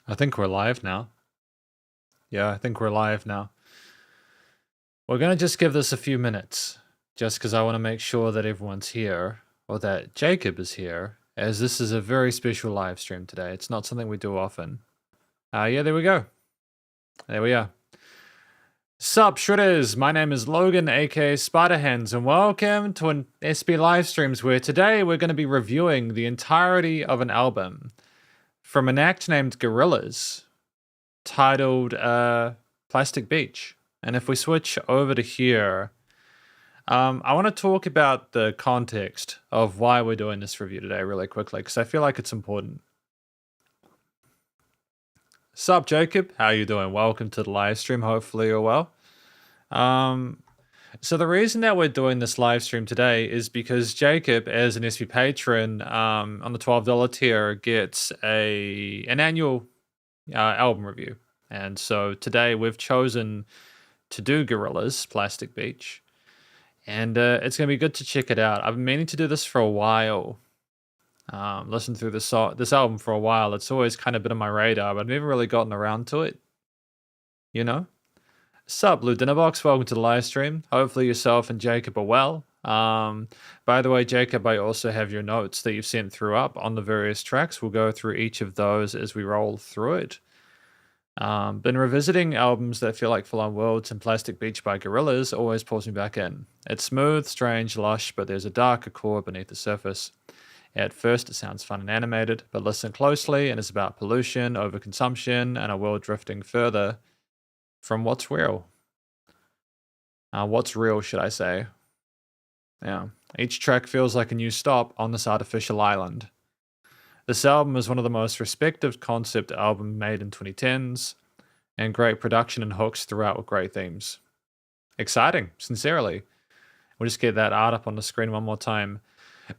I think we're live now. Yeah, I think we're live now. We're going to just give this a few minutes, just because I want to make sure that everyone's here, or that Jacob is here, as this is a very special live stream today. It's not something we do often. Yeah, there we go. There we are. Sup Shredders, my name is Logan, aka Spiderhands, and welcome to an SP live streams where today we're going to be reviewing the entirety of an album from an act named Gorillaz, titled Plastic Beach. And if we switch over to here, I want to talk about the context of why we're doing this review today really quickly, because I feel like it's important. Sup, Jacob? How you doing? Welcome to the live stream. Hopefully you're well. So the reason that we're doing this live stream today is because Jacob, as an SP patron on the $12 tier, gets an annual album review. And so today we've chosen to do Gorillaz Plastic Beach, and it's gonna be good to check it out. I've been meaning to do this for a while. Listen through this album for a while. It's always kind of been on my radar, but I've never really gotten around to it. You know? Sup, Blue Dinnerbox, welcome to the live stream. Hopefully yourself and Jacob are well. By the way, Jacob, I also have your notes that you've sent through up on the various tracks. We'll go through each of those as we roll through it. Been revisiting albums that feel like Full-On Worlds, and Plastic Beach by Gorillaz always pulls me back in. It's smooth, strange, lush, but there's a darker core beneath the surface. At first it sounds fun and animated, but listen closely and it's about pollution, overconsumption, and a world drifting further from what's real. What's real, should I say. Yeah. Each track feels like a new stop on this artificial island. This album is one of the most respected concept albums made in 2010s, and great production and hooks throughout with great themes. Exciting, sincerely. We'll just get that art up on the screen one more time.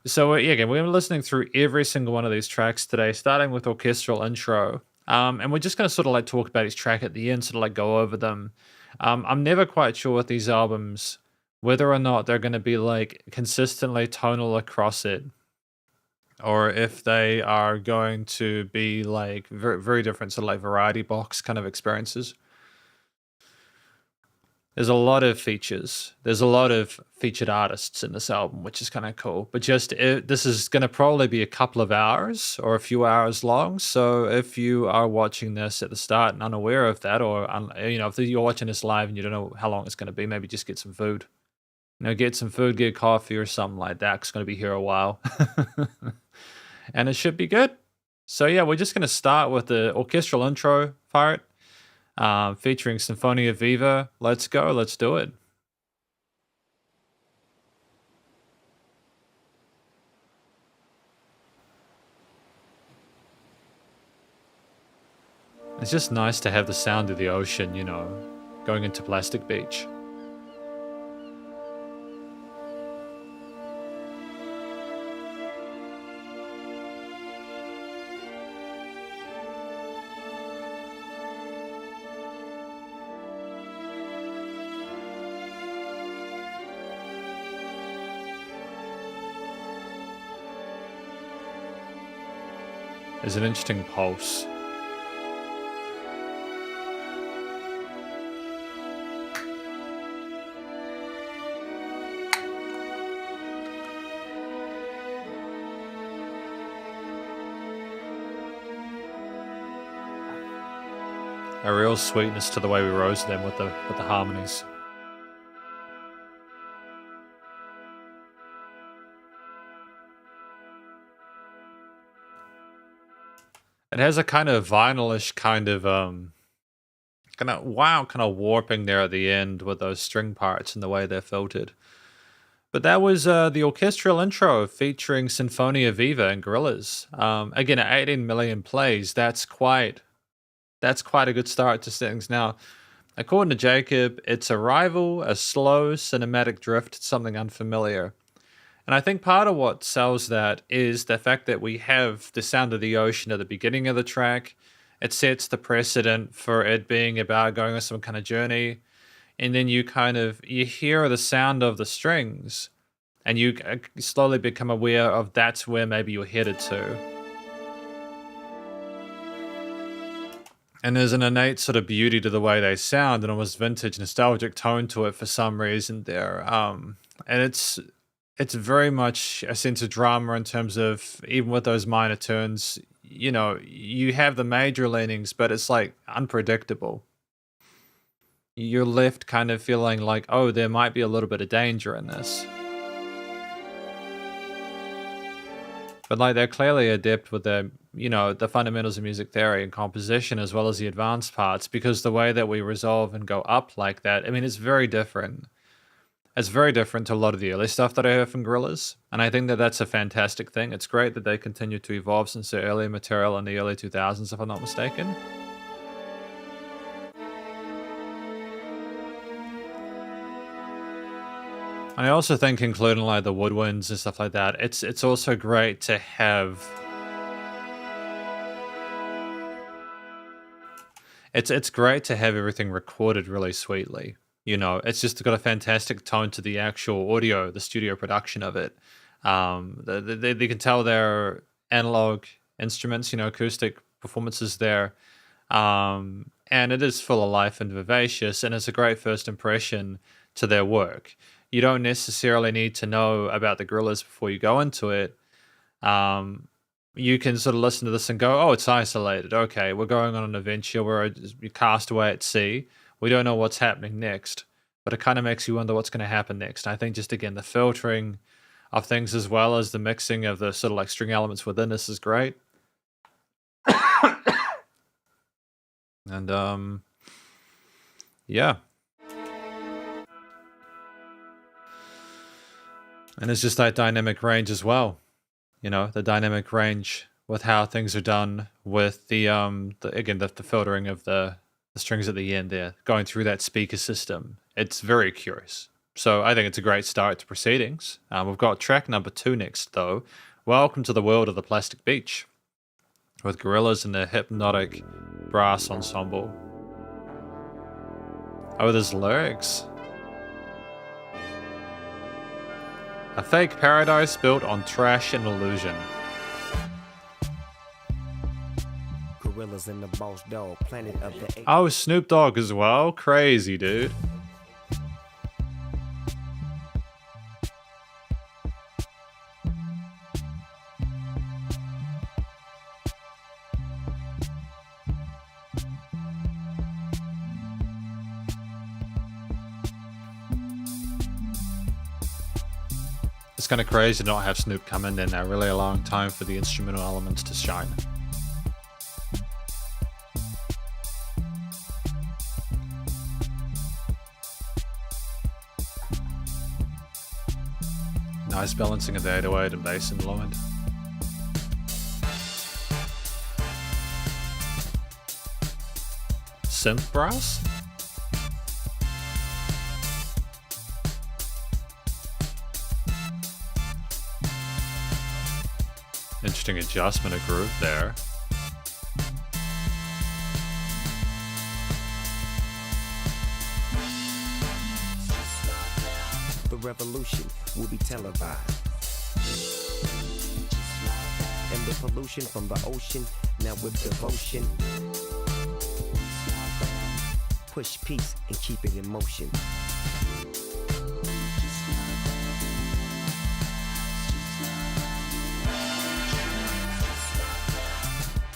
So yeah, again, we're listening through every single one of these tracks today, starting with orchestral intro. And we're just going to sort of like talk about each track at the end, sort of like go over them. I'm never quite sure with these albums, whether or not they're going to be like consistently tonal across it, or if they are going to be like very, very different sort of like variety box kind of experiences. There's a lot of features. There's a lot of featured artists in this album, which is kind of cool. But this is going to probably be a couple of hours or a few hours long. So if you are watching this at the start and unaware of that, or if you're watching this live and you don't know how long it's going to be, maybe just get some food. Get some food, get coffee or something like that. It's going to be here a while. And it should be good. So yeah, we're just going to start with the orchestral intro part, featuring Sinfonia Viva. Let's go, let's do it. It's just nice to have the sound of the ocean, going into Plastic Beach. There's an interesting pulse. A real sweetness to the way we rose them with the harmonies. It has a kind of vinylish kind of warping there at the end with those string parts and the way they're filtered. But that was the orchestral intro featuring Sinfonia Viva and Gorillaz. Again, at 18 million plays, that's quite a good start to things. Now, according to Jacob, it's a rival, a slow cinematic drift, something unfamiliar. And I think part of what sells that is the fact that we have the sound of the ocean at the beginning of the track. It sets the precedent for it being about going on some kind of journey. And then you hear the sound of the strings, and you slowly become aware of that's where maybe you're headed to. And there's an innate sort of beauty to the way they sound, and almost vintage, nostalgic tone to it for some reason there. And it's very much a sense of drama in terms of even with those minor turns, you know, you have the major leanings, but it's like unpredictable. You're left kind of feeling like, oh, there might be a little bit of danger in this. But like they're clearly adept with the, you know, the fundamentals of music theory and composition as well as the advanced parts, because the way that we resolve and go up like that, I mean, it's very different. It's very different to a lot of the early stuff that I heard from Gorillaz, and I think that that's a fantastic thing. It's great that they continue to evolve since their early material in the early 2000s, if I'm not mistaken. I also think, including like the woodwinds and stuff like that, it's also great to have. It's great to have everything recorded really sweetly. You know, it's just got a fantastic tone to the actual audio, the studio production of it. They can tell they're analog instruments, you know, acoustic performances there. And it is full of life and vivacious, and it's a great first impression to their work. You don't necessarily need to know about the Gorillaz before you go into it. You can sort of listen to this and go, oh, it's isolated. Okay, we're going on an adventure where you cast away at sea. We don't know what's happening next, but it kind of makes you wonder what's going to happen next. I think just, again, the filtering of things as well as the mixing of the sort of like string elements within this is great. And, yeah. And it's just that dynamic range as well. You know, the dynamic range with how things are done with the filtering of the strings at the end there, going through that speaker system. It's very curious. So I think it's a great start to proceedings. We've got track number 2 next, though. Welcome to the World of the Plastic Beach, with Gorillaz and their hypnotic brass ensemble. Oh, there's lyrics. A fake paradise built on trash and illusion. Gorillaz and the Boss Dog, planet of the Oh, Snoop Dogg as well? Crazy, dude. It's kind of crazy to not have Snoop come in there now, really allowing time for the instrumental elements to shine. Nice balancing of the 808 and bass and low end. Synth brass? Interesting adjustment of groove there. The revolution will be televised. And the pollution from the ocean, now with devotion. Push peace and keep it in motion.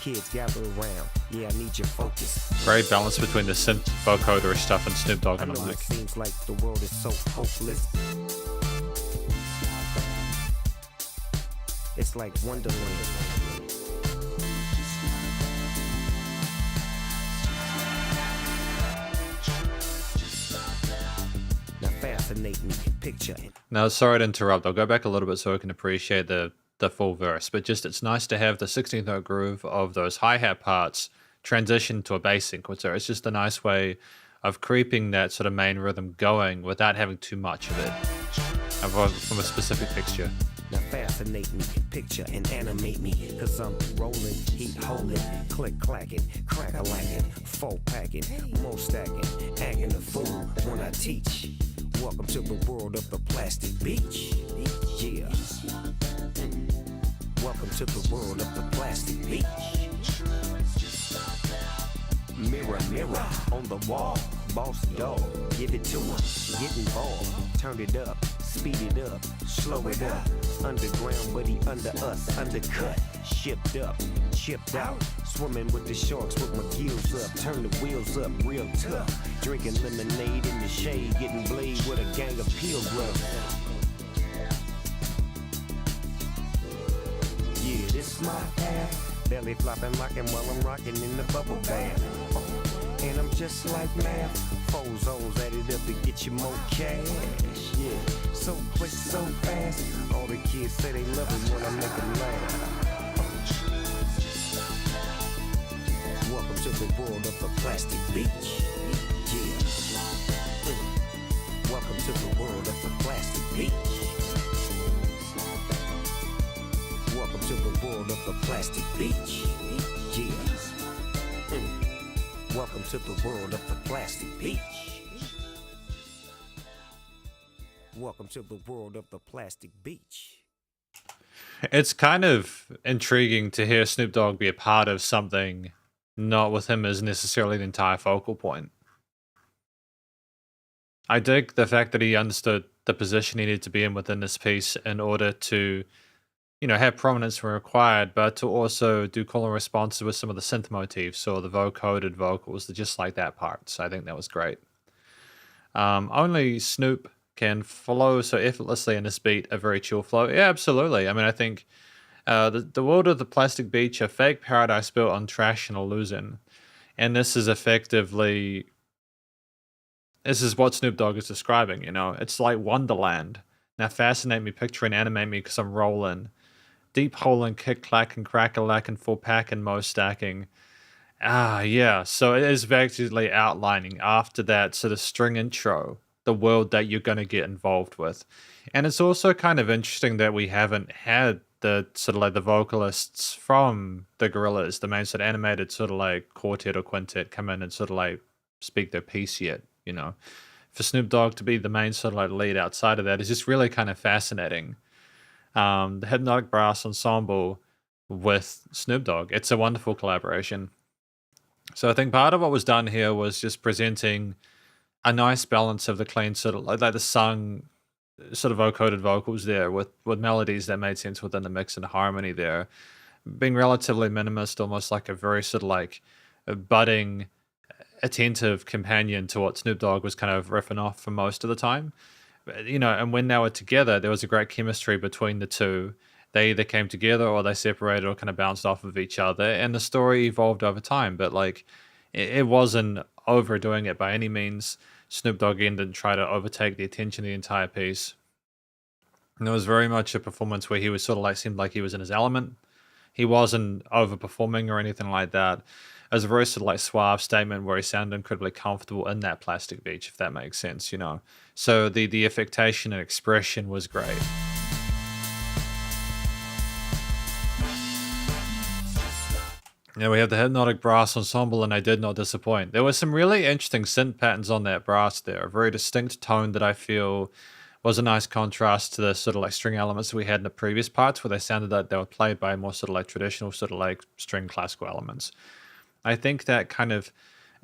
Kids gather around, yeah, I need your focus. Great balance between the synth vocoder stuff and Snoop Dogg on the mic. It seems like the world is so hopeless. It's like Wonderland. Now fascinate me, picture it. Now, sorry to interrupt. I'll go back a little bit so I can appreciate the full verse, but just it's nice to have the 16th note groove of those hi-hat parts transition to a bass sequencer. It's just a nice way of creeping that sort of main rhythm going without having too much of it from a specific texture. Now fascinate me, picture and animate me, cause I'm rolling, heat holding, click clacking, crack a lacking, full packing, more stacking, acting a fool when I teach. Welcome to the world of the plastic beach. Yeah. Welcome to the world of the plastic beach. Mirror, mirror on the wall. Boss dog, give it to him. Get involved, turn it up, speed it up, slow it up. Underground, but he under us, undercut. Shipped up, chipped out. Swimming with the sharks with my gills up. Turn the wheels up, real tough. Drinking lemonade in the shade, getting blade with a gang of pilgrims. Yeah, this my path. Belly flopping, rocking while I'm rocking in the bubble bath. And I'm just like math. 4 zones added up to get you more cash. Yeah, so quick, so fast. All the kids say they love it when I make them laugh. Welcome to the world of the plastic beach. Yeah. Welcome to the world of the plastic beach. Welcome to the world of the plastic beach. Yeah. Welcome to the world of the plastic beach. Welcome to the world of the plastic beach. It's kind of intriguing to hear Snoop Dogg be a part of something not with him as necessarily the entire focal point. I dig the fact that he understood the position he needed to be in within this piece in order to, have prominence when required, but to also do call and responses with some of the synth motifs or the vocoded vocals, just like that part. So I think that was great. Only Snoop can flow so effortlessly in this beat, a very chill flow. Yeah, absolutely. I mean, I think the world of the plastic beach, a fake paradise built on trash and illusion. And this is effectively, this is what Snoop Dogg is describing, It's like Wonderland. Now fascinate me, picture and animate me because I'm rolling. Deep hole and kick clack and crack a lack and 4-pack and mo stacking. Yeah. So it is effectively outlining after that sort of string intro, the world that you're going to get involved with. And it's also kind of interesting that we haven't had the sort of like the vocalists from the Gorillaz, the main sort of animated sort of like quartet or quintet, come in and sort of like speak their piece yet, For Snoop Dogg to be the main sort of like lead outside of that is just really kind of fascinating. The Hypnotic Brass Ensemble with Snoop Dogg, it's a wonderful collaboration. So I think part of what was done here was just presenting a nice balance of the clean sort of like the sung sort of vocoded vocals there with melodies that made sense within the mix and harmony there, being relatively minimalist, almost like a very sort of like a budding, attentive companion to what Snoop Dogg was kind of riffing off for most of the time. And when they were together, there was a great chemistry between the two. They either came together or they separated or kind of bounced off of each other, and the story evolved over time. But like, it wasn't overdoing it by any means. Snoop Dogg again didn't try to overtake the attention of the entire piece. And it was very much a performance where he was sort of like, seemed like he was in his element. He wasn't overperforming or anything like that. It was a very sort of like suave statement where he sounded incredibly comfortable in that plastic beach, if that makes sense, So the affectation and expression was great. Now we have the Hypnotic Brass Ensemble, and I did not disappoint. There were some really interesting synth patterns on that brass there, a very distinct tone that I feel was a nice contrast to the sort of like string elements that we had in the previous parts, where they sounded like they were played by more sort of like traditional sort of like string classical elements. I think that kind of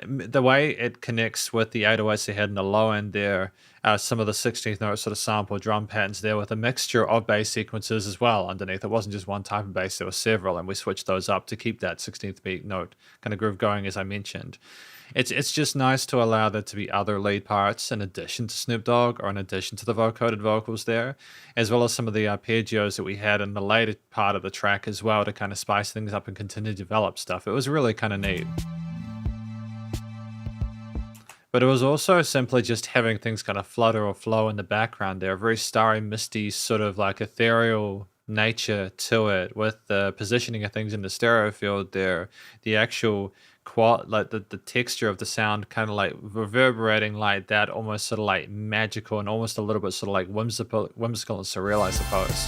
the way it connects with the 808s they had in the low end there, some of the 16th note sort of sample drum patterns there with a mixture of bass sequences as well underneath. It wasn't just one type of bass, there were several, and we switched those up to keep that 16th beat note kind of groove going, as I mentioned. It's just nice to allow there to be other lead parts in addition to Snoop Dogg or in addition to the vocoded vocals there, as well as some of the arpeggios that we had in the later part of the track as well to kind of spice things up and continue to develop stuff. It was really kind of neat. But it was also simply just having things kind of flutter or flow in the background there, a very starry, misty, sort of like ethereal nature to it, with the positioning of things in the stereo field there, the actual like the texture of the sound kind of like reverberating like that, almost sort of like magical and almost a little bit sort of like whimsical and surreal, I suppose.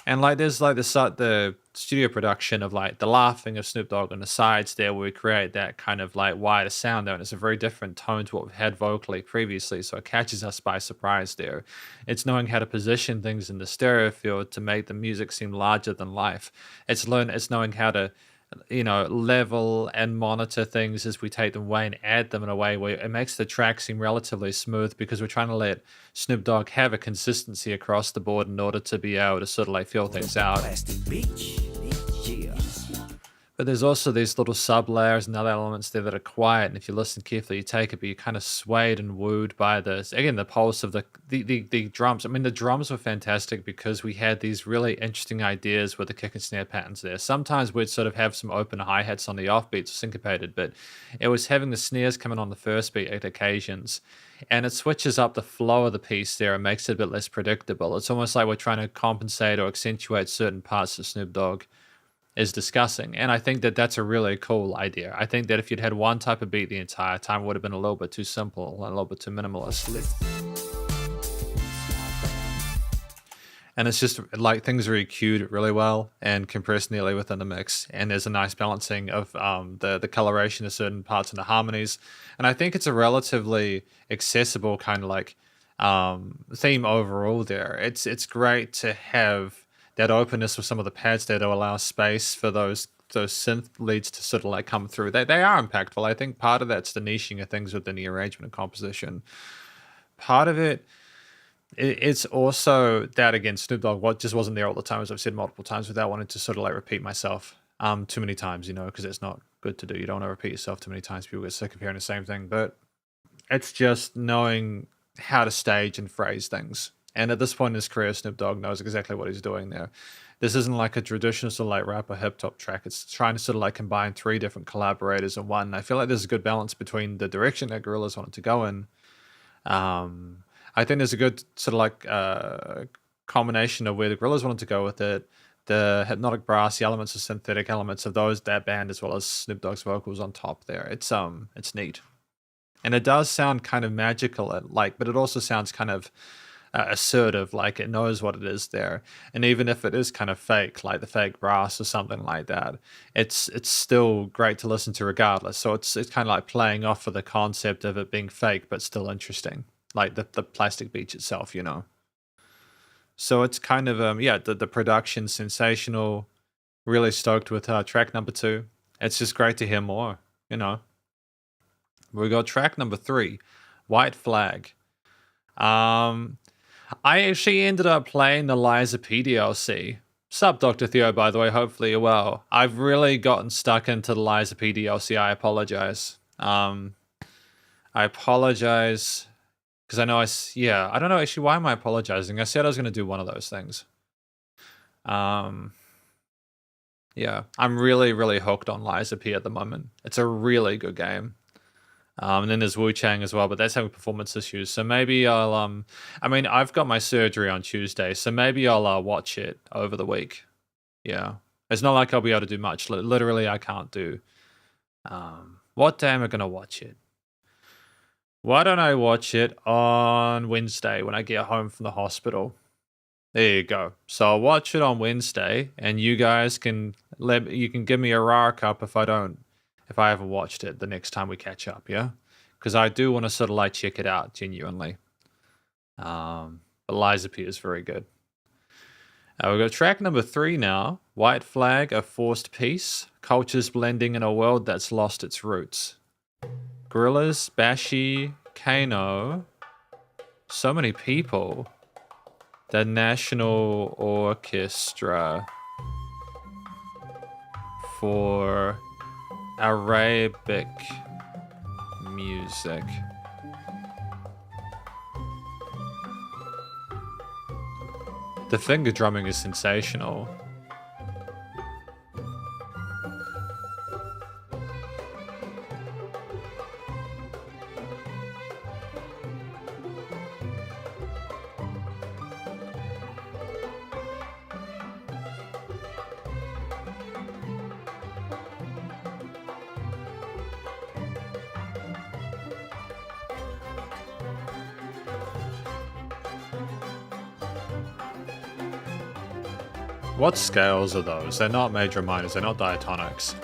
And like there's like the studio production of like the laughing of Snoop Dogg on the sides there, where we create that kind of like wider sound there, and it's a very different tone to what we've had vocally previously, so it catches us by surprise there. It's knowing how to position things in the stereo field to make the music seem larger than life. It's knowing how to level and monitor things as we take them away and add them in a way where it makes the track seem relatively smooth, because we're trying to let Snoop Dogg have a consistency across the board in order to be able to sort of like feel things out. Plastic beach. Yeah. But there's also these little sub layers and other elements there that are quiet, and if you listen carefully, you take it, but you're kind of swayed and wooed by this. Again, the pulse of the drums. I mean, the drums were fantastic because we had these really interesting ideas with the kick and snare patterns there. Sometimes we'd sort of have some open hi-hats on the offbeats, syncopated, but it was having the snares coming on the first beat at occasions, and it switches up the flow of the piece there and makes it a bit less predictable. It's almost like we're trying to compensate or accentuate certain parts of Snoop Dogg is discussing. And I think that that's a really cool idea. I think that if you'd had one type of beat the entire time, it would have been a little bit too simple and a little bit too minimalist. And it's just like things are EQ'd really well and compressed neatly within the mix. And there's a nice balancing of the coloration of certain parts and the harmonies. And I think it's a relatively accessible kind of like theme overall there. It's great to have that openness with some of the pads there to allow space for those synth leads to sort of like come through. They are impactful. I think part of that's the niching of things within the arrangement and composition. Part of it's also that, again, Snoop Dogg what just wasn't there all the time, as I've said multiple times, without wanting to sort of like repeat myself too many times, because it's not good to do. You don't want to repeat yourself too many times. People get sick of hearing the same thing. But it's just knowing how to stage and phrase things. And at this point in his career, Snoop Dogg knows exactly what he's doing there. This isn't like a traditional sort of like rap or hip hop track. It's trying to sort of like combine three different collaborators in one. I feel like there's a good balance between the direction that Gorillaz wanted to go in. I think there's a good sort of like combination of where the Gorillaz wanted to go with it, the hypnotic brass, the elements of synthetic elements of that band, as well as Snoop Dogg's vocals on top there. It's neat. And it does sound kind of magical, but it also sounds kind of assertive, like it knows what it is there. And even if it is kind of fake, like the fake brass or something like that, it's still great to listen to regardless. So it's kind of like playing off of the concept of it being fake but still interesting, like the plastic beach itself, So it's kind of the production sensational. Really stoked with track number 2. It's just great to hear more. We got track number 3, White Flag. I actually ended up playing the Liza P DLC. Sup, Dr. Theo, by the way. Hopefully you're well. I've really gotten stuck into the Liza P DLC. I apologize. I apologize because I know I don't know actually why am I apologizing. I said I was going to do one of those things. I'm really, really hooked on Liza P at the moment. It's a really good game. And then there's Wu Chang as well, but that's having performance issues. So maybe I'll I've got my surgery on Tuesday, so maybe I'll watch it over the week. Yeah. It's not like I'll be able to do much. Literally, I can't do. What day am I gonna watch it? Why don't I watch it on Wednesday when I get home from the hospital? There you go. So I'll watch it on Wednesday, and you guys can give me a raw cup if I haven't watched it the next time we catch up, yeah? Because I do want to sort of like check it out, genuinely. But Liza P is very good. We've got track number 3 now. White Flag, A Forced Peace. Cultures blending in a world that's lost its roots. Gorillaz, Bashi, Kano. So many people. The National Orchestra. For Arabic music. The finger drumming is sensational. What scales are those? They're not major minors, they're not diatonics.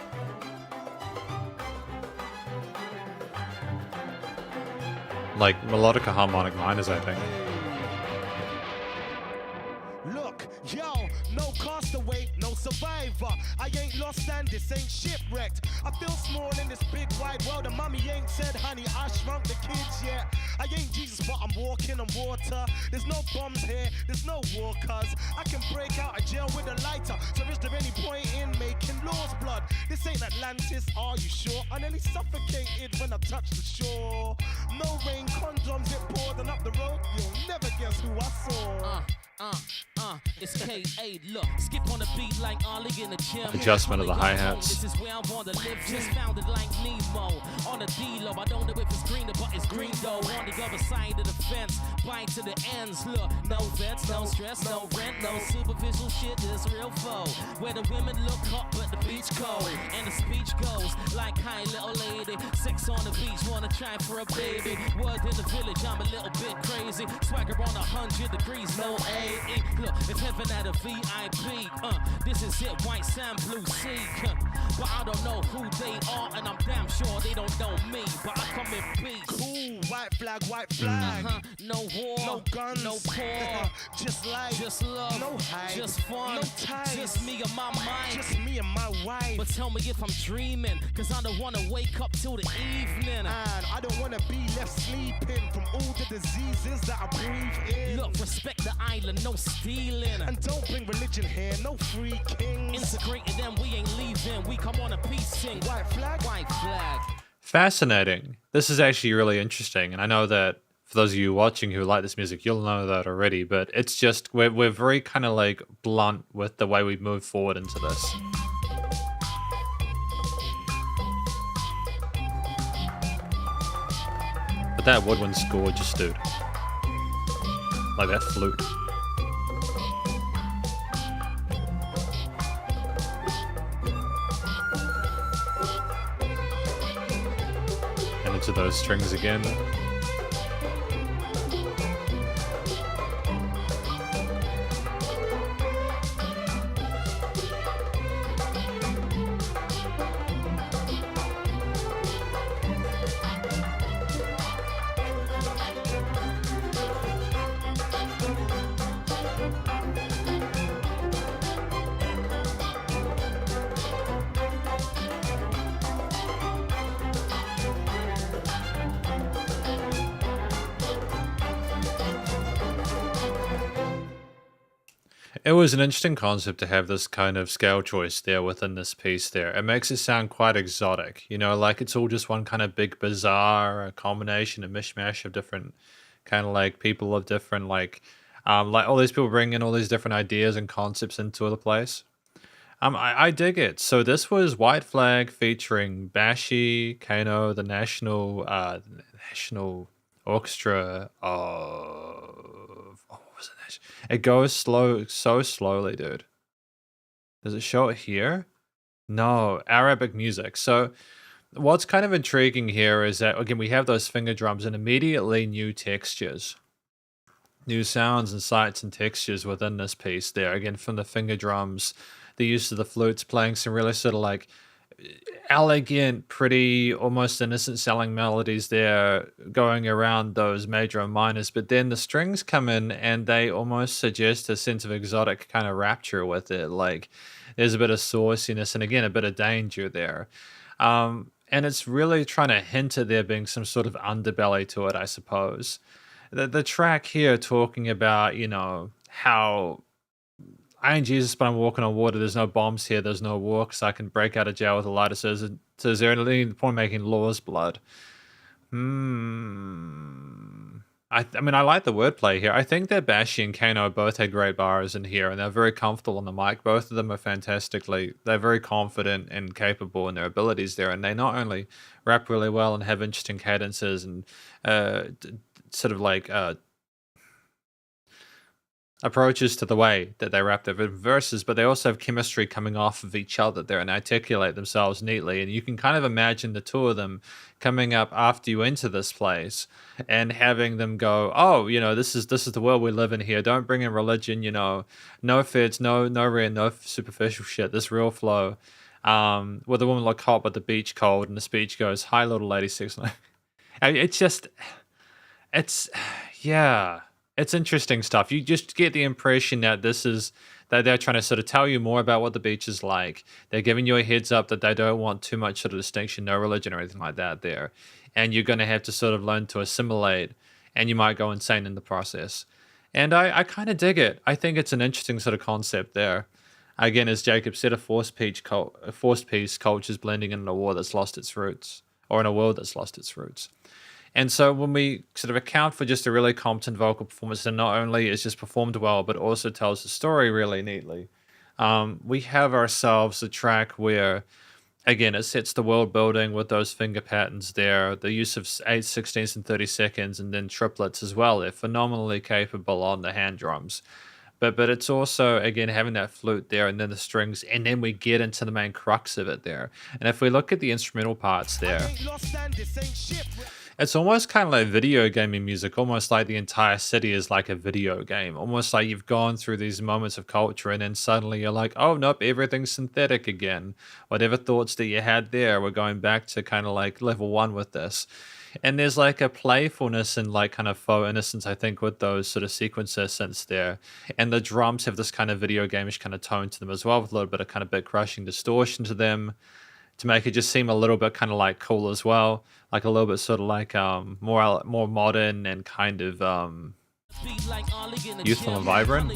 Like melodica harmonic minors, I think. Look, yo, no castaway, no survivor. I ain't lost and this ain't shipwrecked. I feel small in this big wide world, and mommy ain't said, honey, I shrunk the kids yet. I ain't Jesus, but I'm walking on water. There's no bombs here, there's no war, cuz I can break out of jail with a lighter. So is there any point in making laws, blood? This ain't Atlantis, are you sure? I nearly suffocated when I touched the shore. No rain, condoms, it poured, and up the road, you'll never guess who I saw. It's K.A. Look, skip on the beat like Ollie in the gym. Adjustment of the hi-hats. This is where I want to live. Just found it like Nemo. On the D-Lo, I don't know if it's green, but it's green though. On the other side of the fence, bite to the ends. Look, no vets, no stress, no rent, no superficial shit. This real foe. Where the women look hot, but the beach cold. And the speech goes like, hi, little lady. Sex on the beach, wanna try for a baby. Word in the village, I'm a little bit crazy. Swagger on 100 degrees, no A. Look, if heaven had a VIP, this is it, white sand, blue sea. But I don't know who they are, and I'm damn sure they don't know me. But I come in peace. Cool, white flag, white flag. No war, no guns, no poor. just life, just love, no hype, just fun, no ties, just me and my mind, just me and my wife. But tell me if I'm dreaming, cause I don't wanna wake up till the evening. And I don't wanna be left sleeping from all the diseases that I breathe in. Look, respect the island, no stealing. And don't bring religion here, no free kings. Integrated them, we ain't leaving. We come on a peace sing. White flag, white flag. Fascinating. This is actually really interesting, and I know that for those of you watching who like this music, you'll know that already. But it's just we're very kind of like blunt with the way we move forward into this. But that woodwind's gorgeous, dude. Like that flute. And into those strings again. It was an interesting concept to have this kind of scale choice there within this piece there. It makes it sound quite exotic, you know, like it's all just one kind of big bazaar, a combination, a mishmash of different kind of like people of different like all these people bring in all these different ideas and concepts into the place. I dig it. So this was White Flag featuring Bashi, Kano, the National Orchestra of what was it? It goes slow, so slowly, dude. Does it show it here? No, Arabic music. So what's kind of intriguing here is that, again, we have those finger drums and immediately new textures. New sounds and sights and textures within this piece there. Again, from the finger drums, the use of the flutes playing some really sort of like elegant, pretty, almost innocent sounding melodies there going around those major and minors, but then the strings come in and they almost suggest a sense of exotic kind of rapture with it. Like there's a bit of sauciness and again a bit of danger there. And it's really trying to hint at there being some sort of underbelly to it, I suppose. The track here talking about, you know, how I ain't Jesus, but I'm walking on water. There's no bombs here. There's no war, because I can break out of jail with a lighter. So is there any point making law's blood? I mean, I like the wordplay here. I think that Bashi and Kano both had great bars in here, and they're very comfortable on the mic. Both of them are they're very confident and capable in their abilities there, and they not only rap really well and have interesting cadences and sort of like approaches to the way that they rap their verses, but they also have chemistry coming off of each other there and articulate themselves neatly. And you can kind of imagine the two of them coming up after you enter this place and having them go, oh, you know, this is the world we live in here. Don't bring in religion, you know, no fits, no rent, no superficial shit. This real flow. Where the woman look hot but the beach cold, and the speech goes, hi little lady, 6. It's yeah. it's interesting stuff. You just get the impression that this is that they're trying to sort of tell you more about what the beach is like. They're giving you a heads up that they don't want too much sort of distinction, no religion or anything like that there. And you're going to have to sort of learn to assimilate, and you might go insane in the process. And I kind of dig it. I think it's an interesting sort of concept there. Again, as Jacob said, a forced peace culture is blending in a war that's lost its roots, or in a world that's lost its roots. And so when we sort of account for just a really competent vocal performance that not only is just performed well, but also tells the story really neatly, we have ourselves a track where, again, it sets the world building with those finger patterns there, the use of 8/16 and 30 seconds, and then triplets as well. They're phenomenally capable on the hand drums. But it's also, again, having that flute there and then the strings, and then we get into the main crux of it there. And if we look at the instrumental parts there, Ain't lost and this ain't shipwrecked. it's almost kind of like video gaming music, almost like the entire city is like a video game. Almost like you've gone through these moments of culture and then suddenly you're like, oh, nope, everything's synthetic again. Whatever thoughts that you had there, we're going back to kind of like level one with this. And there's like a playfulness and like kind of faux innocence, I think, with those sort of sequencer synths there. And the drums have this kind of video gameish kind of tone to them as well, with a little bit of kind of bit crushing distortion to them, to make it just seem a little bit kind of like cool as well, like a little bit sort of like more modern and kind of youthful and vibrant.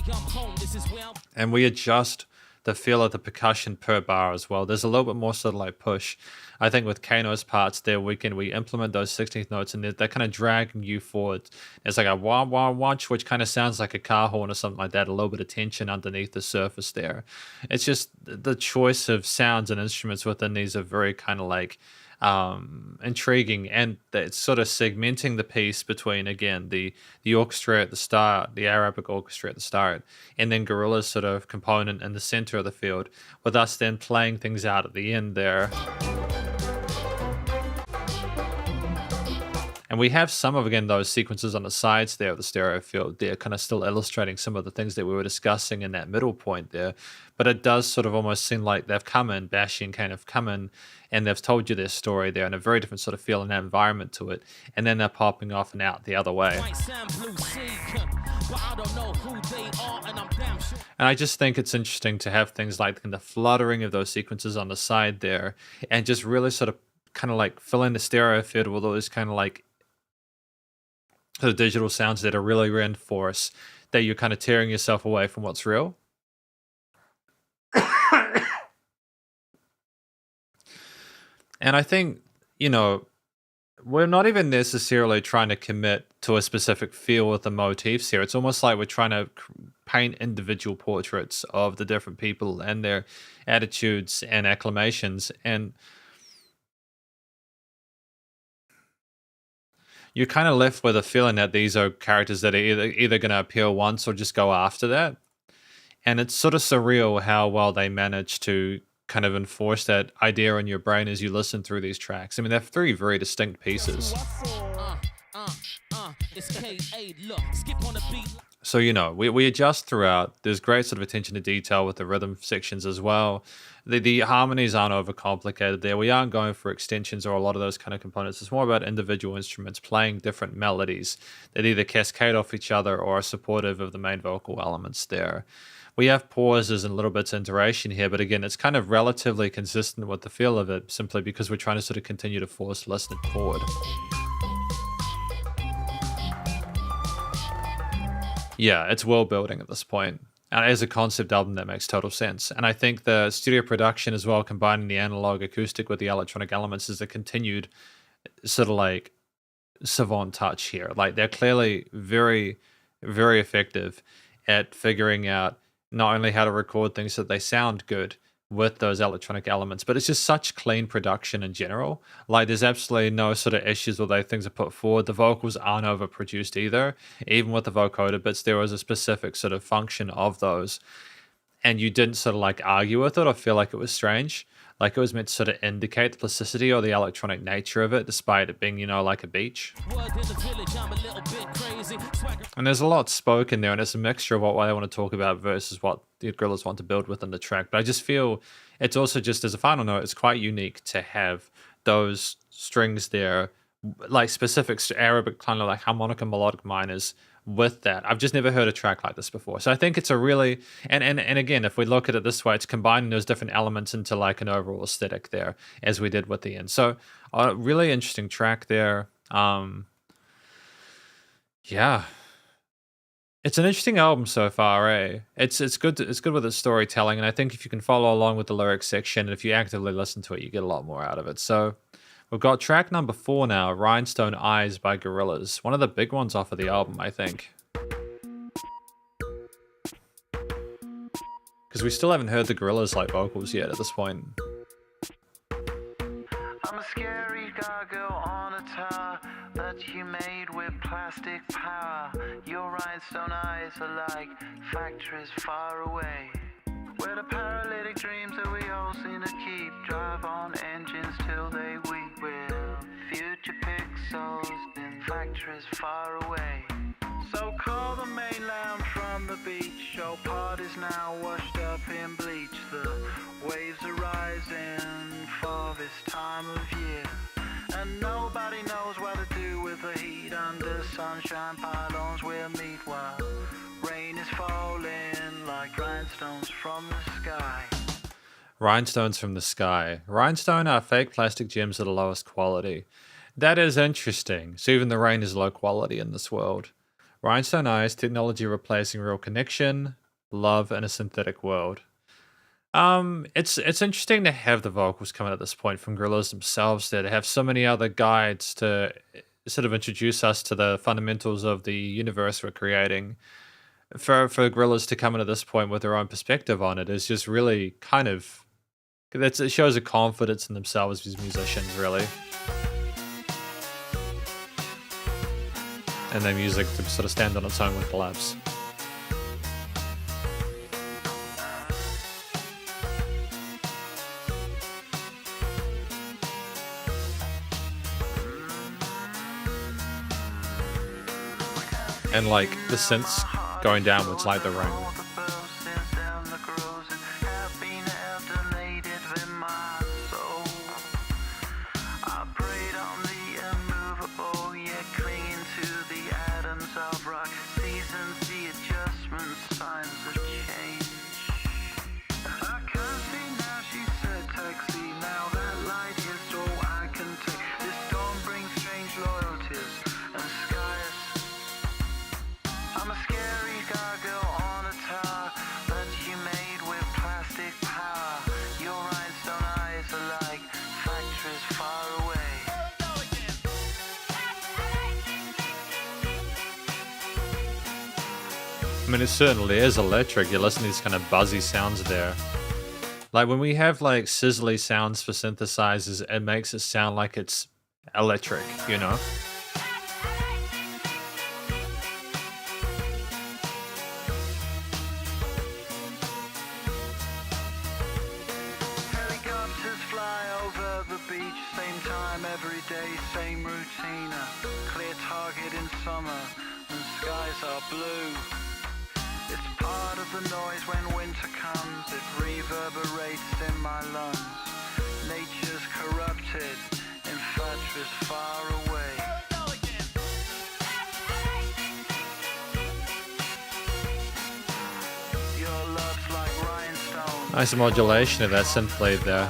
And we adjust the feel of the percussion per bar as well. There's a little bit more sort of like push. I think with Kano's parts there, we implement those 16th notes and they're kind of dragging you forward. It's like a wah wah watch, which kind of sounds like a car horn or something like that. A little bit of tension underneath the surface there. It's just the choice of sounds and instruments within these are very kind of like intriguing, and it's sort of segmenting the piece between, again, the orchestra at the start, the Arabic orchestra at the start, and then Gorillaz sort of component in the center of the field, with us then playing things out at the end there. And we have some of, again, those sequences on the sides there of the stereo field. They're kind of still illustrating some of the things that we were discussing in that middle point there. But it does sort of almost seem like they've come in, Bashian kind of come in, and they've told you their story there in a very different sort of feel and environment to it. And then they're popping off and out the other way. And I just think it's interesting to have things like the fluttering of those sequences on the side there, and just really sort of kind of like fill in the stereo field with all those kind of like the digital sounds that are really reinforce that you're kind of tearing yourself away from what's real. And I think, we're not even necessarily trying to commit to a specific feel with the motifs here. It's almost like we're trying to paint individual portraits of the different people and their attitudes and acclamations. And you're kind of left with a feeling that these are characters that are either going to appear once or just go after that. And it's sort of surreal how well they manage to kind of enforce that idea in your brain as you listen through these tracks. I mean, they're three very distinct pieces. So, we adjust throughout. There's great sort of attention to detail with the rhythm sections as well. The harmonies aren't overcomplicated there. We aren't going for extensions or a lot of those kind of components. It's more about individual instruments playing different melodies that either cascade off each other or are supportive of the main vocal elements there. We have pauses and little bits of iteration here, but again, it's kind of relatively consistent with the feel of it, simply because we're trying to sort of continue to force listening forward. Yeah, it's world building at this point. And as a concept album, that makes total sense. And I think the studio production as well, combining the analog acoustic with the electronic elements, is a continued sort of like savant touch here. Like, they're clearly very, very effective at figuring out not only how to record things so that they sound good with those electronic elements, but it's just such clean production in general. Like, there's absolutely no sort of issues with the way things are put forward. The vocals aren't overproduced either. Even with the vocoder bits, there was a specific sort of function of those, and you didn't sort of like argue with it or feel like it was strange. Like, it was meant to sort of indicate the plasticity or the electronic nature of it, despite it being, like a beach. And there's a lot spoken there, and it's a mixture of what I want to talk about versus what the Gorillaz want to build within the track. But I just feel it's also, just as a final note, it's quite unique to have those strings there, like specific Arabic kind of like harmonic and melodic minors with that. I've just never heard a track like this before. So I think it's a really and again, if we look at it this way, it's combining those different elements into like an overall aesthetic there, as we did with the end. So a really interesting track there. Yeah. It's an interesting album so far, eh? It's good it's good with its storytelling, and I think if you can follow along with the lyrics section, and if you actively listen to it, you get a lot more out of it. So we've got track number 4 now, Rhinestone Eyes by Gorillaz. One of the big ones off of the album, I think. Because we still haven't heard the Gorillaz like vocals yet at this point. I'm a scary gargoyle on a tower that you made with plastic power. Your rhinestone eyes are like factories far away, where the paralytic dreams that we all seem to keep drive on engines till they weep. With future pixels in factories far away. So call the mainland from the beach. Your part is now washed up in bleach. The waves are rising for this time of year, and nobody knows what to do with the heat. Under sunshine pylons we'll meet while rain is falling like rhinestones from the sky. Rhinestones from the sky. Rhinestone are fake plastic gems of the lowest quality. That is interesting. So even the rain is low quality in this world. Rhinestone Eyes, technology replacing real connection, love in a synthetic world. It's interesting to have the vocals coming at this point from Gorillaz themselves there, to have so many other guides to sort of introduce us to the fundamentals of the universe we're creating. For Gorillaz to come in at this point with their own perspective on it is just really kind of, it shows a confidence in themselves as musicians, really. And their music to sort of stand on its own with collabs. And like the synths going downwards like the rain. I mean, it certainly is electric. You listen to these kind of buzzy sounds there. Like when we have like sizzly sounds for synthesizers, it makes it sound like it's electric, you know? Helicopters fly over the beach, same time every day, same routine. A clear target in summer, and skies are blue. It's part of the noise when winter comes, it reverberates in my lungs. Nature's corrupted in factories far away. Your love's like rhinestone. Nice modulation of that synth blade there.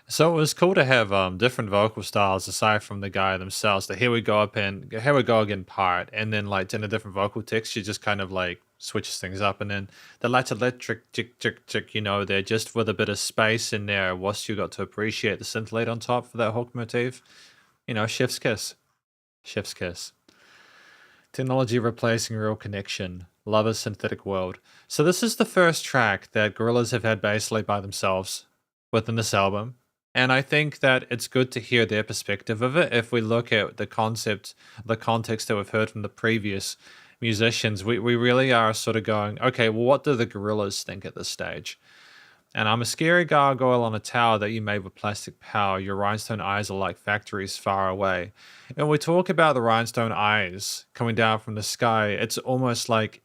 So it was cool to have different vocal styles aside from the guy themselves. The here we go again part, and then like in a different vocal texture, just kind of like switches things up, and then the light electric chick chick chick, you know, there just with a bit of space in there, whilst you got to appreciate the synth lead on top for that hook motif. You know, chef's kiss, chef's kiss. Technology replacing real connection. Love a synthetic world. So this is the first track that Gorillaz have had basically by themselves within this album. And I think that it's good to hear their perspective of it. If we look at the context that we've heard from the previous musicians, we really are sort of going, okay, well, what do the Gorillaz think at this stage? And I'm a scary gargoyle on a tower that you made with plastic power. Your rhinestone eyes are like factories far away. And we talk about the rhinestone eyes coming down from the sky. It's almost like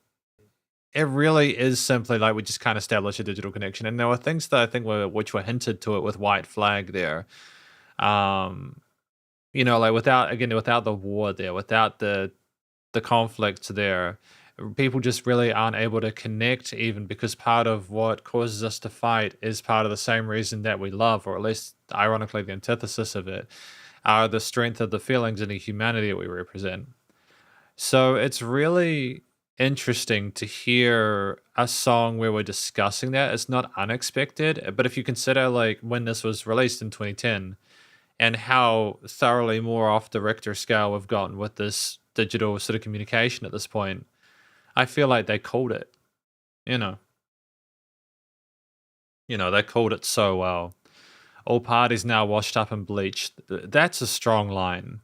it really is simply like we just can't establish a digital connection. And there were things that I think which were hinted to it with White Flag there. Um, like without the war there, without the conflict there, people just really aren't able to connect, even because part of what causes us to fight is part of the same reason that we love, or at least ironically the antithesis of it, are the strength of the feelings and the humanity that we represent. So it's really interesting to hear a song where we're discussing that. It's not unexpected, but if you consider like when this was released in 2010 and how thoroughly more off the Richter scale we've gotten with this digital sort of communication at this point, I feel like they called it. You know, they called it so well. All parties now washed up and bleached. That's a strong line.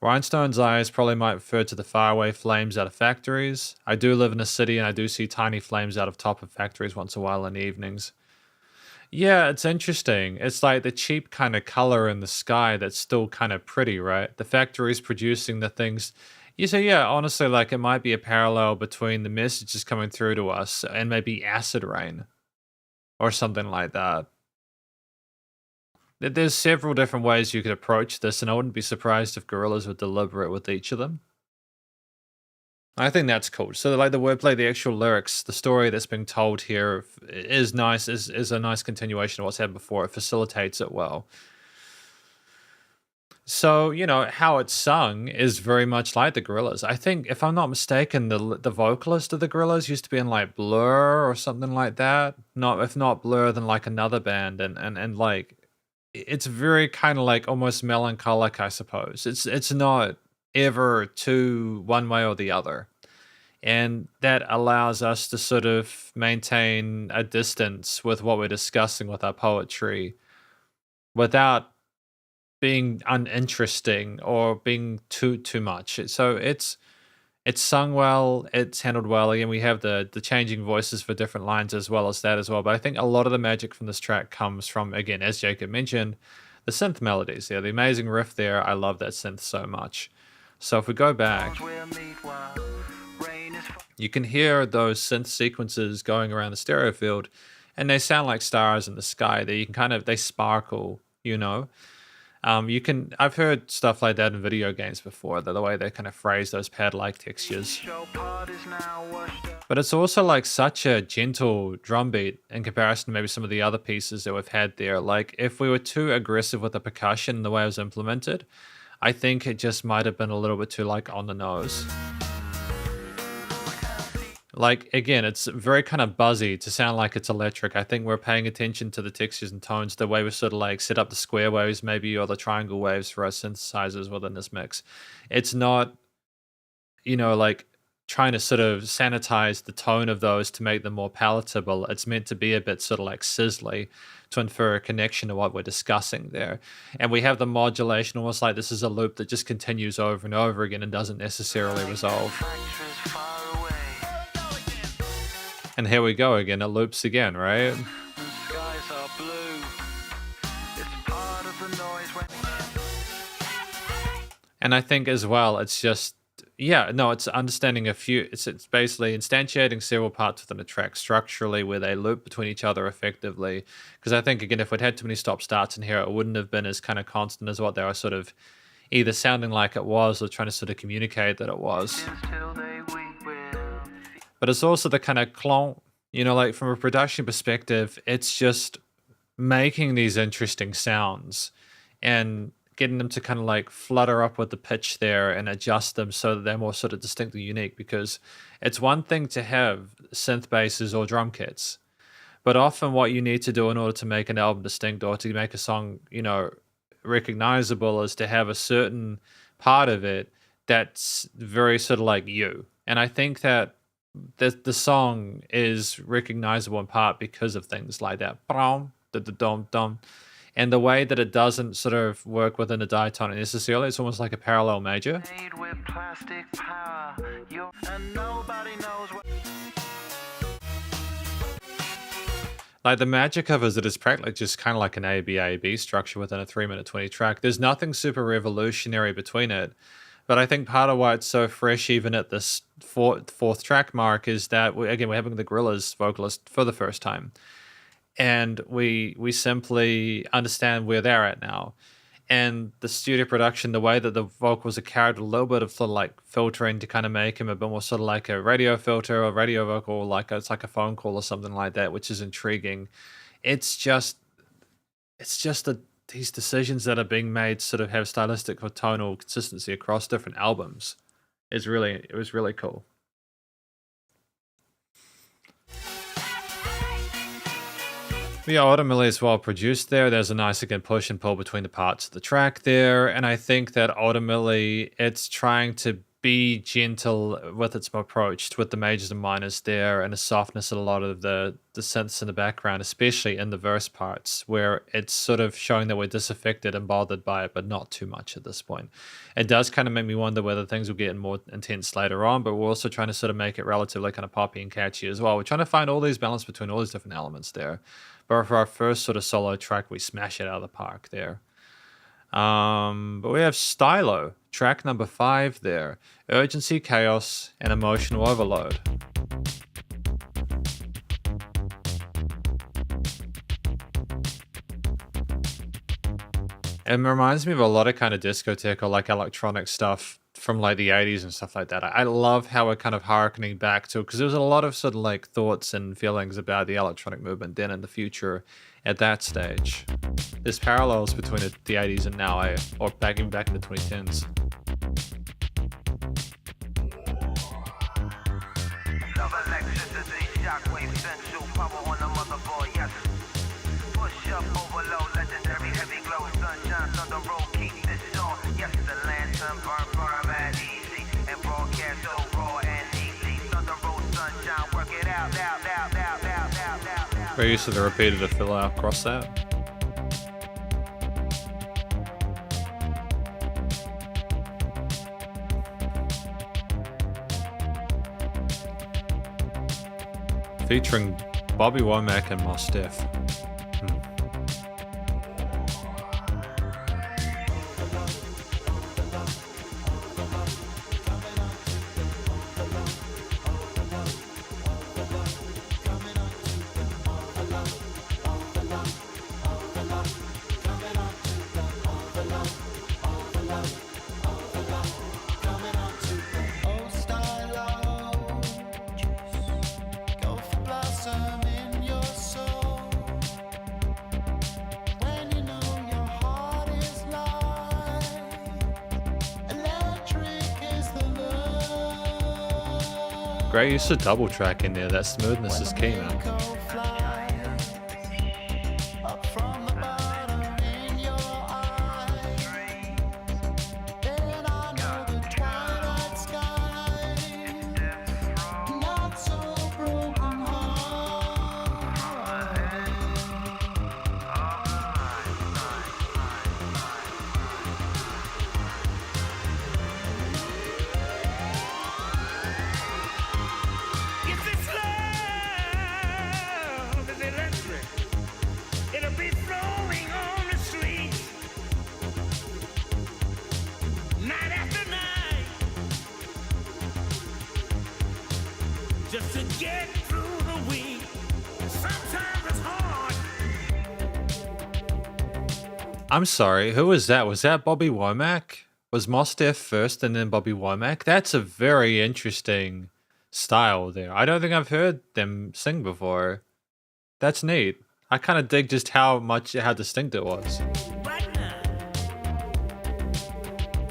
Rhinestone's eyes probably might refer to the faraway flames out of factories. I do live in a city and I do see tiny flames out of top of factories once in a while in the evenings. Yeah, it's interesting. It's like the cheap kind of color in the sky that's still kind of pretty, right? The factories producing the things. Yeah, honestly, like it might be a parallel between the messages coming through to us and maybe acid rain or something like that. There's several different ways you could approach this, and I wouldn't be surprised if Gorillaz were deliberate with each of them. I think that's cool. So, like the wordplay, the actual lyrics, the story that's being told here is nice. Is a nice continuation of what's happened before. It facilitates it well. So, how it's sung is very much like the Gorillaz. I think, if I'm not mistaken, the vocalist of the Gorillaz used to be in like Blur or something like that. Not if not Blur, then like another band, and like it's very kind of like almost melancholic, I suppose. It's not ever too one way or the other. And that allows us to sort of maintain a distance with what we're discussing with our poetry without being uninteresting or being too much. So it's sung well, it's handled well. Again, we have the changing voices for different lines as well as that as well. But I think a lot of the magic from this track comes from, again, as Jacob mentioned, the synth melodies there, the amazing riff there. I love that synth so much. So if we go back, you can hear those synth sequences going around the stereo field, and they sound like stars in the sky. They sparkle, I've heard stuff like that in video games before, the way they kind of phrase those pad-like textures. But it's also like such a gentle drum beat in comparison to maybe some of the other pieces that we've had there. Like if we were too aggressive with the percussion and the way it was implemented, I think it just might have been a little bit too like on the nose. Like, again, it's very kind of buzzy to sound like it's electric. I think we're paying attention to the textures and tones, the way we sort of like set up the square waves maybe, or the triangle waves for our synthesizers within this mix. It's not, like trying to sort of sanitize the tone of those to make them more palatable. It's meant to be a bit sort of like sizzly to infer a connection to what we're discussing there. And we have the modulation almost like this is a loop that just continues over and over again and doesn't necessarily resolve. And here we go again, it loops again, right? The skies are blue. It's part of the noise And I think as well, it's just, it's understanding it's basically instantiating several parts within a track structurally where they loop between each other effectively. Because I think, again, if we'd had too many stop starts in here, it wouldn't have been as kind of constant as what they were sort of either sounding like it was or trying to sort of communicate that it was. But it's also the kind of clonk, like from a production perspective, it's just making these interesting sounds and getting them to kind of like flutter up with the pitch there and adjust them so that they're more sort of distinctly unique. Because it's one thing to have synth basses or drum kits, but often what you need to do in order to make an album distinct or to make a song, recognizable is to have a certain part of it that's very sort of like you. And I think that the song is recognizable in part because of things like that. And the way that it doesn't sort of work within a diatonic necessarily, it's almost like a parallel major. Made with plastic power. And nobody knows what. Like the magic of it is that it's practically just kind of like an A-B structure within a 3-minute 20 track. There's nothing super revolutionary between it. But I think part of why it's so fresh, even at this fourth track mark, is that we're having the Gorillaz vocalist for the first time, and we simply understand where they're at now, and the studio production, the way that the vocals are carried, a little bit of sort of like filtering to kind of make him a bit more sort of like a radio filter or radio vocal, like it's like a phone call or something like that, which is intriguing. It's just that these decisions that are being made sort of have stylistic or tonal consistency across different albums. It was really cool. Yeah, ultimately it's well produced there. There's a nice again push and pull between the parts of the track there, and I think that ultimately it's trying to be gentle with its approach, with the majors and minors there, and a softness in a lot of the synths in the background, especially in the verse parts, where it's sort of showing that we're disaffected and bothered by it, but not too much at this point. It does kind of make me wonder whether things will get more intense later on, but we're also trying to sort of make it relatively kind of poppy and catchy as well. We're trying to find all these balance between all these different elements there. But for our first sort of solo track, we smash it out of the park there. But we have Stylo, track number 5 there. Urgency, chaos, and emotional overload. It reminds me of a lot of kind of discotheque or like electronic stuff from like the 80s and stuff like that. I love how we're kind of harkening back to, because there was a lot of sort of like thoughts and feelings about the electronic movement then in the future at that stage. There's parallels between the 80s and now, or back in the 2010s. Love electricity, shockwave, sensual power on the motherboard, yes. Push up, overload, legendary, heavy glow, sunshine, thunder roll, keep this on. Yes, the lantern burn at easy, and broadcast so raw and easy. Thunder roll, sunshine, work it out. Very used to the repeater to fill out across that. Featuring Bobby Womack and Mos Def. Great use of double track in there. That smoothness is key, man. I'm sorry, who was that? Was that Bobby Womack? Was Mos Def first and then Bobby Womack? That's a very interesting style there. I don't think I've heard them sing before. That's neat. I kind of dig just how distinct it was.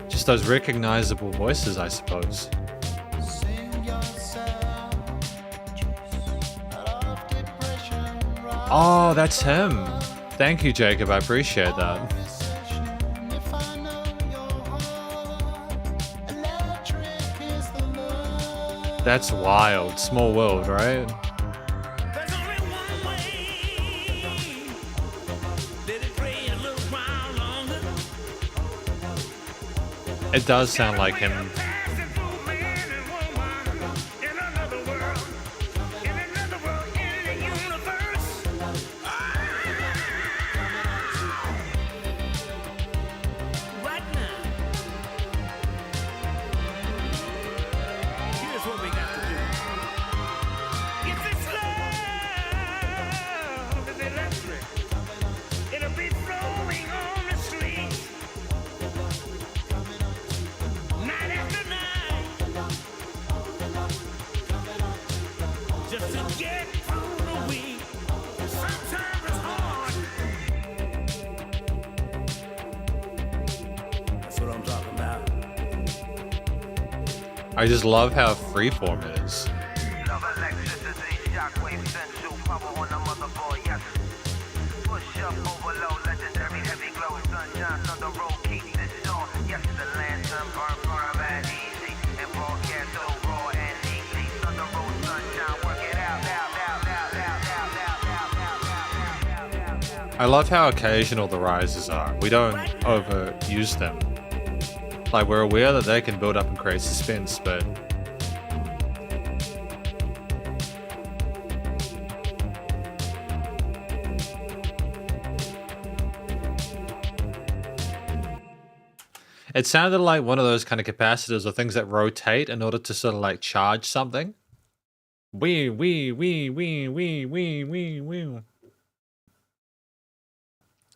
Just those recognizable voices, I suppose. Oh, that's him. Thank you, Jacob. I appreciate that. That's wild. Small world, right? It does sound like him. I just love how freeform it is. I love how occasional the rises are. We don't overuse them. Like, we're aware that they can build up and create suspense, but it sounded like one of those kind of capacitors or things that rotate in order to sort of like charge something. Wee.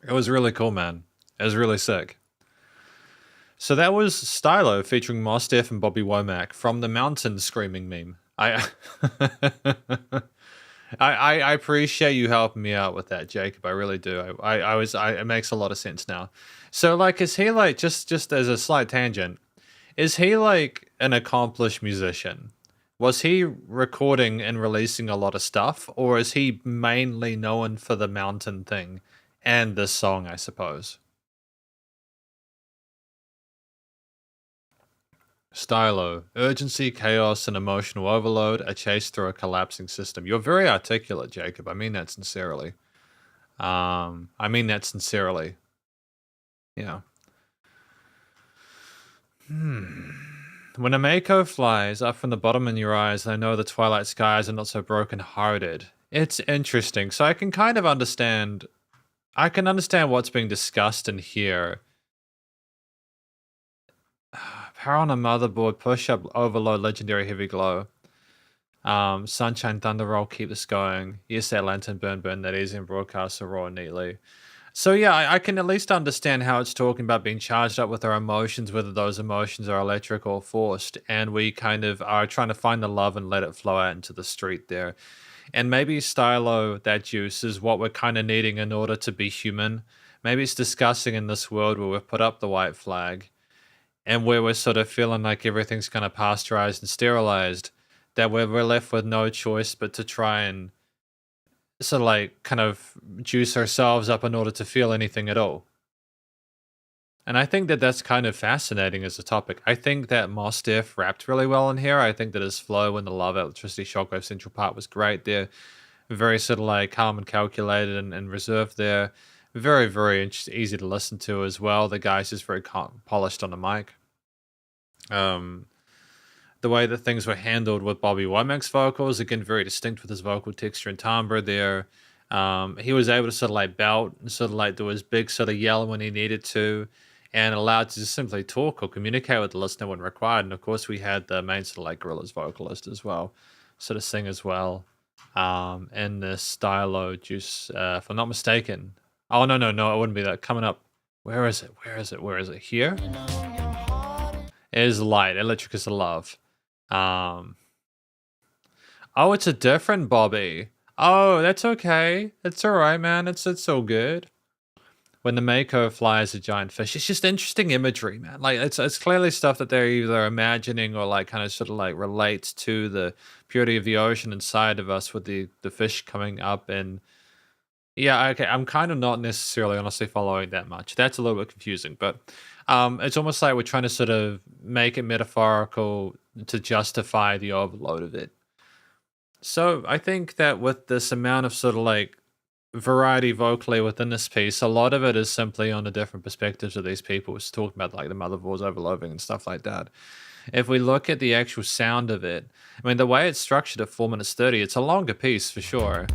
It was really cool, man. It was really sick. So that was Stylo featuring Mos Def and Bobby Womack from the Mountain Screaming meme. I appreciate you helping me out with that, Jacob. I really do. It makes a lot of sense now. So like, is he like, just as a slight tangent, is he like an accomplished musician? Was he recording and releasing a lot of stuff, or is he mainly known for the Mountain thing and this song, I suppose? Stylo, urgency, chaos, and emotional overload, a chase through a collapsing system. You're very articulate, Jacob. I mean that sincerely. Yeah. When a Mako flies up from the bottom in your eyes, I know the twilight skies are not so broken-hearted. It's interesting. So I can kind of understand... I can understand what's being discussed in here. Power on a motherboard, push-up, overload, legendary heavy glow. Sunshine, thunder roll, keep this going. Yes, that lantern, burn that easy, and broadcast the raw neatly. So yeah, I can at least understand how it's talking about being charged up with our emotions, whether those emotions are electric or forced, and we kind of are trying to find the love and let it flow out into the street there. And maybe Stylo, that juice, is what we're kind of needing in order to be human. Maybe it's discussing in this world where we've put up the white flag, and where we're sort of feeling like everything's kind of pasteurized and sterilized, that we're left with no choice but to try and sort of like kind of juice ourselves up in order to feel anything at all. And I think that that's kind of fascinating as a topic. I think that Mos Def rapped really well in here. I think that his flow in the Love Electricity Shockwave Central part was great there. Very sort of like calm and calculated and reserved there. Very, very easy to listen to as well. The guy's just very polished on the mic. The way that things were handled with Bobby Womack's vocals, again, very distinct with his vocal texture and timbre there. He was able to sort of like belt and sort of like do his big sort of yell when he needed to, and allowed to just simply talk or communicate with the listener when required. And of course, we had the main sort of like Gorillaz vocalist as well, sort of sing as well. And the Stylo juice, if I'm not mistaken. Oh, no, it wouldn't be that. Coming up. Where is it? Here? It is Light. Electric is the Love. Oh, it's a different Bobby. Oh, that's okay. It's all right, man. It's all good. When the Mako flies a giant fish, it's just interesting imagery, man. Like it's clearly stuff that they're either imagining or like kind of sort of like relates to the purity of the ocean inside of us with the fish coming up. And yeah, okay, I'm kind of not necessarily honestly following that much. That's a little bit confusing, but it's almost like we're trying to sort of make it metaphorical to justify the overload of it. So I think that with this amount of sort of like variety vocally within this piece. A lot of it is simply on the different perspectives of these people. It's talking about like the motherboards overloading and stuff like that. If we look at the actual sound of it, I mean, the way it's structured at 4 minutes 30, it's a longer piece for sure.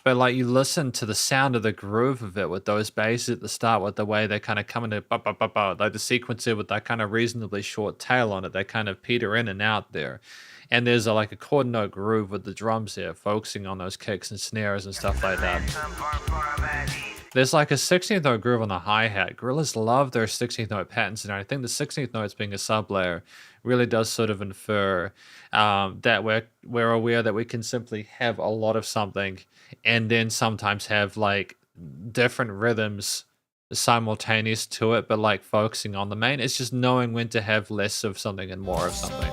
But like you listen to the sound of the groove of it with those basses at the start, with the way they kind of come into like the sequencer with that kind of reasonably short tail on it, they kind of peter in and out there. And there's like a chord note groove with the drums here, focusing on those kicks and snares and stuff like that. There's like a 16th note groove on the hi-hat. Gorillaz love their 16th note patterns, and I think the 16th notes being a sub-layer really does sort of infer that we're aware that we can simply have a lot of something and then sometimes have like different rhythms simultaneous to it, but like focusing on the main. It's just knowing when to have less of something and more of something.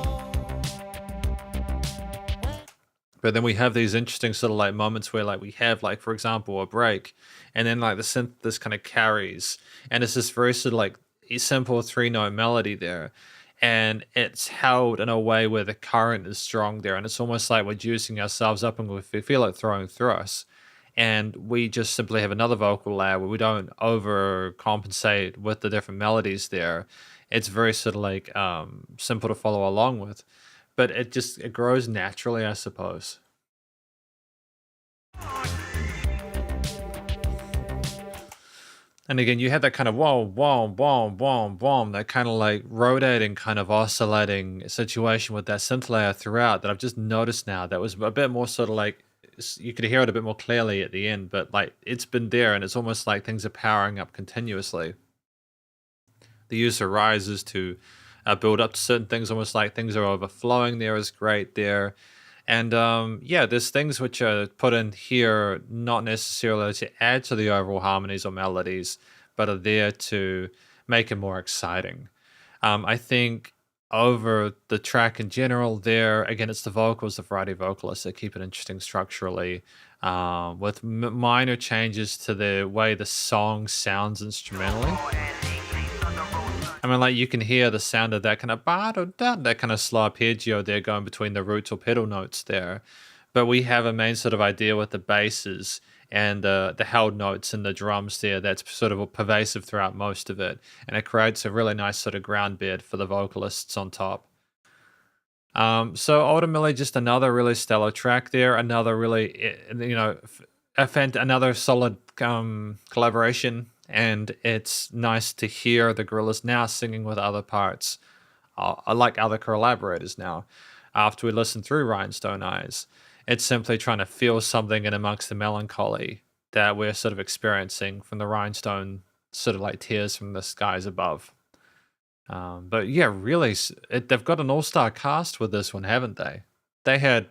But then we have these interesting sort of like moments where like we have like, for example, a break, and then like the synth this kind of carries, and it's this very sort of like a simple 3-note melody there, and it's held in a way where the current is strong there, and it's almost like we're juicing ourselves up and we feel it throwing through us, and we just simply have another vocal layer where we don't overcompensate with the different melodies there. It's very sort of like simple to follow along with. But it grows naturally, I suppose. And again, you have that kind of whoa, whoa, whoa, whoa, whoa, that kind of like rotating, kind of oscillating situation with that synth layer throughout that I've just noticed now. That was a bit more sort of like, you could hear it a bit more clearly at the end, but like it's been there and it's almost like things are powering up continuously. The user rises to build up to certain things, almost like things are overflowing there is great there. And yeah, there's things which are put in here not necessarily to add to the overall harmonies or melodies, but are there to make it more exciting. I think over the track in general there, again, it's the vocals, the variety of vocalists that keep it interesting structurally, with minor changes to the way the song sounds instrumentally. I mean, like you can hear the sound of that kind of that kind of slow arpeggio there going between the roots or pedal notes there. But we have a main sort of idea with the basses and the held notes and the drums there that's sort of pervasive throughout most of it. And it creates a really nice sort of ground bed for the vocalists on top. So ultimately just another really stellar track there. Another really, another solid collaboration. And it's nice to hear the Gorillaz now singing with other parts, like other collaborators now. After we listen through Rhinestone Eyes, it's simply trying to feel something in amongst the melancholy that we're sort of experiencing from the rhinestone, sort of like tears from the skies above. But yeah, really, they've got an all-star cast with this one, haven't they? They had,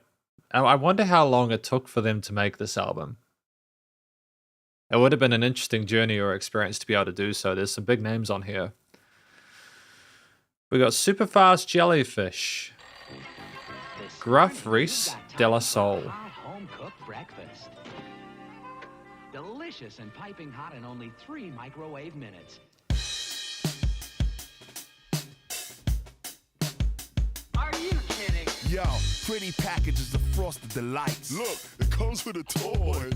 I wonder how long it took for them to make this album. It would have been an interesting journey or experience to be able to do so. There's some big names on here. We got Superfast Jellyfish, Gruff Reese De La Soul, home-cooked breakfast. Delicious and piping hot in only 3 microwave minutes. Are you kidding? Yo, pretty packages of frosted delights. Look, it comes with a toy.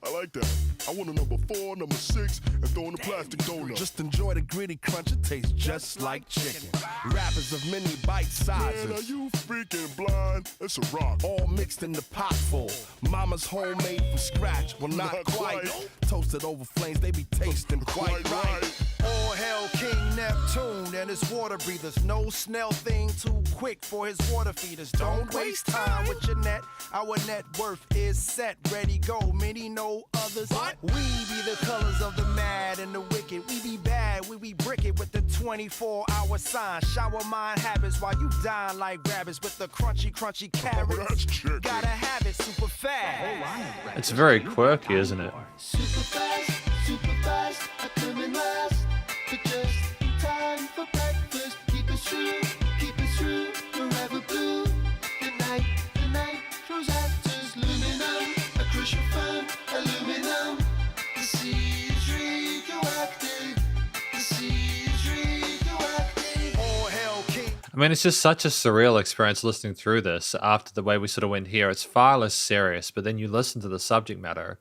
I like that. I want a number 4, number 6, and throw in a plastic donut. Just enjoy the gritty crunch, it tastes just like chicken. Wrappers of many bite sizes. Man, are you freaking blind? It's a rock. All mixed in the pot full. Mama's homemade from scratch. Well, not quite. Toasted over flames, they be tasting quite right. All hail King Neptune and his water breathers. No snail thing too quick for his water feeders. Don't waste time with your net. Our net worth is set, ready, go. Many know others. We be the colors of the mad and the wicked. We be bad, we be brick it with the 24-hour sign. Shower mind habits while you dine like rabbits with the crunchy carrots. That's chicken. Gotta have it super fast. It's very quirky, isn't it? Super fast, I come in last. But just in time for breakfast. Keep it true, forever blue. The night throws actors, luminum. A crucial fun, aluminum. The sea is radioactive. All hell king. I mean, it's just such a surreal experience listening through this after the way we sort of went here. It's far less serious, but then you listen to the subject matter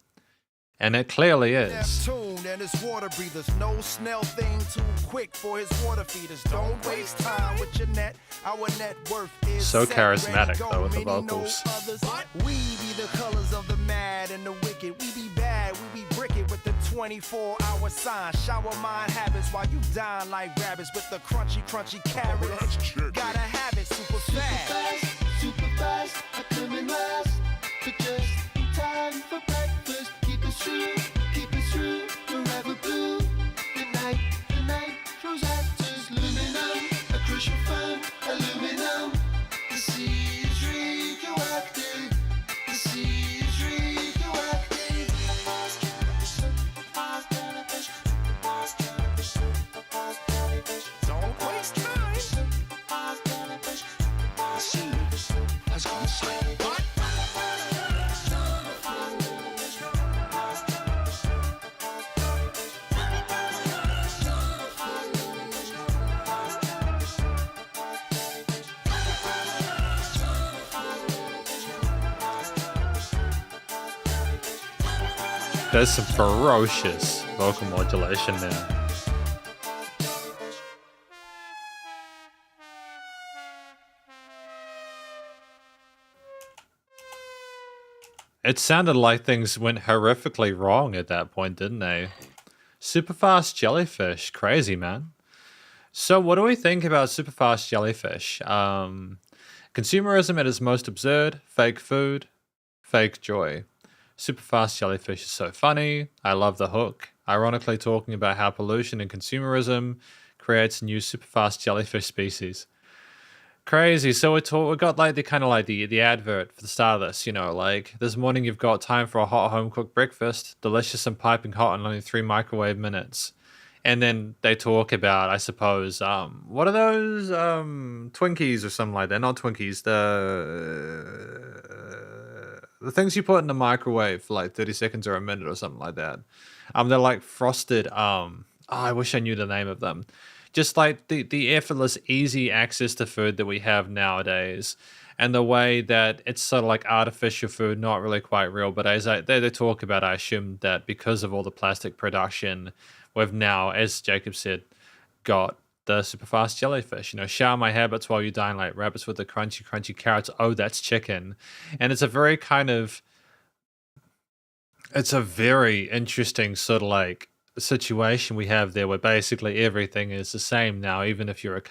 And it clearly is. Neptune and his water breathers. No snail thing too quick for his water feeders. Don't waste time with your net. Our net worth is So set, charismatic, ready to go. though, with the Many know vocals. others. We be the colors of the mad and the wicked. We be bad, we be bricket with the 24-hour sign. Shower mind habits while you dine like rabbits with the crunchy carrots. That's chicken. Gotta have it super fast. Super fast, I come in last. But just in time for breakfast. Keep it true, forever blue. The night throws actors, aluminum, a crucial fun, aluminum. The sea is radioactive. The sea is radioactive. Don't waste time. The sea has gone silent. There's some ferocious vocal modulation there. It sounded like things went horrifically wrong at that point, didn't they? Super fast jellyfish. Crazy, man. So what do we think about super fast jellyfish? Consumerism at its most absurd, fake food, fake joy. Super fast jellyfish is so funny. I love the hook. Ironically talking about how pollution and consumerism creates new super fast jellyfish species. Crazy. So we got like the kind of like the advert for the start of this, you know, like this morning you've got time for a hot home cooked breakfast, delicious and piping hot in only 3 microwave minutes. And then they talk about, I suppose, what are those Twinkies or something like that? Not Twinkies, the things you put in the microwave for like 30 seconds or a minute or something like that. They're like frosted. I wish I knew the name of them. Just like the effortless, easy access to food that we have nowadays, and the way that it's sort of like artificial food, not really quite real. But as they talk about, I assume that because of all the plastic production, we've now, as Jacob said, got the super fast jellyfish. You know, shower my habits while you dine like rabbits with the crunchy carrots. Oh, that's chicken. And it's a very interesting sort of like situation we have there, where basically everything is the same now, even if you're like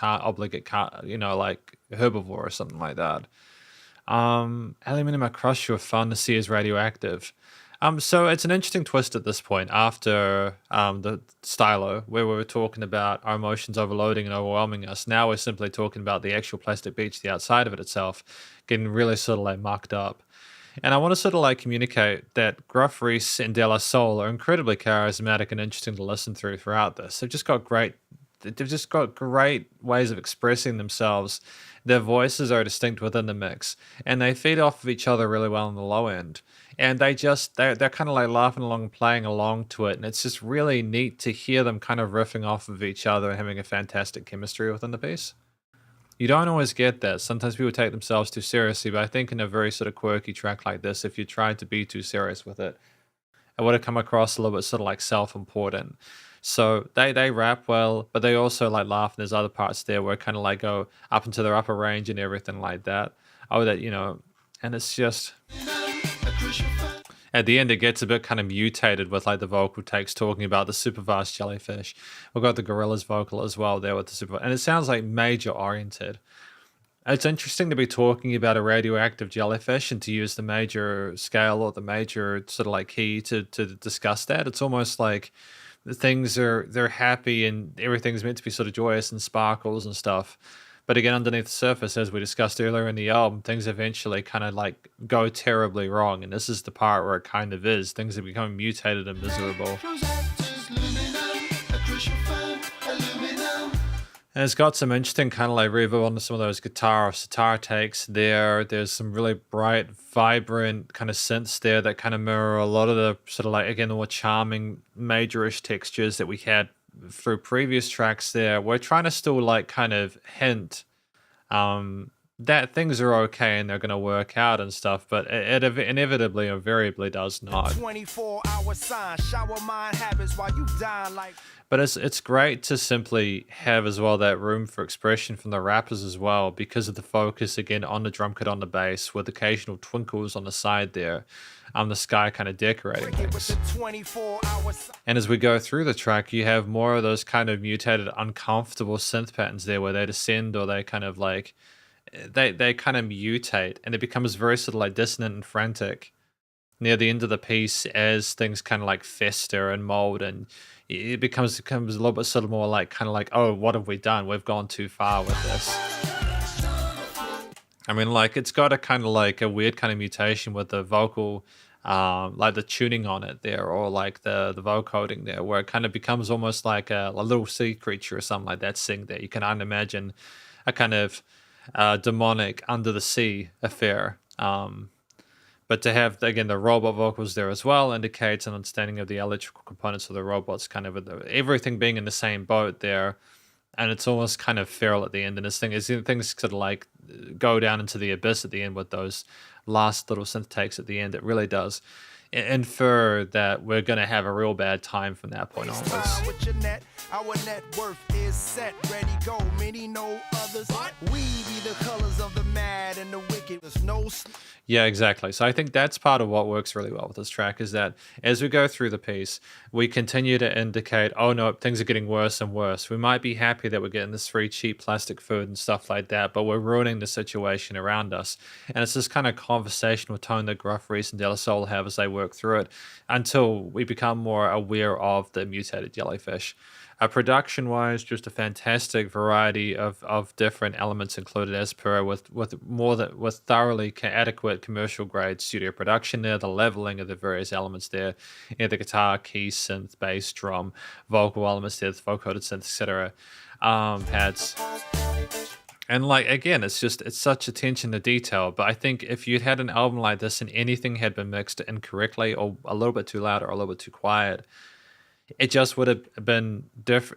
herbivore or something like that. Aluminum across your fun to see is radioactive. So it's an interesting twist at this point after the stylo, where we were talking about our emotions overloading and overwhelming us. Now we're simply talking about the actual plastic beach, the outside of it itself, getting really sort of like mucked up. And I want to sort of like communicate that Gruff Rhys and De La Soul are incredibly charismatic and interesting to listen throughout this. They've just got great ways of expressing themselves. Their voices are distinct within the mix, and they feed off of each other really well on the low end. And they're kind of like laughing along and playing along to it, and it's just really neat to hear them kind of riffing off of each other and having a fantastic chemistry within the piece. You don't always get that. Sometimes people take themselves too seriously, but I think in a very sort of quirky track like this, if you tried to be too serious with it, it would have come across a little bit sort of like self-important. So they rap well, but they also like laugh, and there's other parts there where it kind of like go up into their upper range and everything like that. Oh, that, you know, and it's just... At the end, it gets a bit kind of mutated with like the vocal takes talking about the super vast jellyfish. We've got the Gorillaz vocal as well there with the super, and it sounds like major oriented. It's interesting to be talking about a radioactive jellyfish and to use the major scale or the major sort of like key to discuss that. It's almost like they're happy and everything's meant to be sort of joyous and sparkles and stuff. But again, underneath the surface, as we discussed earlier in the album, things eventually kind of like go terribly wrong. And this is the part where it kind of is. Things are becoming mutated and miserable. And it's got some interesting kind of like reverb on some of those guitar or sitar takes there. There's some really bright, vibrant kind of synths there that kind of mirror a lot of the sort of like, again, the more charming, majorish textures that we had through previous tracks there. We're trying to still like kind of hint, that things are okay and they're going to work out and stuff, but it inevitably, invariably does not. 24-hour sign, shower mind habits while you dine like. But it's great to simply have as well that room for expression from the rappers as well, because of the focus again on the drum kit on the bass with occasional twinkles on the side there. The sky kind of decorating things. And as we go through the track, you have more of those kind of mutated, uncomfortable synth patterns there where they descend or they kind of like they kind of mutate, and it becomes very sort of like dissonant and frantic near the end of the piece as things kind of like fester and mold, and it becomes a little bit sort of more like kind of like, oh, what have we done? We've gone too far with this. I mean, like, it's got a kind of like a weird kind of mutation with the vocal, like the tuning on it there, or like the vocoding there, where it kind of becomes almost like a little sea creature or something like that sing there. You can imagine a kind of demonic under the sea affair. But to have, again, the robot vocals there as well indicates an understanding of the electrical components of the robots, kind of everything being in the same boat there. And it's almost kind of feral at the end. And things sort of like go down into the abyss at the end with those last little synth takes at the end. It really does infer that we're going to have a real bad time from that point onwards. Our net worth is set, ready, go. Many know others. We be the colors of the mad and the wicked. There's no. Yeah, exactly. So I think that's part of what works really well with this track, is that as we go through the piece, we continue to indicate, oh no, things are getting worse and worse. We might be happy that we're getting this free cheap plastic food and stuff like that, but we're ruining the situation around us. And it's this kind of conversational tone that Gruff, Reese, and De La Soul have as they work through it, until we become more aware of the mutated jellyfish. Production-wise, just a fantastic variety of different elements included, as per with thoroughly adequate commercial grade studio production there. The leveling of the various elements there, the guitar, key, synth, bass, drum, vocal elements there, the vocoded synth, etc. Pads. And like, again, it's such attention to detail. But I think if you'd had an album like this and anything had been mixed incorrectly, or a little bit too loud or a little bit too quiet, it just would have been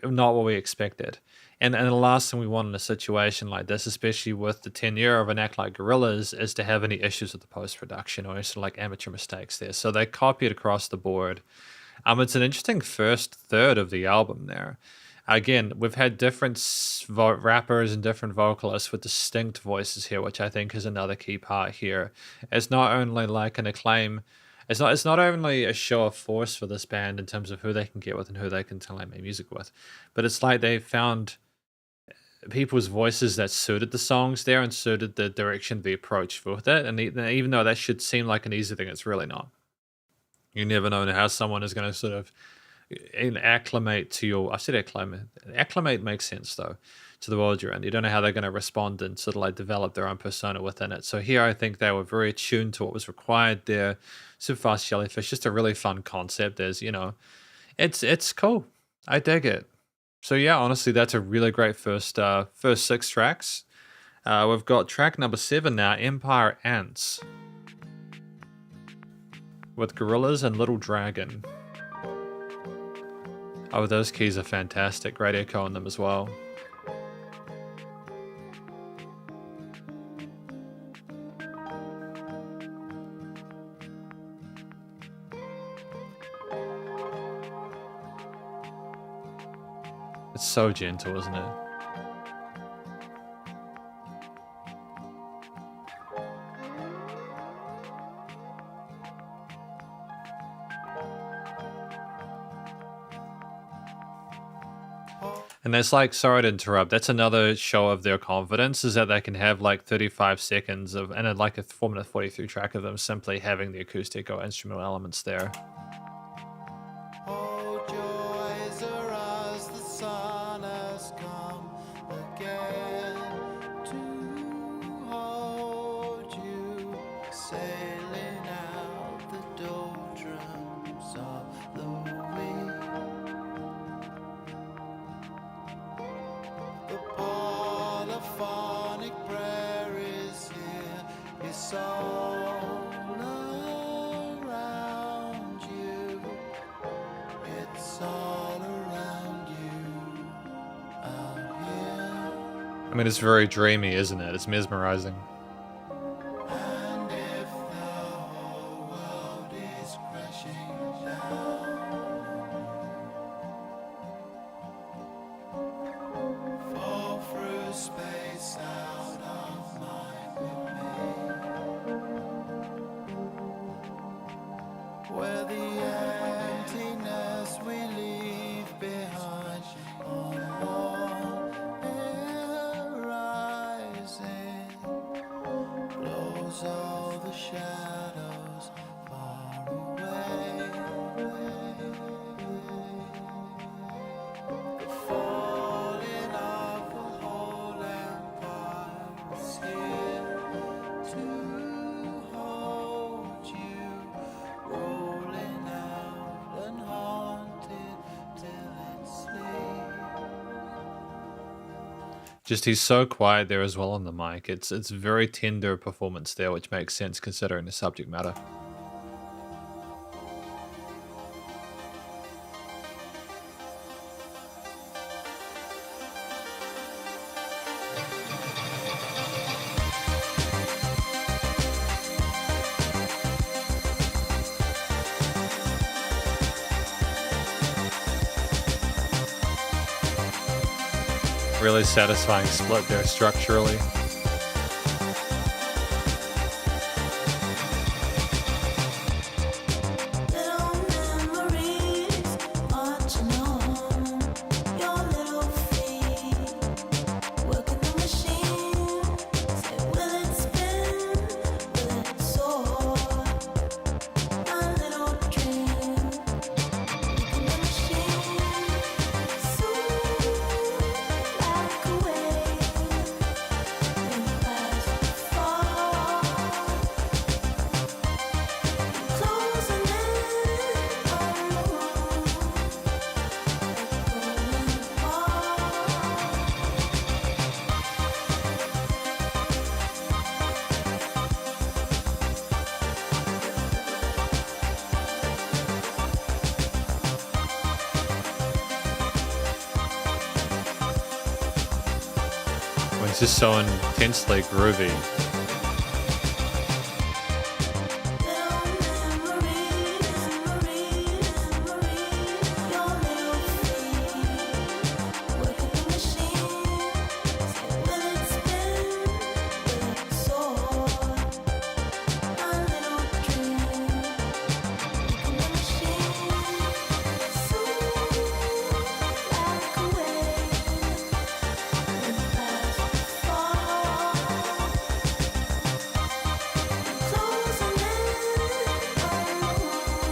not what we expected. And the last thing we want in a situation like this, especially with the tenure of an act like Gorillaz, is to have any issues with the post-production or sort of like amateur mistakes there. So they copied across the board. It's an interesting first third of the album there. Again, we've had different rappers and different vocalists with distinct voices here, which I think is another key part here. It's not only like an acclaim. It's not only a show of force for this band in terms of who they can get with and who they can make music with, but it's like they found people's voices that suited the songs there and suited the direction, the approach with it. And even though that should seem like an easy thing, it's really not. You never know how someone is going to sort of acclimate to your. I said acclimate. Acclimate makes sense though, to the world you're in. You don't know how they're going to respond and sort of like develop their own persona within it. So here I think they were very attuned to what was required there. Super Fast Jellyfish, just a really fun concept. It's cool. I dig it. So yeah, honestly, that's a really great first 6 tracks. We've got track number 7 now, Empire Ants, with Gorillaz and Little Dragon. Oh, those keys are fantastic. Great echo on them as well. It's so gentle, isn't it? And that's like, sorry to interrupt, that's another show of their confidence, is that they can have like 35 seconds of, and like a 4-minute 43 track of them simply having the acoustic or instrumental elements there. Oh, joys are as the sun has come again to hold you, sailing out the doldrums of the wind. The polyphonic prayer is here, it's all around you, it's all around you out here. I mean, it's very dreamy, isn't it? It's mesmerizing. And if the whole world is crashing down, fall through space out of mind with me, where the emptiness we leave behind on one horizon blows all the shadows far away. The falling of the whole empire is here to hold you, rolling out and haunted till it's sleep. Just he's so quiet there as well on the mic. It's very tender performance there, which makes sense considering the subject matter. Really satisfying split there structurally. Little memories marching on your little feet, working the machine. Say, will it spin? Will it soar? My little dream, working the machine. Soon, like a wave, when fast fall, closing in on the moon, When it's just so intensely groovy. little memories, your little feet, working the machine. Say, will it spin? Will it soar? My little dream, working the machine. Soon, like a wave, when fast fall, closing in on the moon,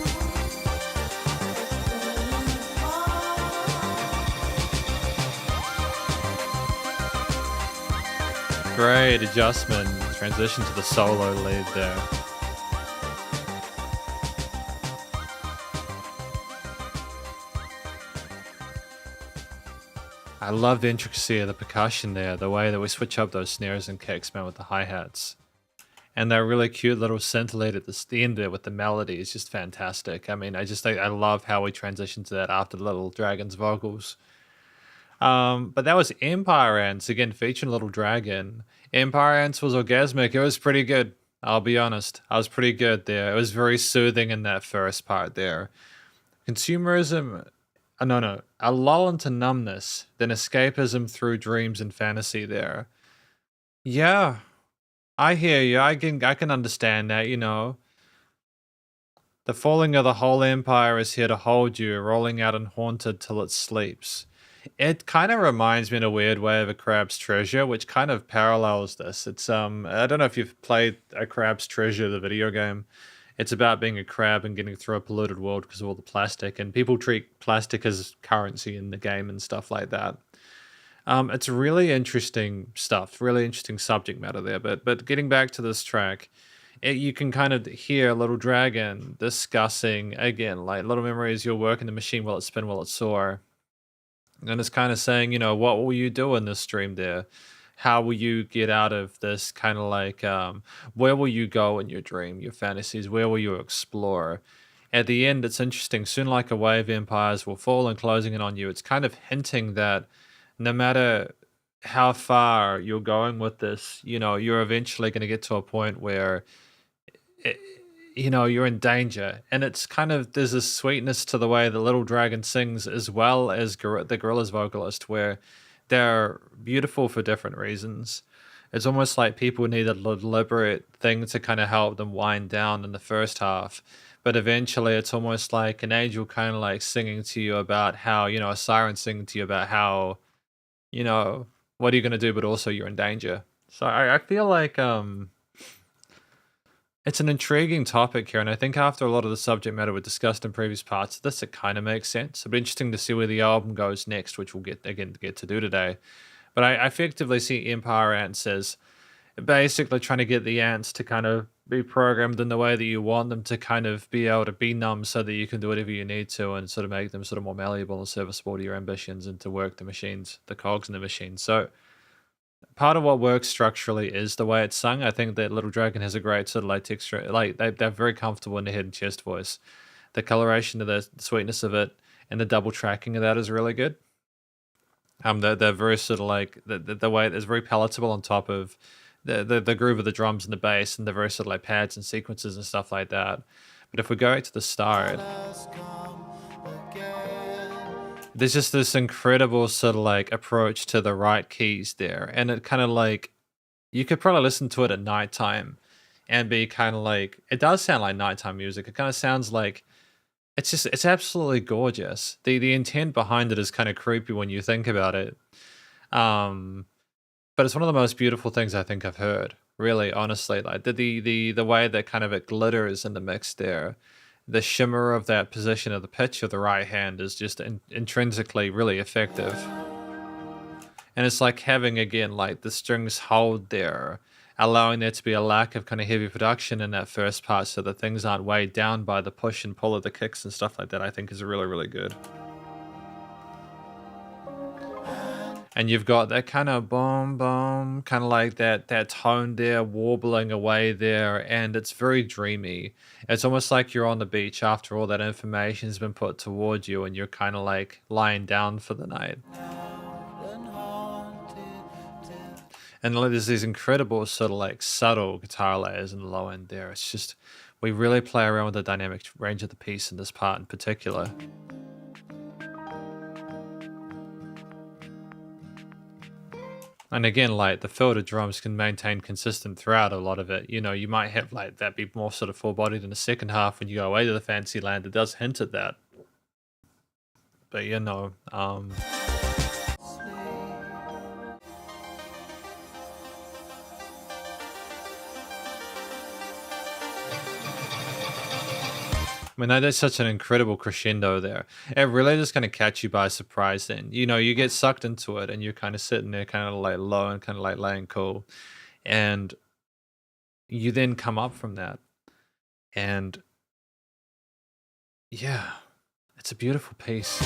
Great adjustment, transition to the solo lead there. I love the intricacy of the percussion there, the way that we switch up those snares and kicks, man, with the hi-hats. And that really cute little scintillate at the end there with the melody is just fantastic. I mean, I love how we transition to that after the Little Dragon's vocals. But that was Empire Ants, again featuring Little Dragon. Empire Ants was orgasmic. It was pretty good. I'll be honest. I was pretty good there. It was very soothing in that first part there. Consumerism, no, a lull into numbness, then escapism through dreams and fantasy there. Yeah, I hear you. I can understand that, you know. The falling of the whole empire is here to hold you, rolling out and haunted till it sleeps. It kind of reminds me in a weird way of A Crab's Treasure, which kind of parallels this. It's I don't know if you've played A Crab's Treasure, the video game. It's about being a crab and getting through a polluted world because of all the plastic, and people treat plastic as currency in the game and stuff like that. It's really interesting stuff, really interesting subject matter there. But getting back to this track, you can kind of hear Little Dragon discussing again, like little memories. You'll work in the machine while it spin, while it soar. And it's kind of saying, you know, what will you do in this stream there? How will you get out of this kind of like, where will you go in your dream, your fantasies? Where will you explore? At the end, it's interesting. Soon like a wave, empires will fall and closing in on you. It's kind of hinting that no matter how far you're going with this. You're eventually going to get to a point where it, you're in danger, and it's kind of there's a sweetness to the way the Little Dragon sings, as well as the Gorillaz vocalist, where they're beautiful for different reasons. It's almost like people need a deliberate thing to kind of help them wind down in the first half, but eventually it's almost like an angel kind of like singing to you about how, a siren singing to you about how, you know what are you going to do, but also you're in danger. So I feel like it's an intriguing topic here, and I think after a lot of the subject matter we discussed in previous parts of this, it kind of makes sense. It'll be interesting to see where the album goes next, which we'll get to do today. But I effectively see Empire Ants as basically trying to get the ants to kind of be programmed in the way that you want them to kind of be able to be numb, so that you can do whatever you need to and sort of make them sort of more malleable and serviceable to your ambitions and to work the machines, the cogs in the machine. So part of what works structurally is the way it's sung. I think that Little Dragon has a great sort of like texture, like they're very comfortable in the head and chest voice. The coloration of the sweetness of it and the double tracking of that is really good. They're very sort of like the way it's very palatable on top of the groove of the drums and the bass and the very sort of like pads and sequences and stuff like that. But if we go to the start, there's just this incredible sort of like approach to the right keys there, and it kind of like you could probably listen to it at nighttime and be kind of like, it does sound like nighttime music. It kind of sounds like it's absolutely gorgeous. The intent behind it is kind of creepy when you think about it. But it's one of the most beautiful things I think I've heard, really, honestly. Like the way that kind of it glitters in the mix there, the shimmer of that position of the pitch of the right hand is just intrinsically really effective. And it's like having, again, like the strings hold there, allowing there to be a lack of kind of heavy production in that first part, so that things aren't weighed down by the push and pull of the kicks and stuff like that. I think is really, really good. And you've got that kind of boom, boom, kind of like that tone there, warbling away there, and it's very dreamy. It's almost like you're on the beach after all that information's been put towards you, and you're kind of like lying down for the night. And there's these incredible sort of like subtle guitar layers in the low end there. It's just, we really play around with the dynamic range of the piece in this part in particular. And again, like the filtered drums can maintain consistent throughout a lot of it. You might have like that be more sort of full-bodied in the second half when you go away to the fancy land. It does hint at that. But I mean, that's such an incredible crescendo there. It really just kind of catch you by surprise then. You get sucked into it and you're kind of sitting there kind of like low and kind of like laying cool. And you then come up from that. And yeah, it's a beautiful piece.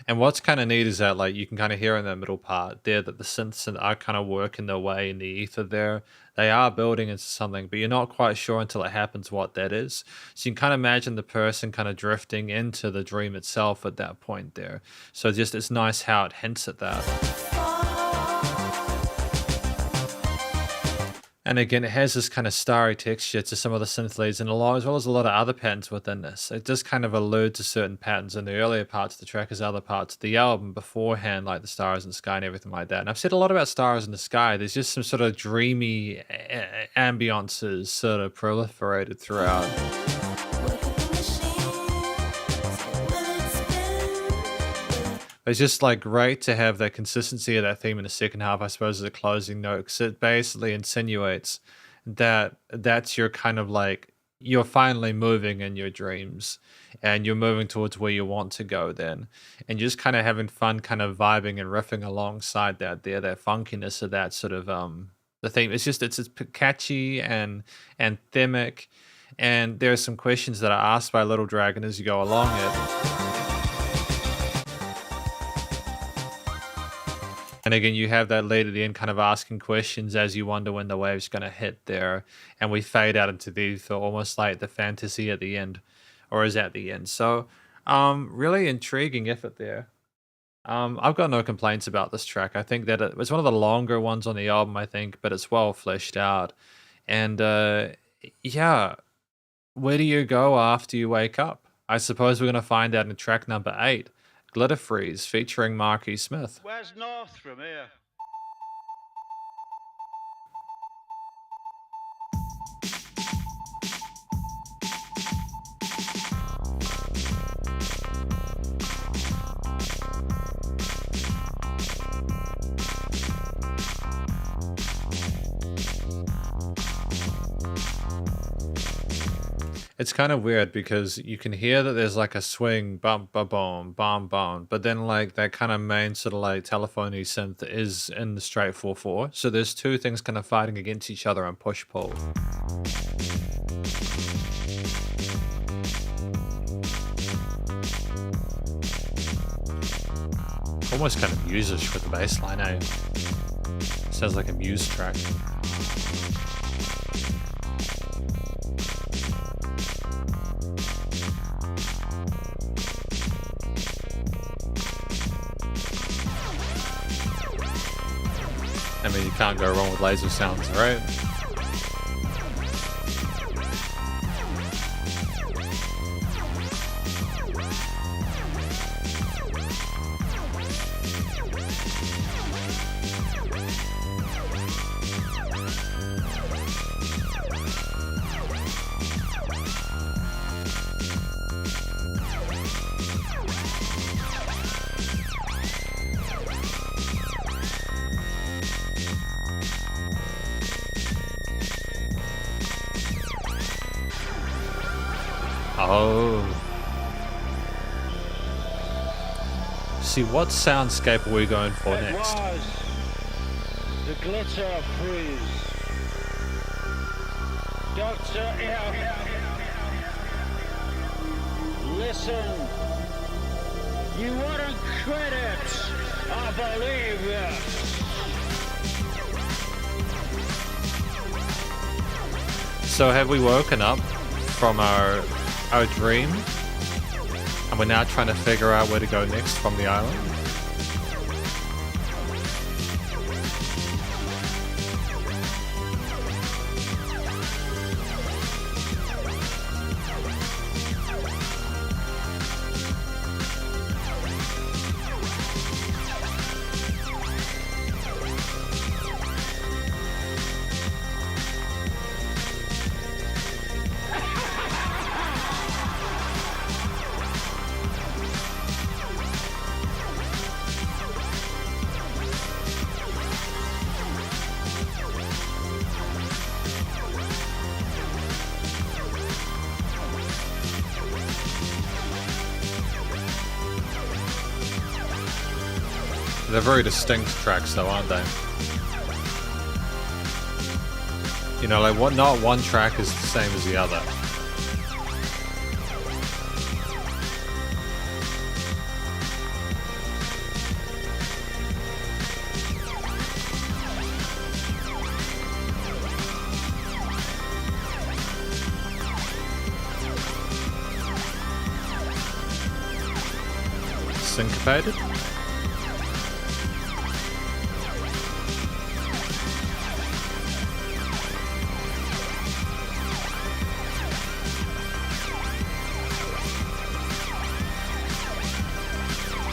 And what's kind of neat is that like you can kind of hear in the middle part there that the synths are kind of working their way in the ether there. They are building into something, but you're not quite sure until it happens what that is. So you can kind of imagine the person kind of drifting into the dream itself at that point there. So just it's nice how it hints at that. And again, it has this kind of starry texture to some of the synth leads and as well as a lot of other patterns within this. It does kind of allude to certain patterns in the earlier parts of the track as other parts of the album beforehand, like the stars in the sky and everything like that. And I've said a lot about stars in the sky. There's just some sort of dreamy ambiances sort of proliferated throughout. It's just like great to have that consistency of that theme in the second half, I suppose, as a closing note, because it basically insinuates that that's your kind of like, you're finally moving in your dreams and you're moving towards where you want to go then. And you're just kind of having fun, kind of vibing and riffing alongside that there, that funkiness of that sort of, the theme. It's just, it's catchy and anthemic. And there are some questions that are asked by Little Dragon as you go along it. And again, you have that lead at the end kind of asking questions as you wonder when the wave's going to hit there. And we fade out into the ether, almost like the fantasy at the end, or is at the end. So really intriguing effort there. I've got no complaints about this track. I think that it's one of the longer ones on the album, I think, but it's well fleshed out. And yeah, where do you go after you wake up? I suppose we're going to find out in track number 8, Glitter Freeze, featuring Marky Smith. Where's north from here? It's kind of weird because you can hear that there's like a swing, bump, ba boom, bum, bum, but then like that kind of main sort of like telephony synth is in the straight 4/4. So there's two things kind of fighting against each other and push pull. Almost kind of Muse-ish with the bass line, eh? Sounds like a Muse track. I mean, you can't go wrong with laser sounds, right? Oh. See, what soundscape are we going for next? It was the glitter freeze. Doctor F. Listen. You wouldn't credit. I believe you. So have we woken up from our dream, and we're now trying to figure out where to go next from the island? They're very distinct tracks though, aren't they? You know, like not one track is the same as the other. Syncopated?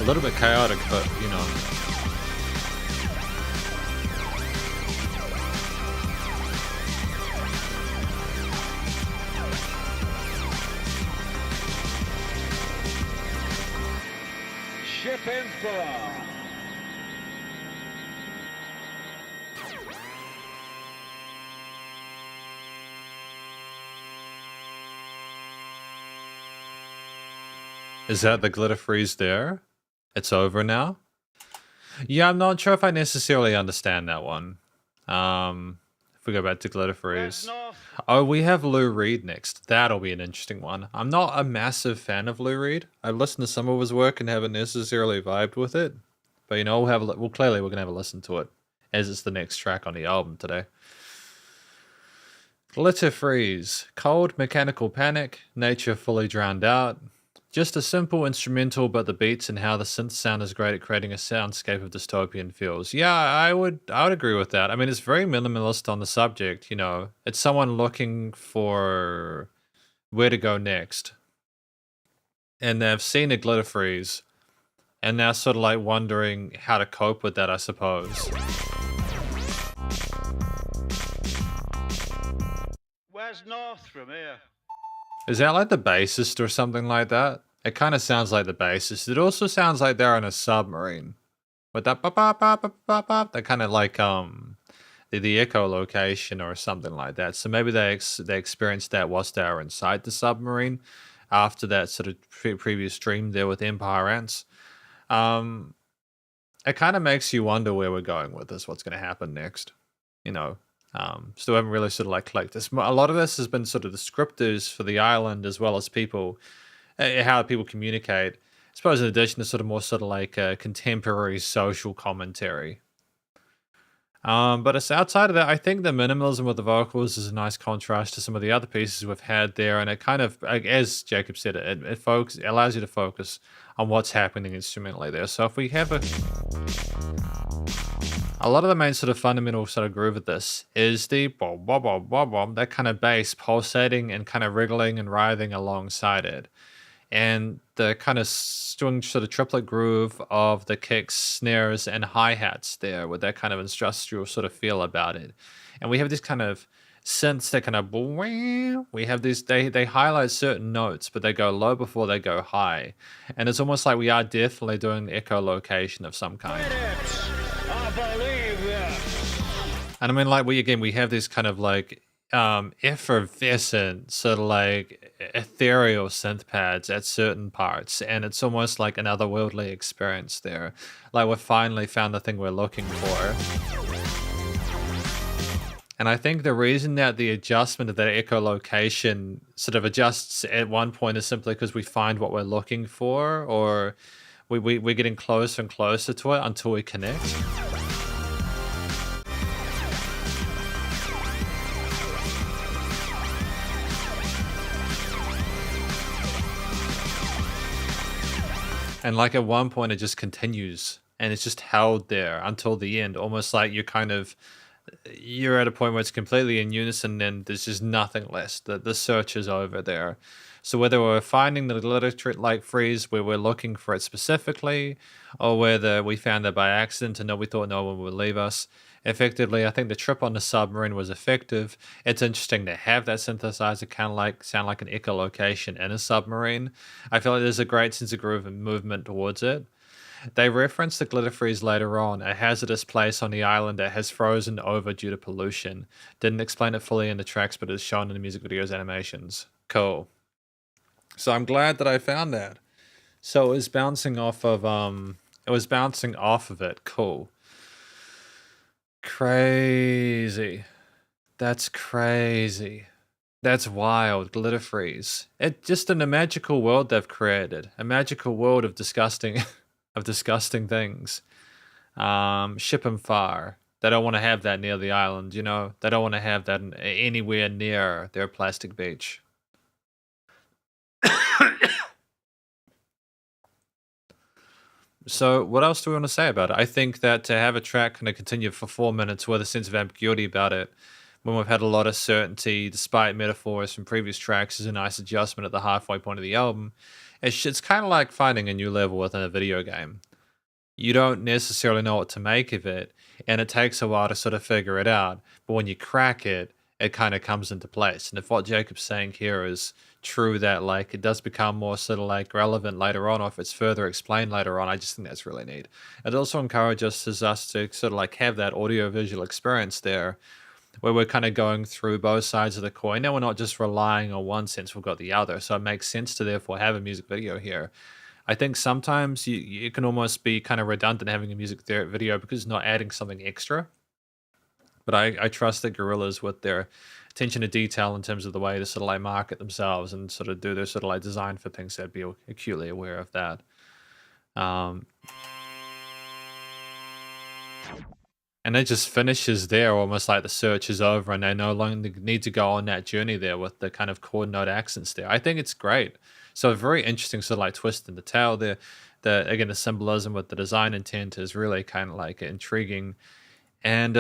A little bit chaotic, but you know. Ship info. Is that the glitter freeze there? It's over now? Yeah, I'm not sure if I necessarily understand that one. If we go back to glitter freeze. Oh, we have Lou Reed next. That'll be an interesting one. I'm not a massive fan of Lou Reed. I've listened to some of his work and haven't necessarily vibed with it. But you know, well, clearly we're gonna have a listen to it as it's the next track on the album today. Glitter Freeze, Cold Mechanical Panic, Nature Fully Drowned Out. Just a simple instrumental, but the beats and how the synth sound is great at creating a soundscape of dystopian feels. Yeah, I would agree with that. I mean, it's very minimalist on the subject, you know. It's someone looking for where to go next. And they've seen a glitter freeze, and now sort of like wondering how to cope with that, I suppose. Where's North from here? Is that like the bassist or something like that? It kind of sounds like the bassist. It also sounds like they're on a submarine. With that that kind of like the echolocation or something like that. So maybe they experienced that whilst they were inside the submarine after that sort of previous stream there with Empire Ants. It kind of makes you wonder where we're going with this, what's going to happen next, you know. Still haven't really sort of like clicked this. A lot of this has been sort of the scripters for the island as well as people, how people communicate. I suppose in addition to sort of more sort of like contemporary social commentary. But it's outside of that, I think the minimalism with the vocals is a nice contrast to some of the other pieces we've had there, and it kind of, as Jacob said, it allows you to focus on what's happening instrumentally there. So if we have a lot of the main sort of fundamental sort of groove of this is the bob bob bob bob bob, that kind of bass pulsating and kind of wriggling and writhing alongside it. And the kind of string sort of triplet groove of the kicks, snares, and hi-hats there with that kind of industrial sort of feel about it. And we have this kind of synths that kind of, we have these, they highlight certain notes, but they go low before they go high. And it's almost like we are definitely doing echolocation of some kind. I believe ya. And I mean, like, we have this kind of like effervescent sort of like ethereal synth pads at certain parts, and it's almost like an otherworldly experience there, like we've finally found the thing we're looking for. And I think the reason that the adjustment of that echolocation sort of adjusts at one point is simply because we find what we're looking for, or we're getting closer and closer to it until we connect. And like at one point it just continues and it's just held there until the end, almost like you're at a point where it's completely in unison and there's just nothing less. The search is over there. So whether we're finding the literature like freeze where we're looking for it specifically, or whether we found it by accident and we thought no one would leave us, effectively, I think the trip on the submarine was effective. It's interesting to have that synthesizer kind of like sound like an echolocation in a submarine. I feel like there's a great sense of groove and movement towards it. They reference the glitter freeze later on, a hazardous place on the island that has frozen over due to pollution. Didn't explain it fully in the tracks, but is shown in the music video's animations. Cool. So I'm glad that I found that. So it was bouncing off of it. Cool. Crazy. That's crazy. That's wild. Glitter freeze. It's just in a magical world they've created. A magical world of disgusting things. Ship 'em far. They don't want to have that near the island, you know? They don't want to have that anywhere near their plastic beach. So what else do we want to say about it? I think that to have a track kind of continue for 4 minutes with a sense of ambiguity about it, when we've had a lot of certainty despite metaphors from previous tracks, is a nice adjustment at the halfway point of the album. It's kind of like finding a new level within a video game. You don't necessarily know what to make of it, and it takes a while to sort of figure it out. But when you crack it, it kind of comes into place. And if what Jacob's saying here is true, that like it does become more sort of like relevant later on, or if it's further explained later on, I just think that's really neat. It also encourages us to sort of like have that audio-visual experience there, where we're kind of going through both sides of the coin. Now we're not just relying on one sense, we've got the other. So it makes sense to therefore have a music video here. I think sometimes you can almost be kind of redundant having a music video because it's not adding something extra. But I trust that Gorillaz, with their attention to detail in terms of the way to sort of like market themselves and sort of do their sort of like design for things, they'd be acutely aware of that. And it just finishes there, almost like the search is over and they no longer need to go on that journey there with the kind of chord note accents there. I think it's great. So a very interesting sort of like twist in the tale there. Again, the symbolism with the design intent is really kind of like intriguing. And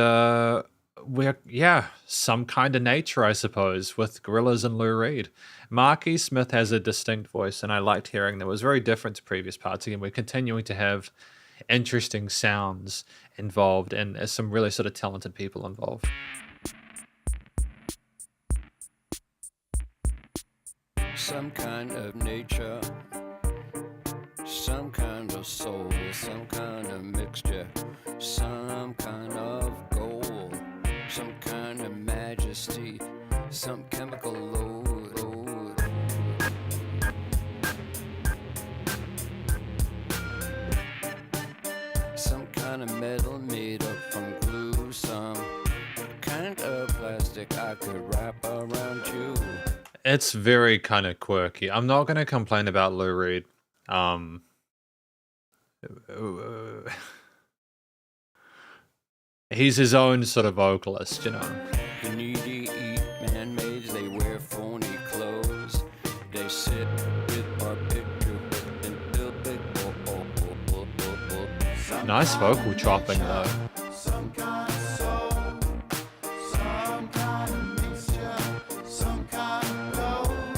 some kind of nature, I suppose, with Gorillaz and Lou Reed. Marky Smith has a distinct voice, and I liked hearing that. It was very different to previous parts. Again, we're continuing to have interesting sounds involved and some really sort of talented people involved. Some kind of nature, some kind of soul, some kind of mixture, some kind of gold, some kind of majesty, some chemical load. Some kind of metal made up from glue, some kind of plastic I could wrap around you. It's very kind of quirky. I'm not going to complain about Lou Reed. He's his own sort of vocalist, you know. The needy eat man-mades, they wear phony clothes. They sit with our picture and build big. Nice vocal chopping though. Some kind of soul, some kind of mixture, some kind of gold,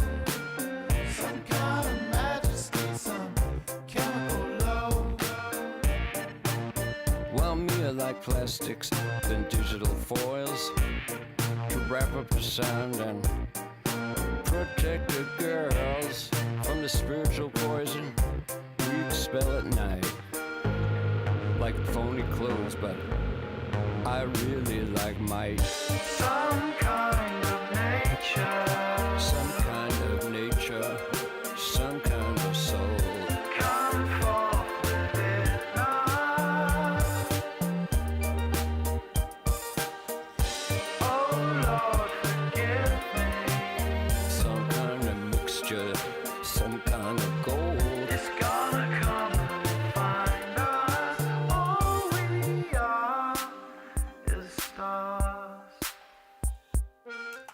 some kind of majesty, some chemical load. Well, me I like plastics than digital foils to wrap up the sound and protect the girls from the spiritual poison we expel at night. Like phony clothes, but I really like might. Some kind of nature. Some kind of nature, some kind of soul. Come forth within us. Oh Lord, forgive me. Some kind of mixture, some kind of gold. It's gonna come and find us. All we are is stars.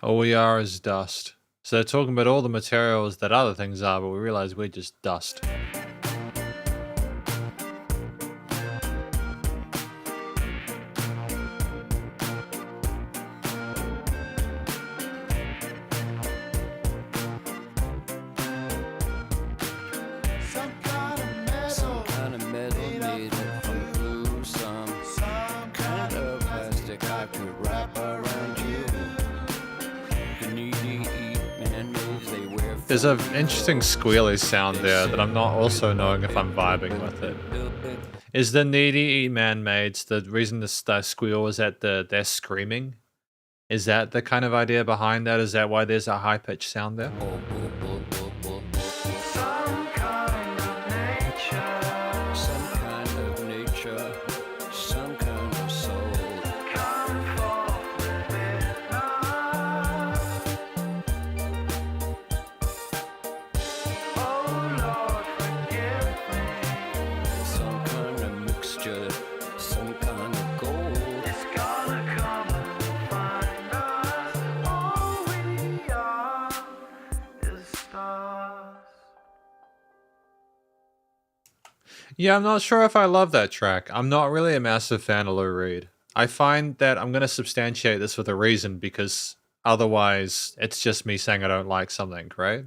All we are is dust. So they're talking about all the materials that other things are, but we realize we're just dust. Some kind of metal, Some kind of metal made up from glue. Some kind of plastic I could wrap around you. The needy eat man-mades, they wear. There's an interesting squealy sound there that I'm not also knowing if I'm vibing with it. Is the needy man-mades the reason the squeal is that they're screaming? Is that the kind of idea behind that? Is that why there's a high-pitched sound there? Some kind of nature. Some kind of nature, some kind of soul. Come forth within us. Oh Lord, forgive me. Some kind of mixture, some kind of gold. It's gonna come and find us. All we are is stars. Yeah, I'm not sure if I love that track. I'm not really a massive fan of Lou Reed. I find that I'm going to substantiate this with a reason because otherwise it's just me saying I don't like something, right?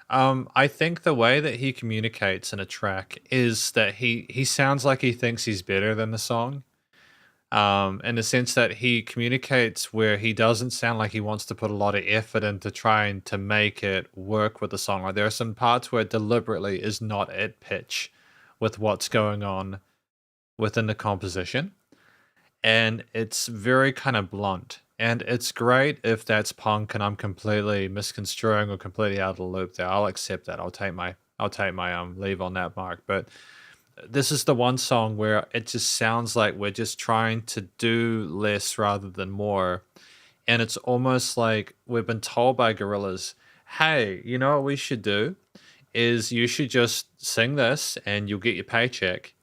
I think the way that he communicates in a track is that he sounds like he thinks he's better than the song. In the sense that he communicates where he doesn't sound like he wants to put a lot of effort into trying to make it work with the song. Like there are some parts where it deliberately is not at pitch with what's going on within the composition. And it's very kind of blunt. And it's great if that's punk and I'm completely misconstruing or completely out of the loop there. I'll accept that. I'll take my leave on that mark. But this is the one song where it just sounds like we're just trying to do less rather than more. And it's almost like we've been told by Gorillaz, hey, you know what we should do? Is you should just sing this and you'll get your paycheck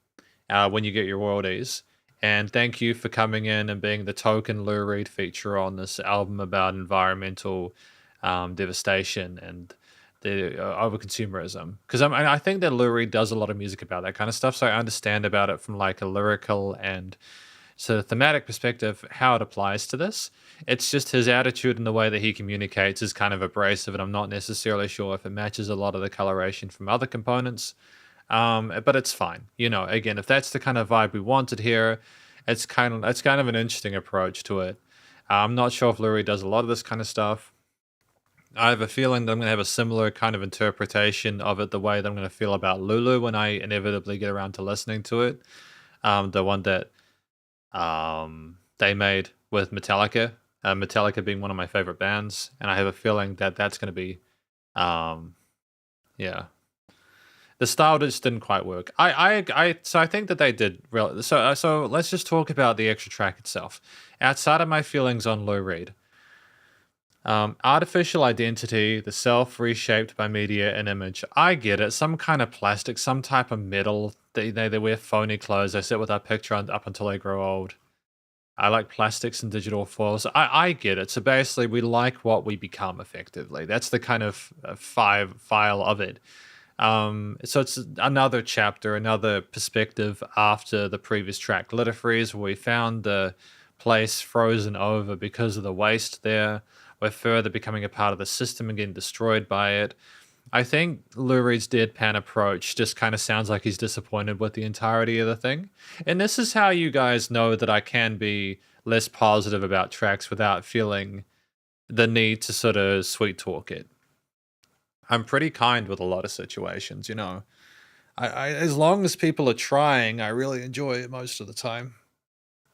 when you get your royalties. And thank you for coming in and being the token Lou Reed feature on this album about environmental devastation and the over-consumerism. Because I think that Lou Reed does a lot of music about that kind of stuff, so I understand about it from like a lyrical and sort of thematic perspective how it applies to this. It's just his attitude and the way that he communicates is kind of abrasive, and I'm not necessarily sure if it matches a lot of the coloration from other components. But it's fine. You know, again, if that's the kind of vibe we wanted here, it's kind of an interesting approach to it. I'm not sure if Lurie does a lot of this kind of stuff. I have a feeling that I'm going to have a similar kind of interpretation of it the way that I'm going to feel about Lulu when I inevitably get around to listening to it. The one that they made with Metallica, Metallica being one of my favorite bands, and I have a feeling that that's going to be, yeah. The style just didn't quite work. So I think that they did real. So let's just talk about the extra track itself. Outside of my feelings on Lou Reed, artificial identity, the self reshaped by media and image. I get it. Some kind of plastic, some type of metal. They wear phony clothes. They sit with our picture up until they grow old. I like plastics and digital foils. I get it. So basically, we like what we become effectively. That's the kind of file of it. So it's another chapter, another perspective after the previous track, Litter Freeze, where we found the place frozen over because of the waste there. We're further becoming a part of the system and getting destroyed by it. I think Lou Reed's deadpan approach just kind of sounds like he's disappointed with the entirety of the thing. And this is how you guys know that I can be less positive about tracks without feeling the need to sort of sweet talk it. I'm pretty kind with a lot of situations, you know. I as long as people are trying, I really enjoy it most of the time.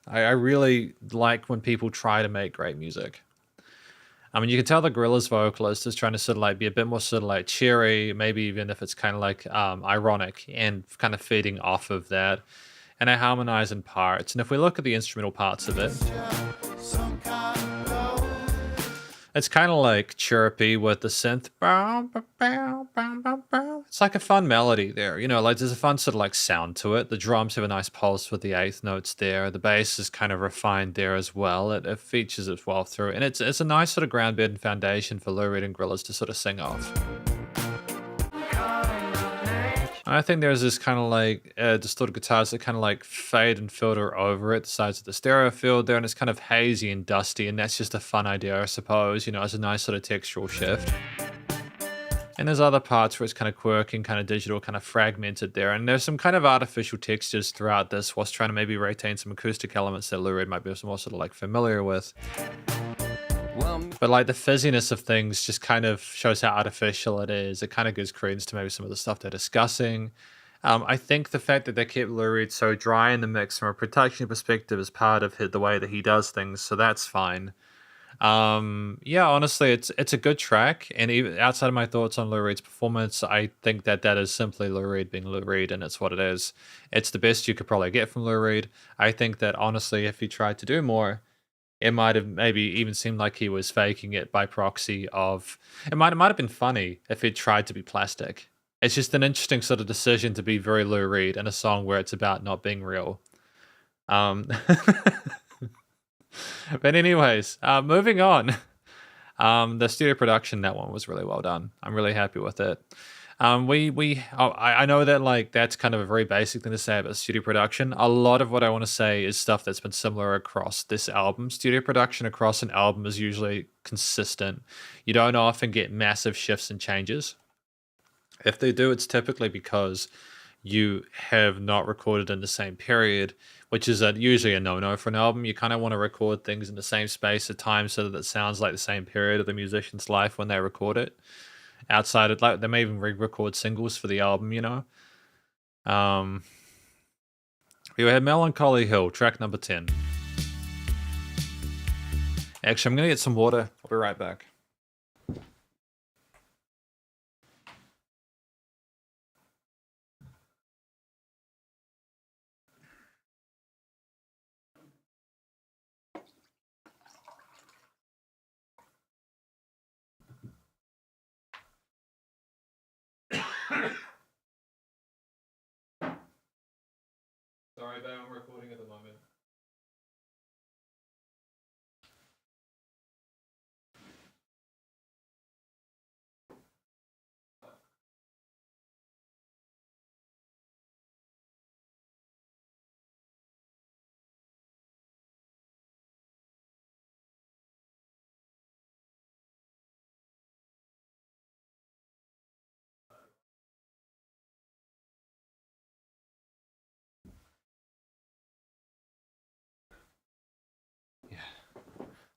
I really like when people try to make great music. I mean, you can tell the Gorillaz vocalist is trying to sort of like be a bit more sort of like cheery, maybe even if it's kind of like ironic and kind of feeding off of that. And they harmonize in parts. And if we look at the instrumental parts of it, it's kind of like chirpy with the synth. It's like a fun melody there, you know, like there's a fun sort of like sound to it. The drums have a nice pulse with the eighth notes there. The bass is kind of refined there as well. It features it well through, and it's a nice sort of ground bed and foundation for Lou Reed and Gorillaz to sort of sing off. I think there's this kind of like distorted guitars that kind of like fade and filter over it, the sides of the stereo field there, and it's kind of hazy and dusty, and that's just a fun idea, I suppose. You know, it's a nice sort of textural shift. And there's other parts where it's kind of quirky and kind of digital, kind of fragmented there. And there's some kind of artificial textures throughout this whilst trying to maybe retain some acoustic elements that Lou Reed might be more sort of like familiar with. But like the fizziness of things just kind of shows how artificial it is. It kind of gives credence to maybe some of the stuff they're discussing. I think the fact that they kept Lou Reed so dry in the mix from a production perspective is part of the way that he does things, so that's fine. Yeah, honestly, it's a good track, and even outside of my thoughts on Lou Reed's performance, I think that is simply Lou Reed being Lou Reed, and it's what it is. It's the best you could probably get from Lou Reed. I think that honestly, if he tried to do more, it might have maybe even seemed like he was faking it by proxy of. It might have been funny if he tried to be plastic. It's just an interesting sort of decision to be very Lou Reed in a song where it's about not being real. But anyways, moving on. The studio production, that one was really well done. I'm really happy with it. I know that like that's kind of a very basic thing to say about studio production. A lot of what I want to say is stuff that's been similar across this album. Studio production across an album is usually consistent. You don't often get massive shifts and changes. If they do, it's typically because you have not recorded in the same period, which is usually a no-no for an album. You kind of want to record things in the same space at times so that it sounds like the same period of the musician's life when they record it. Outside of like, they may even re-record singles for the album, you know. We had Melancholy Hill, track number 10. Actually, I'm gonna get some water. I'll be right back. Sorry, babe, I'm recording at the moment.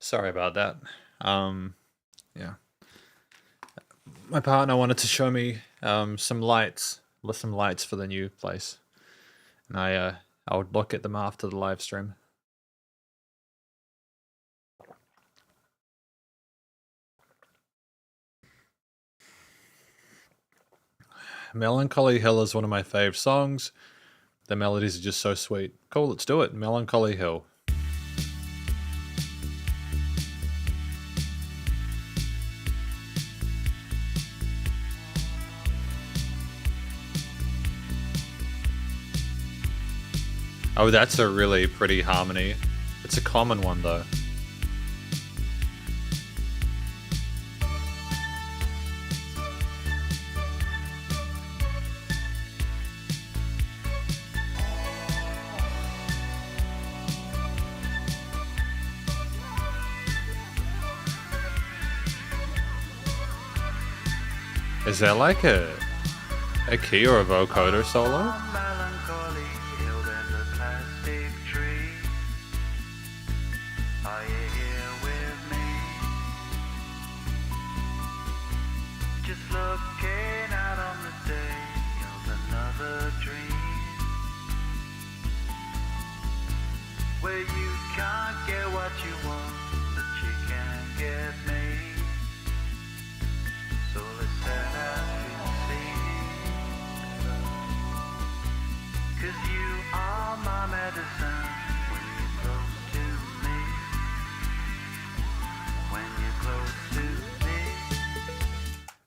Sorry about that. Yeah. My partner wanted to show me some lights for the new place, and I would look at them after the live stream. Melancholy Hill is one of my fave songs. The melodies are just so sweet. Cool, let's do it. Melancholy Hill. Oh, that's a really pretty harmony. It's a common one though. Is there like a key or a vocoder solo?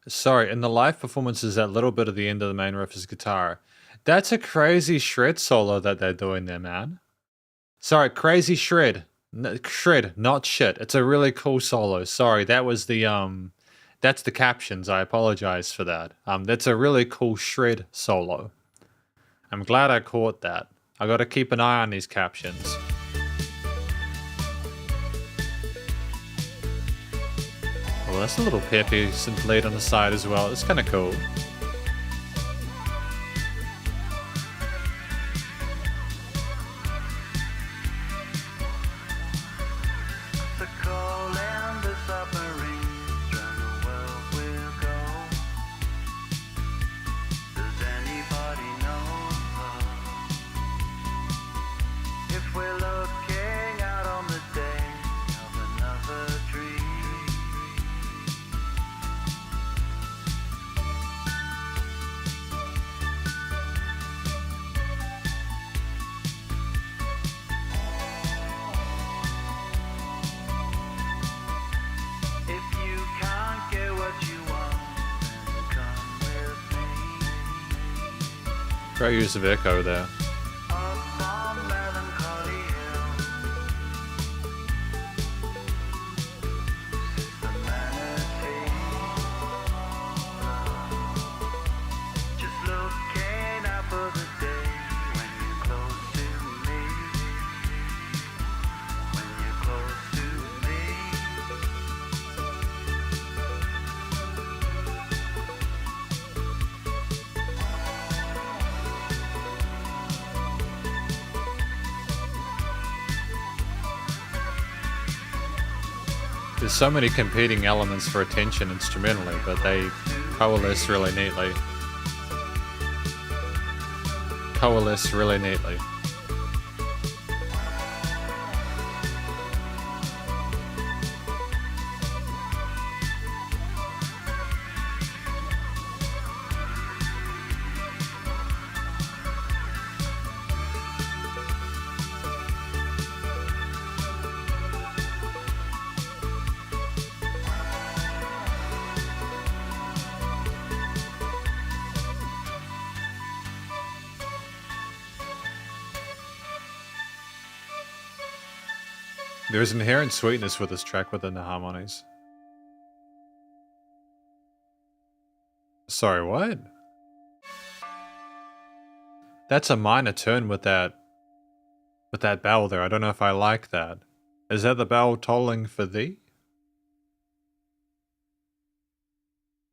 Sorry, in the live performances, that little bit at the end of the main riff is guitar. That's a crazy shred solo that they're doing there, man. Sorry, crazy shred. Shred, not shit. It's a really cool solo. Sorry, that was the, that's the captions. I apologize for that. That's a really cool shred solo. I'm glad I caught that. I gotta keep an eye on these captions. Well, that's a little peppy synth lead on the side as well. It's kind of cool. Great use of echo there. There's so many competing elements for attention instrumentally, but they coalesce really neatly. Coalesce really neatly. There's inherent sweetness with this track within the harmonies. Sorry, what? That's a minor turn with that bell there. I don't know if I like that. Is that the bell tolling for thee?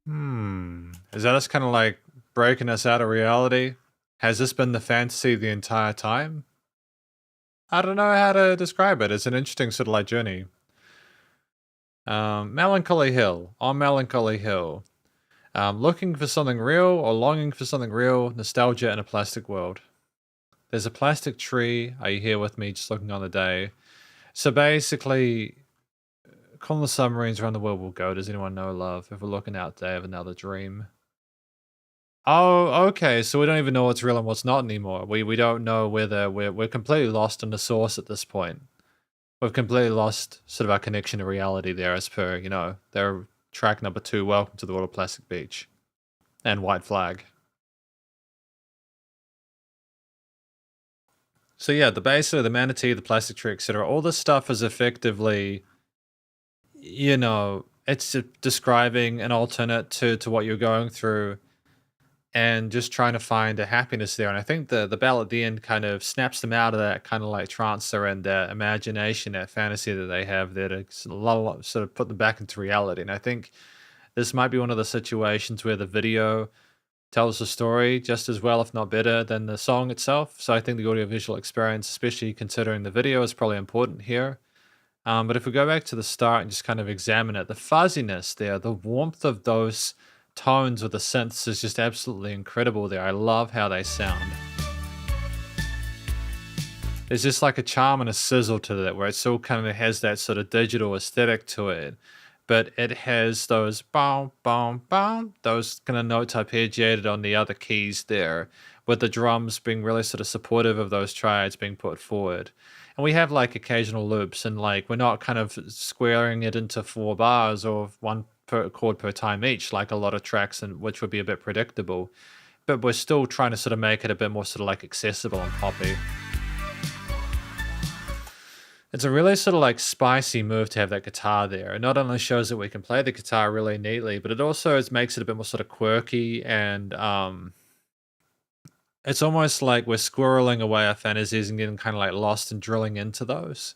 Is that us kind of like breaking us out of reality? Has this been the fantasy the entire time? I don't know how to describe it. It's an interesting sort of like journey. Melancholy Hill. On Melancholy Hill. Looking for something real or longing for something real, nostalgia in a plastic world. There's a plastic tree. Are you here with me? Just looking on the day. So basically, calling the submarines around the world will go. Does anyone know love? If we're looking out there, have another dream. Oh, okay. So we don't even know what's real and what's not anymore. We don't know whether we're completely lost in the source at this point. We've completely lost sort of our connection to reality there, as per, you know, their track number 2, Welcome to the World of Plastic Beach. And White Flag. So yeah, the basically the manatee, the plastic tree, etc. All this stuff is effectively, you know, it's describing an alternate to what you're going through, and just trying to find a happiness there. And I think the bell at the end kind of snaps them out of that kind of like trance they're in, that imagination, that fantasy that they have there, to sort of put them back into reality. And I think this might be one of the situations where the video tells the story just as well, if not better, than the song itself. So I think the audiovisual experience, especially considering the video, is probably important here. But if we go back to the start and just kind of examine it, the fuzziness there, the warmth of those tones with the synths is just absolutely incredible there. I love how they sound. There's just like a charm and a sizzle to that, where it still kind of has that sort of digital aesthetic to it, but it has those boom, boom, boom, those kind of notes arpeggiated on the other keys there, with the drums being really sort of supportive of those triads being put forward. And we have like occasional loops, and like we're not kind of squaring it into 4 bars or 1 chord per time each, like a lot of tracks, and which would be a bit predictable. But we're still trying to sort of make it a bit more sort of like accessible and poppy. It's a really sort of like spicy move to have that guitar there. It not only shows that we can play the guitar really neatly, but it also makes it a bit more sort of quirky, and it's almost like we're squirreling away our fantasies and getting kind of like lost and drilling into those.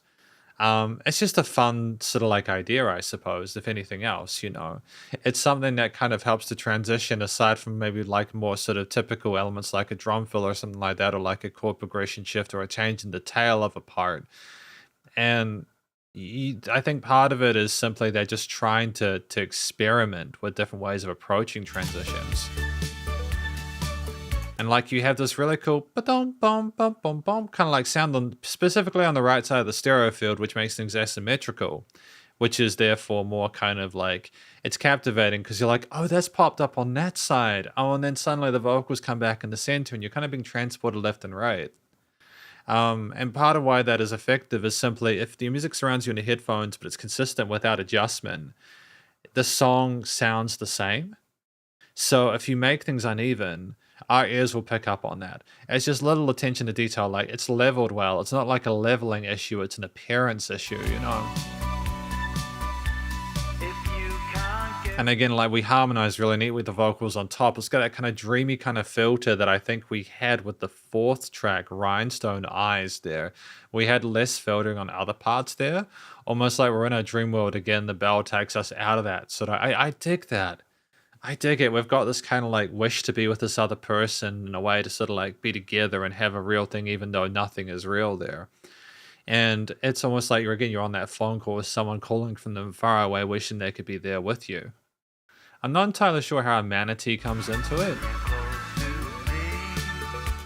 It's just a fun sort of like idea, I suppose, if anything else, you know. It's something that kind of helps to transition, aside from maybe like more sort of typical elements like a drum fill or something like that, or like a chord progression shift or a change in the tail of a part. And I think part of it is simply they're just trying to experiment with different ways of approaching transitions. And like you have this really cool ba-dum, bum, bum, bum, bum, kind of like sound specifically on the right side of the stereo field, which makes things asymmetrical, which is therefore more kind of like, it's captivating because you're like, oh, that's popped up on that side. Oh, and then suddenly the vocals come back in the center and you're kind of being transported left and right. And part of why that is effective is simply if the music surrounds you in the headphones, but it's consistent without adjustment, the song sounds the same. So if you make things uneven, our ears will pick up on that. It's just little attention to detail, like it's leveled well. It's not like a leveling issue, it's an appearance issue, you know? And again, like we harmonize really neat with the vocals on top. It's got that kind of dreamy kind of filter that I think we had with the 4th track, Rhinestone Eyes there. We had less filtering on other parts there. Almost like we're in a dream world again. The bell takes us out of that. So I dig that. I dig it. We've got this kind of like wish to be with this other person in a way to sort of like be together and have a real thing, even though nothing is real there. And it's almost like you're on that phone call with someone calling from them far away, wishing they could be there with you. I'm not entirely sure how a manatee comes into it,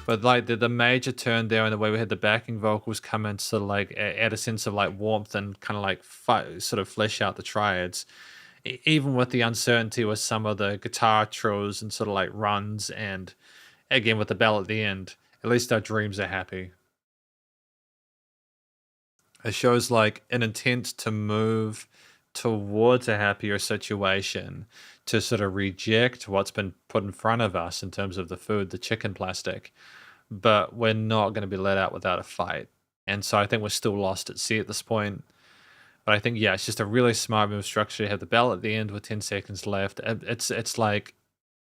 but like the major turn there and the way we had the backing vocals come in sort of like add a sense of like warmth and kind of like sort of flesh out the triads, even with the uncertainty with some of the guitar trills and sort of like runs, and again with the bell at the end. At least our dreams are happy. It shows like an intent to move towards a happier situation, to sort of reject what's been put in front of us in terms of the food, the chicken plastic, but we're not going to be let out without a fight. And so I think we're still lost at sea at this point. But I think, yeah, it's just a really smart move structure. You have the bell at the end with 10 seconds left. It's like,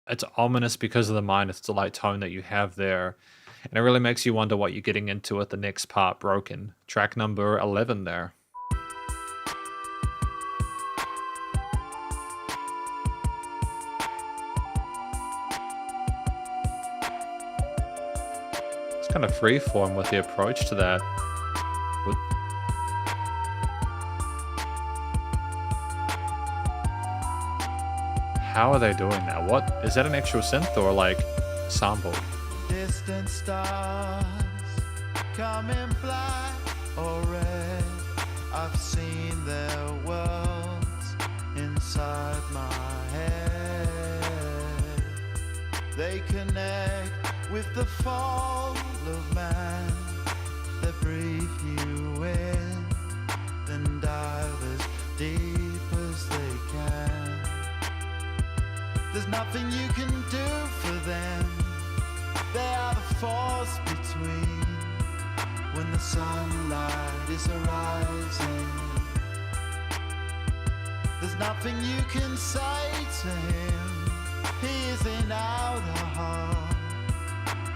it's ominous because of the minus delay tone that you have there. And it really makes you wonder what you're getting into with the next part, Broken. Track number 11 there. Kind of freeform with the approach to that. How are they doing that? What is that, an actual synth or like sample? Distant stars come in black or red. I've seen their worlds inside my head. They connect with the fall of man. They breathe you in, then dive as deep as they can. There's nothing you can do for them. They are the force between when the sunlight is arising. There's nothing you can say to him. He is in outer heart,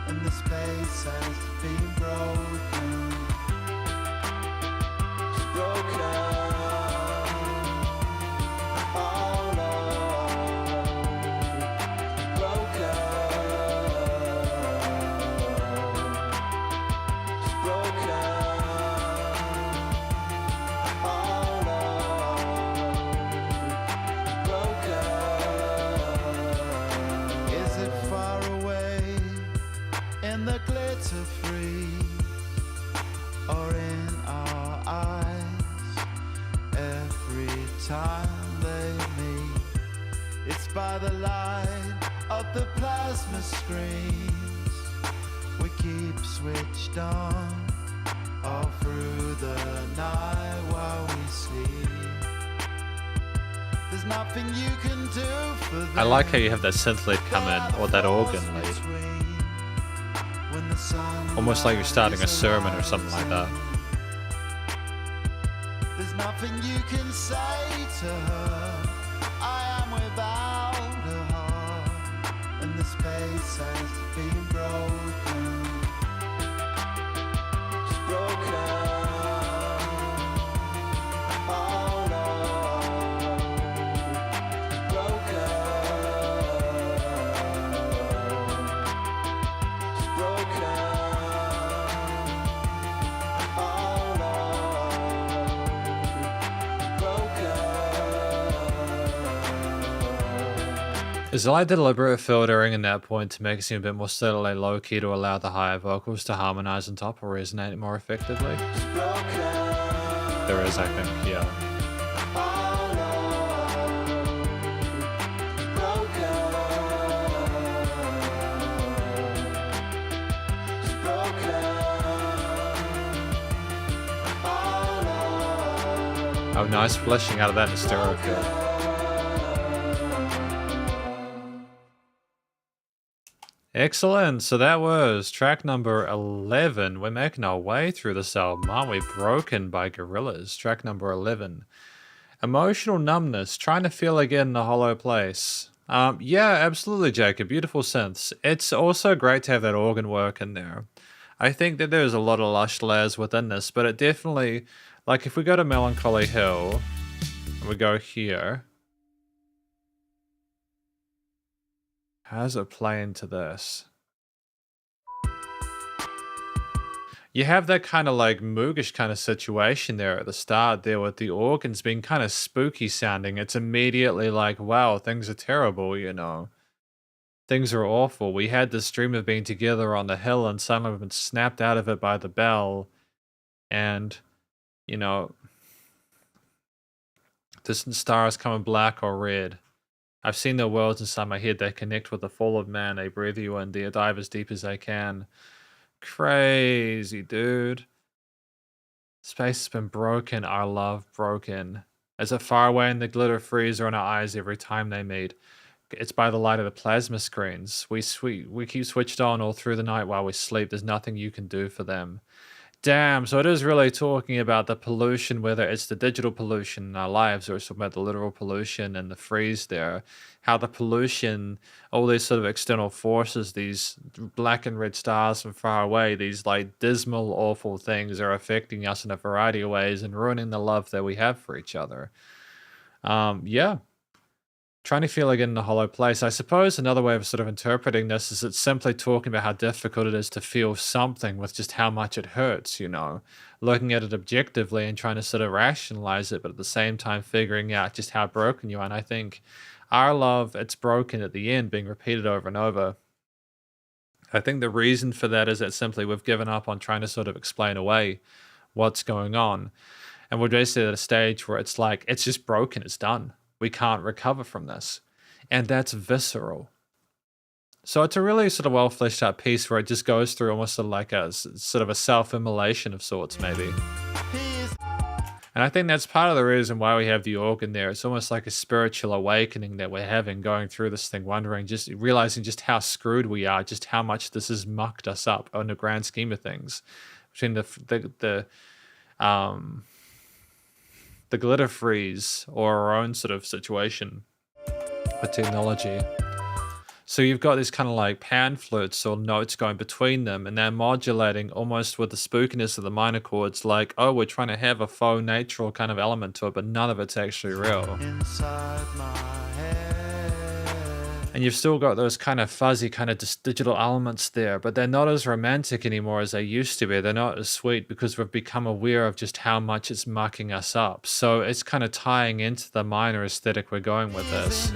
and the space has been broken. It's broken. Oh no, broken. It's broken. Oh no, broken. Is it far away in the glitter free, or in our eyes every time they meet? It's by the light of the plasma screens we keep switched on all through the night while we sleep. There's nothing you can do for them. I like how you have that synth lead come in, or that organ lead. Almost like you're starting a sermon or something like that. There's nothing you can say to her. I am without a heart, and the space has been broken. It's broken. Oh no, broken. It's broken. Oh no, Is it like the deliberate filtering in that point to make it seem a bit more subtly low key to allow the higher vocals to harmonize on top or resonate more effectively? There is, I think, yeah. Oh, nice fleshing out of that in stereo field. Excellent. So that was track number 11. We're making our way through this album, aren't we? Broken by Gorillaz. Track number 11. Emotional numbness. Trying to feel again in a hollow place. Yeah, absolutely, Jacob. Beautiful synths. It's also great to have that organ work in there. I think that there's a lot of lush layers within this, but it definitely, like if we go to Melancholy Hill, and we go here, how does it play into this? You have that kind of like Moogish kind of situation there at the start there with the organs being kind of spooky sounding. It's immediately like, wow, things are terrible, you know. Things are awful. We had this dream of being together on the hill and suddenly we've been snapped out of it by the bell. And, you know, distant stars coming black or red. I've seen the worlds inside my head. They connect with the fall of man. They breathe you in. They dive as deep as they can. Crazy, dude. Space has been broken. Our love broken. As it far away in the glitter freeze in our eyes every time they meet. It's by the light of the plasma screens. We keep switched on all through the night while we sleep. There's nothing you can do for them. Damn, so it is really talking about the pollution, whether it's the digital pollution in our lives or it's talking about the literal pollution and the freeze there. How the pollution, all these sort of external forces, these black and red stars from far away, these like dismal, awful things are affecting us in a variety of ways and ruining the love that we have for each other. Yeah. Trying to feel again in a hollow place. I suppose another way of sort of interpreting this is it's simply talking about how difficult it is to feel something with just how much it hurts, you know. Looking at it objectively and trying to sort of rationalize it, but at the same time figuring out just how broken you are. And I think Our love, it's broken at the end, being repeated over and over. I think the reason for that is that simply we've given up on trying to sort of explain away what's going on. And we're basically at a stage where it's like, it's just broken, it's done. We can't recover from this. And that's visceral. So it's a really sort of well fleshed out piece where it just goes through almost sort of like a sort of a self-immolation of sorts, maybe. And I think that's part of the reason why we have the organ there. It's almost like a spiritual awakening that we're having, going through this thing, wondering, just realizing just how screwed we are, just how much this has mucked us up in the grand scheme of things. Between the glitter freeze or our own sort of situation with technology. So you've got this kind of like pan flutes or notes going between them, and they're modulating almost with the spookiness of the minor chords, like, oh, we're trying to have a faux natural kind of element to it, but none of it's actually real. Inside my head. And you've still got those kind of fuzzy kind of digital elements there, but they're not as romantic anymore as they used to be. They're not as sweet because we've become aware of just how much it's mucking us up. So it's kind of tying into the minor aesthetic we're going with this.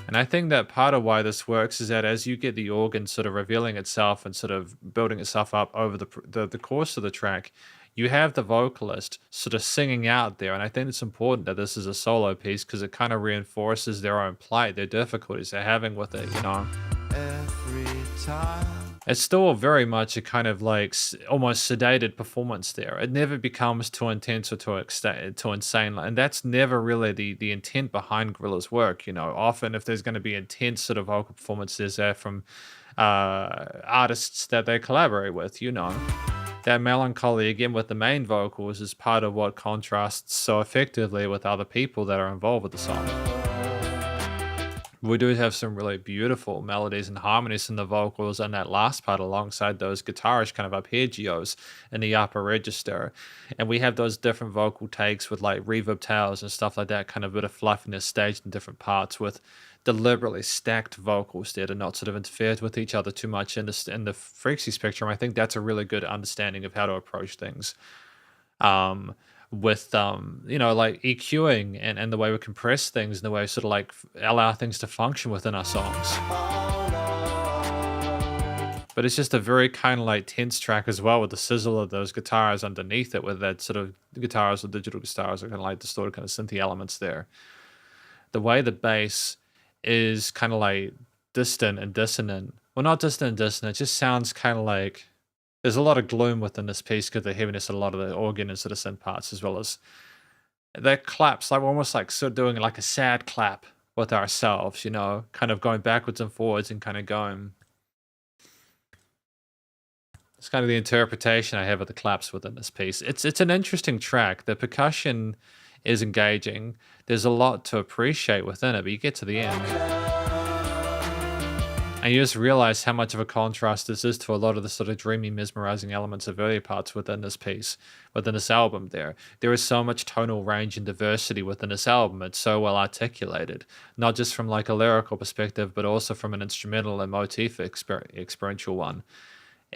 And I think that part of why this works is that as you get the organ sort of revealing itself and sort of building itself up over the course of the track, you have the vocalist sort of singing out there. And I think it's important that this is a solo piece because it kind of reinforces their own plight, their difficulties they're having with it, you know. Every time. It's still very much a kind of like almost sedated performance there. It never becomes too intense or too insane. And that's never really the intent behind Gorillaz' work. You know, often if there's going to be intense sort of vocal performances there from artists that they collaborate with, you know. That melancholy, again, with the main vocals is part of what contrasts so effectively with other people that are involved with the song. We do have some really beautiful melodies and harmonies in the vocals and that last part alongside those guitarish kind of arpeggios in the upper register. And we have those different vocal takes with like reverb tails and stuff like that, kind of a bit of fluffiness staged in different parts with deliberately stacked vocals there to not sort of interfere with each other too much in the frequency spectrum. I think that's a really good understanding of how to approach things. With you know, like EQing and the way we compress things and the way we sort of like allow things to function within our songs. But it's just a very kind of like tense track as well, with the sizzle of those guitars underneath it, with that sort of guitars or digital guitars are kind of like distorted kind of synthy elements there. The way the bass is kind of like distant and dissonant. Well, not distant and dissonant, it just sounds kind of like there's a lot of gloom within this piece because of the heaviness of a lot of the organ and sort of synth parts, as well as that claps, like we're almost like sort of doing like a sad clap with ourselves, you know, kind of going backwards and forwards and kind of going. It's kind of the interpretation I have of the claps within this piece. It's an interesting track. The percussion is engaging. There's a lot to appreciate within it, but you get to the end and you just realize how much of a contrast this is to a lot of the sort of dreamy, mesmerizing elements of earlier parts within this piece, within this album there. There is so much tonal range and diversity within this album. It's so well articulated, not just from like a lyrical perspective, but also from an instrumental and motif experiential one.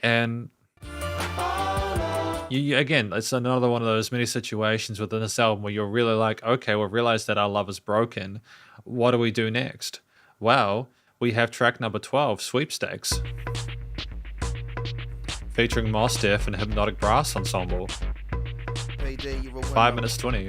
And again, it's another one of those many situations within this album where you're really like, okay, we've realized that our love is broken. What do we do next? Well, we have track number 12, Sweepstakes, featuring Mos Def and Hypnotic Brass Ensemble. 5 minutes 20.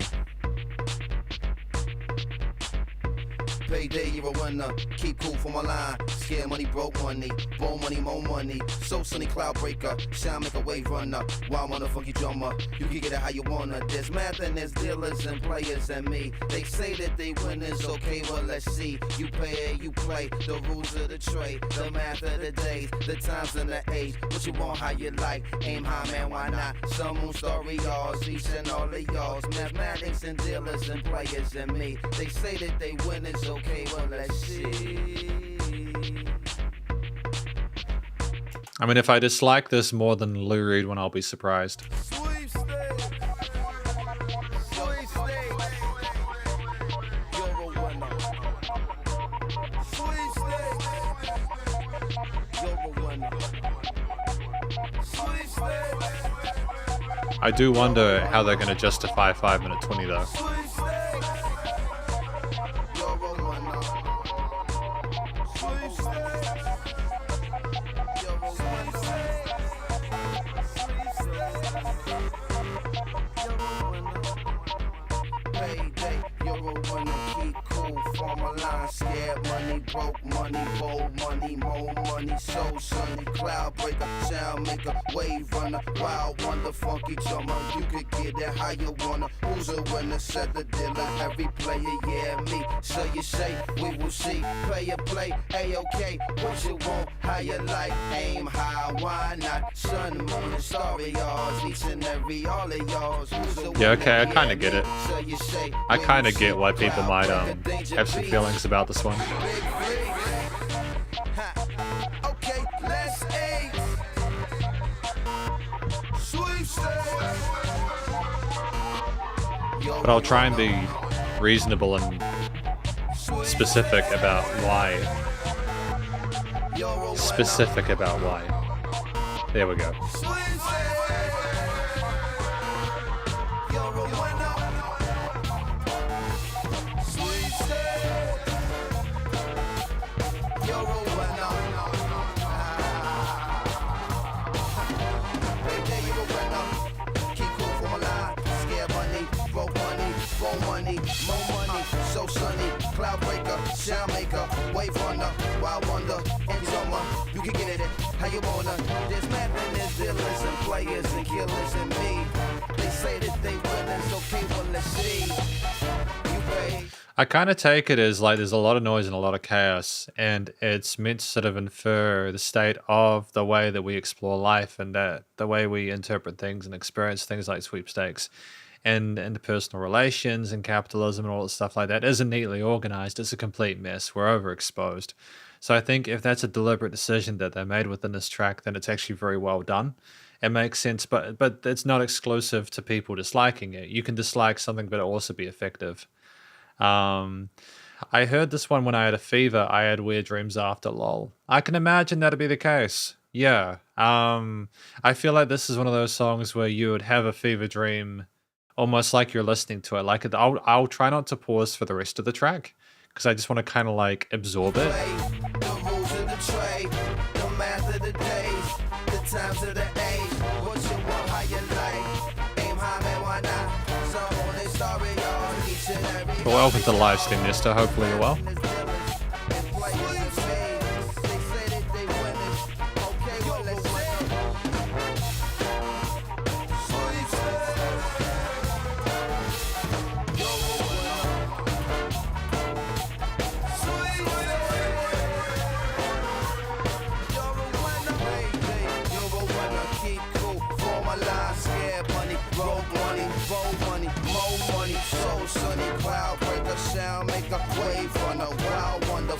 Payday, you're a winner. Keep cool for my line. Scare money, broke money. Born money, more money. So sunny, cloud breaker. Shine, make a wave runner. Wild motherfucker drummer. You can get it how you wanna. There's math and there's dealers and players and me. They say that they win is okay, well let's see. You pay, you play. The rules of the trade. The math of the days. The times and the age. What you want, how you like. Aim high, man, why not? Some moon story, y'all. Each and all of y'all's. Mathematics and dealers and players and me. They say that they win is okay. Okay, well, let's see. I mean, if I dislike this more than Lou Reed one, I'll be surprised. I do wonder how they're going to justify 5 minute 20 though. broke money, bold money, more money, so sunny, cloud breaker, sound maker, wave runner, wild wonder, funky drummer. You could get it how you wanna. Who's a winner? Said the dealer. Every player, yeah, me. So you say, we will see. Player play, A-OK. What you want, how you like. Aim high, why not? Sun, moon, and starry yours. Each and every, all of yours. Yeah, okay, I kind of get it. I kind of get why people might have some feelings about this one. Okay, let's aim. But I'll try and be reasonable and specific about why. Specific about why. There we go. Sound maker, wave runner, wild wonder, and drummer. You can get it how you wanna. There's madmen, there's dealers and players and killers and me. They say that they winners, okay, well let's see. You pay. I kind of take it as like there's a lot of noise and a lot of chaos, and it's meant to sort of infer the state of the way that we explore life and the way we interpret things and experience things like sweepstakes. And the personal relations and capitalism and all that stuff like that isn't neatly organized. It's a complete mess. We're overexposed. So I think if that's a deliberate decision that they made within this track, then it's actually very well done. It makes sense, but it's not exclusive to people disliking it. You can dislike something, but it also be effective. I heard this one when I had a fever. I had weird dreams after, lol. I can imagine that'd be the case. Yeah. I feel like this is one of those songs where you would have a fever dream almost like you're listening to it. Like I'll try not to pause for the rest of the track because I just want to kind of like absorb it. The rules of the trade, the math of the days, the times of the age. What you want, how you like. Aim high, man, why not? Someone is sorry, y'all. Each and every. Well, welcome to the live stream, Nesta. Hopefully you're well.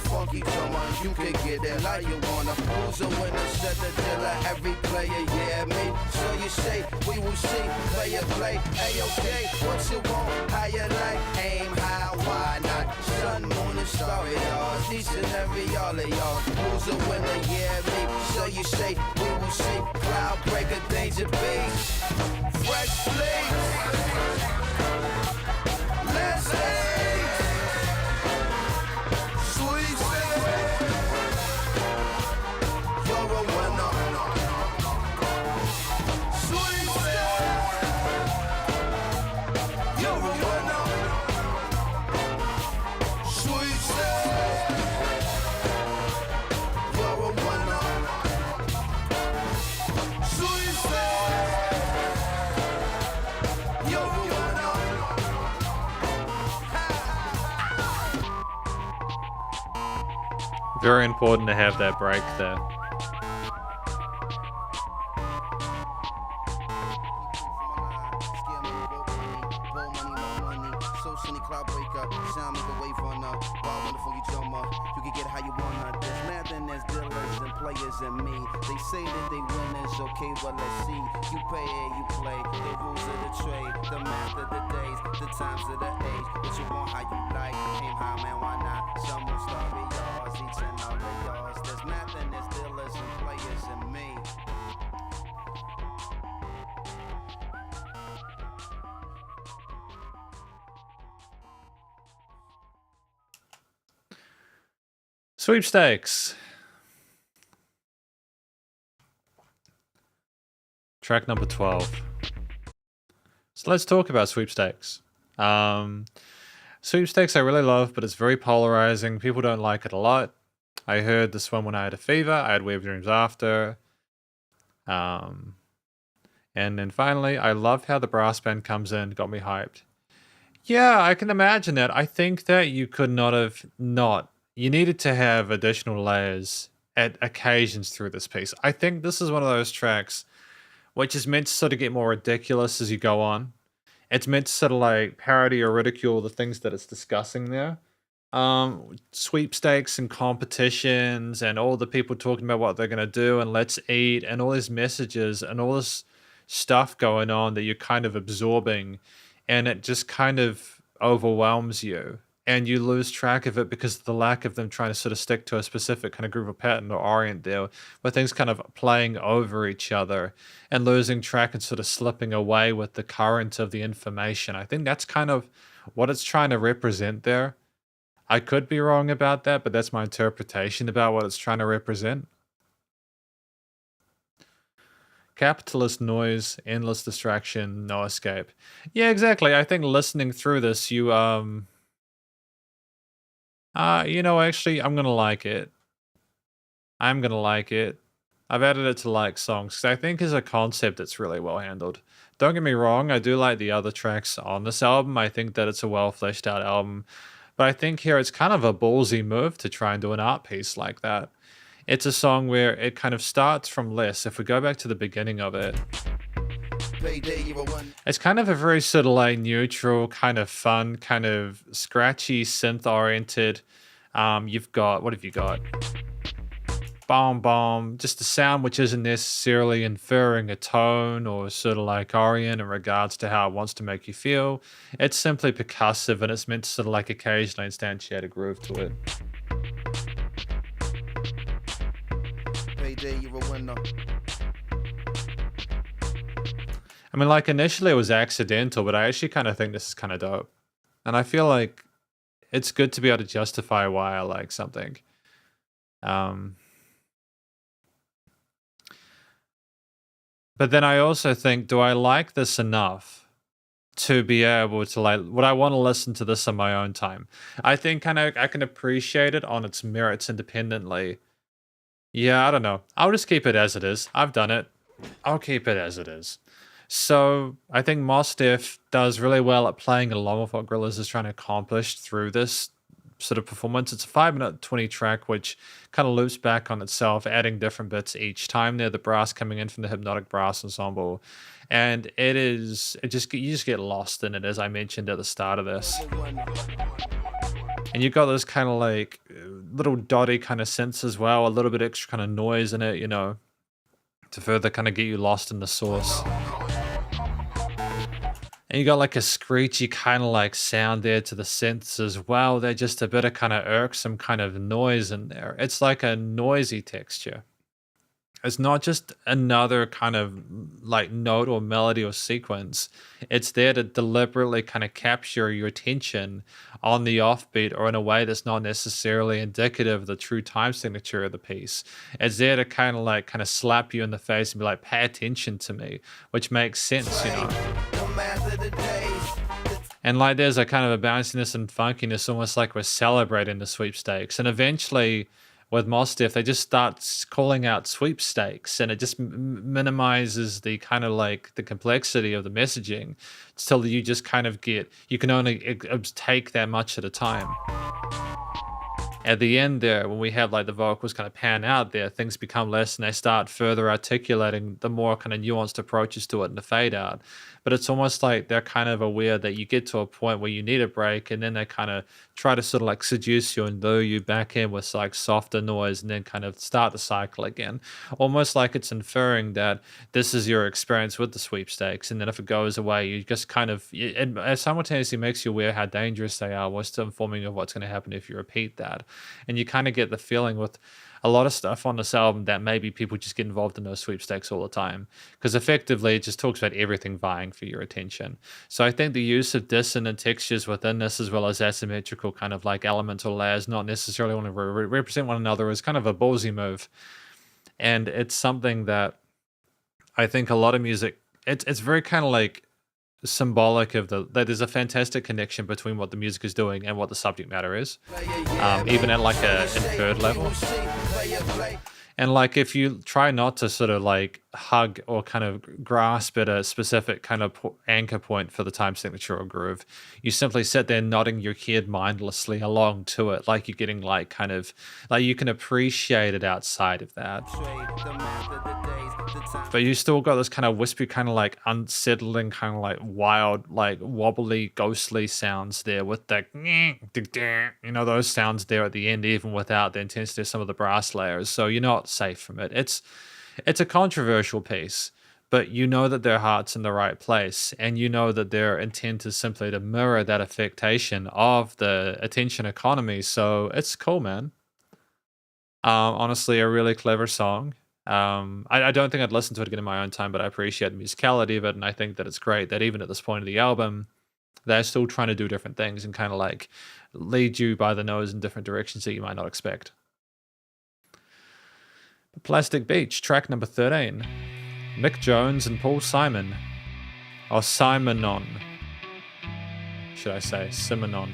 Funky drummer, you can get it like you wanna. Who's a winner? Said the dealer. Every player, yeah, me. So you say, we will see. Player play, A-OK. What you want? How you like? Aim high, why not? Sun, moon, and starry yours. Each and every, all of y'all. Who's a winner? Yeah, me. So you say, we will see. Cloud breaker, danger beast. Fresh fleet. Let's aim. Very important to have that break there. And me, they say that they winners, okay, well let's see. You pay and you play, the rules of the trade, the math of the days, the times of the age. What you want, how you like, aim high, man, why not? Some will starry yours, each and all of yours. There's math and there's dealers and players and me. Sweepstakes. Track number 12. So let's talk about sweepstakes. Sweepstakes I really love, but it's very polarizing. People don't like it a lot. I heard this one when I had a fever. I had Weird Dreams after. And then finally, I love how the brass band comes in, got me hyped. Yeah, I can imagine that. I think that you could not have not. You needed to have additional layers at occasions through this piece. I think this is one of those tracks which is meant to sort of get more ridiculous as you go on. It's meant to sort of like parody or ridicule the things that it's discussing there. Sweepstakes and competitions and all the people talking about what they're going to do and let's eat and all these messages and all this stuff going on that you're kind of absorbing, and it just kind of overwhelms you and you lose track of it because of the lack of them trying to sort of stick to a specific kind of groove or pattern or orient there, where things kind of playing over each other and losing track and sort of slipping away with the current of the information. I think that's kind of what it's trying to represent there. I could be wrong about that, but that's my interpretation about what it's trying to represent. Capitalist noise, endless distraction, no escape. Yeah, exactly. I think listening through this, you actually, I'm gonna like it. I'm gonna like it. I've added it to like songs because I think as a concept, it's really well handled. Don't get me wrong, I do like the other tracks on this album. I think that it's a well fleshed out album. But I think here it's kind of a ballsy move to try and do an art piece like that. It's a song where it kind of starts from less. If we go back to the beginning of it, it's kind of a very sort of like neutral, kind of fun, kind of scratchy, synth oriented. You've got, what have you got? Bomb bomb, just a sound which isn't necessarily inferring a tone or sort of like orient in regards to how it wants to make you feel. It's simply percussive and it's meant to sort of like occasionally instantiate a groove to it. I mean, like initially it was accidental, but I actually kind of think this is kind of dope. And I feel like it's good to be able to justify why I like something. But then I also think, do I like this enough to be able to like, would I want to listen to this on my own time? I think I can appreciate it on its merits independently. Yeah, I don't know. I'll just keep it as it is. I've done it. I'll keep it as it is. So I think Mos Def does really well at playing along with what Gorillaz is trying to accomplish through this sort of performance. It's a 5-minute 20 track which kind of loops back on itself, adding different bits each time there, the brass coming in from the Hypnotic Brass Ensemble, and you just get lost in it, as I mentioned at the start of this. And you've got those kind of like little dotty kind of synths as well, a little bit extra kind of noise in it, you know, to further kind of get you lost in the source. And you got like a screechy kind of like sound there to the synths as well. They're just a bit of kind of irksome kind of noise in there. It's like a noisy texture. It's not just another kind of like note or melody or sequence. It's there to deliberately kind of capture your attention on the offbeat or in a way that's not necessarily indicative of the true time signature of the piece. It's there to kind of slap you in the face and be like, pay attention to me, which makes sense, you know. And like there's a kind of a bounciness and funkiness, almost like we're celebrating the sweepstakes. And eventually with Mos Def, they just start calling out sweepstakes, and it just minimizes the kind of like the complexity of the messaging till you just kind of you can only take that much at a time. At the end there, when we have like the vocals kind of pan out there, things become less and they start further articulating the more kind of nuanced approaches to it in the fade out. But it's almost like they're kind of aware that you get to a point where you need a break, and then they kind of try to sort of like seduce you and lure you back in with like softer noise and then kind of start the cycle again. Almost like it's inferring that this is your experience with the sweepstakes, and then if it goes away, you just kind of, it simultaneously makes you aware how dangerous they are while still informing you of what's going to happen if you repeat that. And you kind of get the feeling with a lot of stuff on this album that maybe people just get involved in those sweepstakes all the time, because effectively it just talks about everything vying for your attention. So I think the use of dissonant textures within this, as well as asymmetrical kind of like elemental layers, not necessarily want to represent one another, is kind of a ballsy move. And it's something that I think a lot of music, it's very kind of like symbolic of that there's a fantastic connection between what the music is doing and what the subject matter is, even at like a inferred level. And like if you try not to sort of like hug or kind of grasp at a specific kind of anchor point for the time signature or groove, you simply sit there nodding your head mindlessly along to it, like you're getting like kind of like you can appreciate it outside of that. But you still got this kind of wispy, kind of like unsettling, kind of like wild, like wobbly, ghostly sounds there with the, you know, those sounds there at the end, even without the intensity of some of the brass layers. So you're not safe from it. It's a controversial piece, but you know that their heart's in the right place, and you know that their intent is simply to mirror that affectation of the attention economy. So it's cool, man. Honestly, a really clever song. I don't think I'd listen to it again in my own time, but I appreciate the musicality of it, and I think that it's great that even at this point of the album, they're still trying to do different things and kind of like lead you by the nose in different directions that you might not expect. Plastic Beach, track number 13. Mick Jones and Paul Simon. Or Simonon. Should I say Simonon?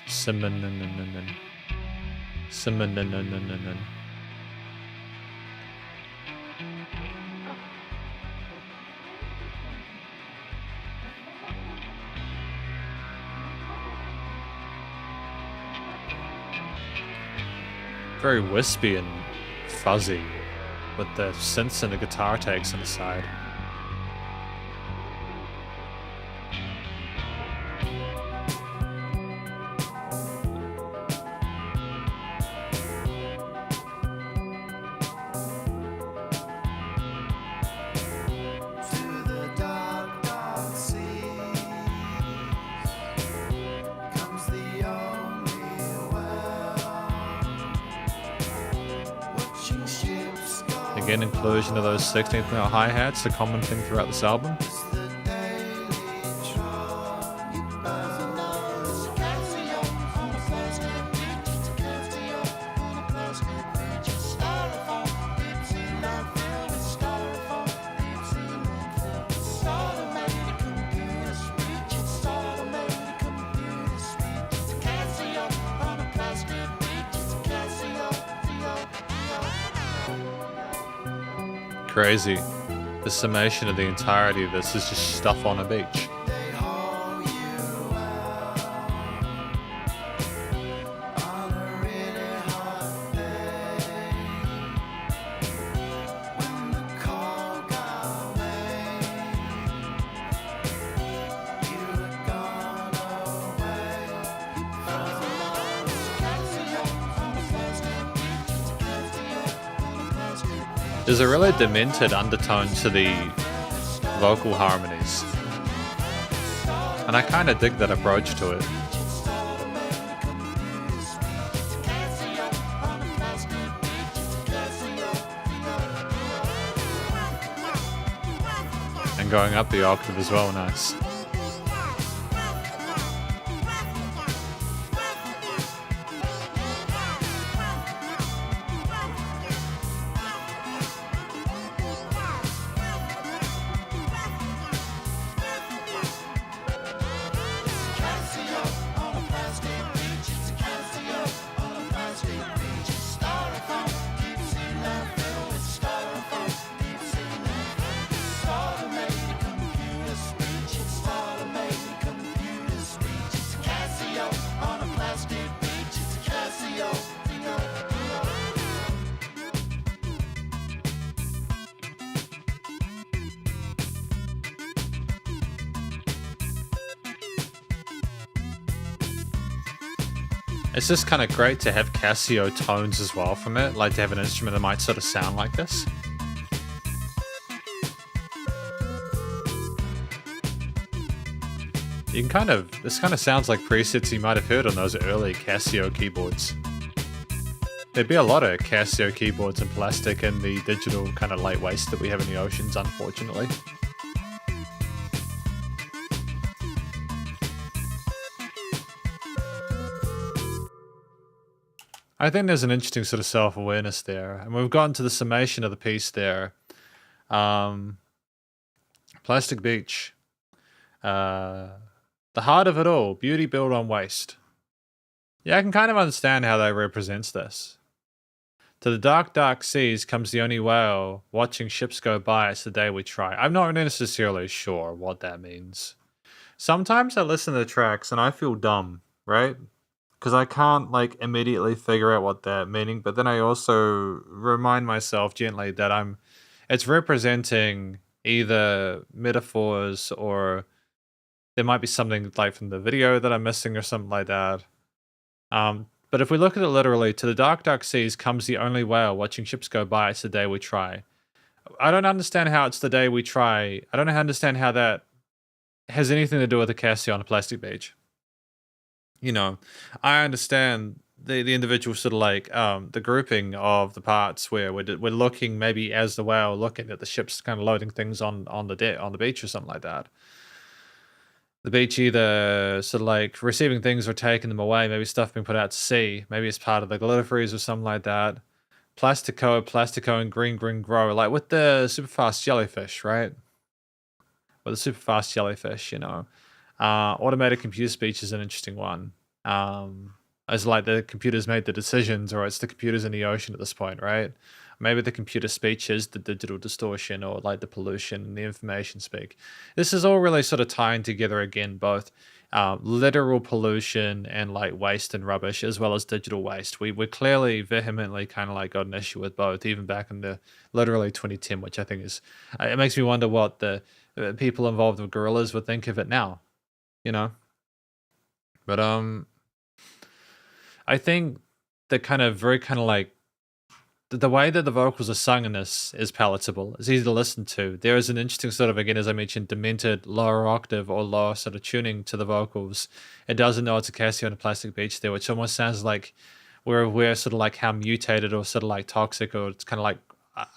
Simonon. Very wispy and fuzzy, with the synths and the guitar takes on the side. Again, inclusion of those 16th note hi-hats, a common thing throughout this album. Crazy. The summation of the entirety of this is just stuff on a beach. There's a really demented undertone to the vocal harmonies, and I kind of dig that approach to it. And going up the octave as well, nice. It's just kind of great to have Casio tones as well from it, like to have an instrument that might sort of sound like this. You can this kind of sounds like presets you might have heard on those early Casio keyboards. There'd be a lot of Casio keyboards and plastic in the digital kind of light waste that we have in the oceans, unfortunately. I think there's an interesting sort of self-awareness there, and we've gotten to the summation of the piece there. Plastic Beach. The heart of it all, beauty built on waste. Yeah, I can kind of understand how that represents this. To the dark, dark seas comes the only whale, watching ships go by, it's the day we try. I'm not necessarily sure what that means. Sometimes I listen to the tracks and I feel dumb, right? Because I can't like immediately figure out what they're meaning, but then I also remind myself gently that it's representing either metaphors or there might be something like from the video that I'm missing or something like that. But if we look at it literally, to the dark, dark seas comes the only whale, watching ships go by, it's the day we try. I don't understand how it's the day we try. I don't understand how that has anything to do with the Casio on a plastic beach. You know, I understand the individual sort of like the grouping of the parts where we're looking maybe as the whale looking at the ships kind of loading things on the beach or something like that. The beach either sort of like receiving things or taking them away, maybe stuff being put out to sea, maybe it's part of the glitter freeze or something like that. Plastico, and green grow, like with the super fast jellyfish, right? With the super fast jellyfish, you know. Automated computer speech is an interesting one. As like the computers made the decisions, or it's the computers in the ocean at this point, right? Maybe the computer speech is the digital distortion, or like the pollution and the information speak. This is all really sort of tying together again, both literal pollution and like waste and rubbish, as well as digital waste. We're clearly vehemently kind of like got an issue with both, even back in the literally 2010, which I think is, it makes me wonder what the people involved with Gorillaz would think of it now, you know? But I think the kind of very kind of like, the way that the vocals are sung in this is palatable. It's easy to listen to. There is an interesting sort of, again, as I mentioned, demented lower octave or lower sort of tuning to the vocals. It doesn't know it's a Casio on a plastic beach there, which almost sounds like we're aware sort of like how mutated or sort of like toxic or it's kind of like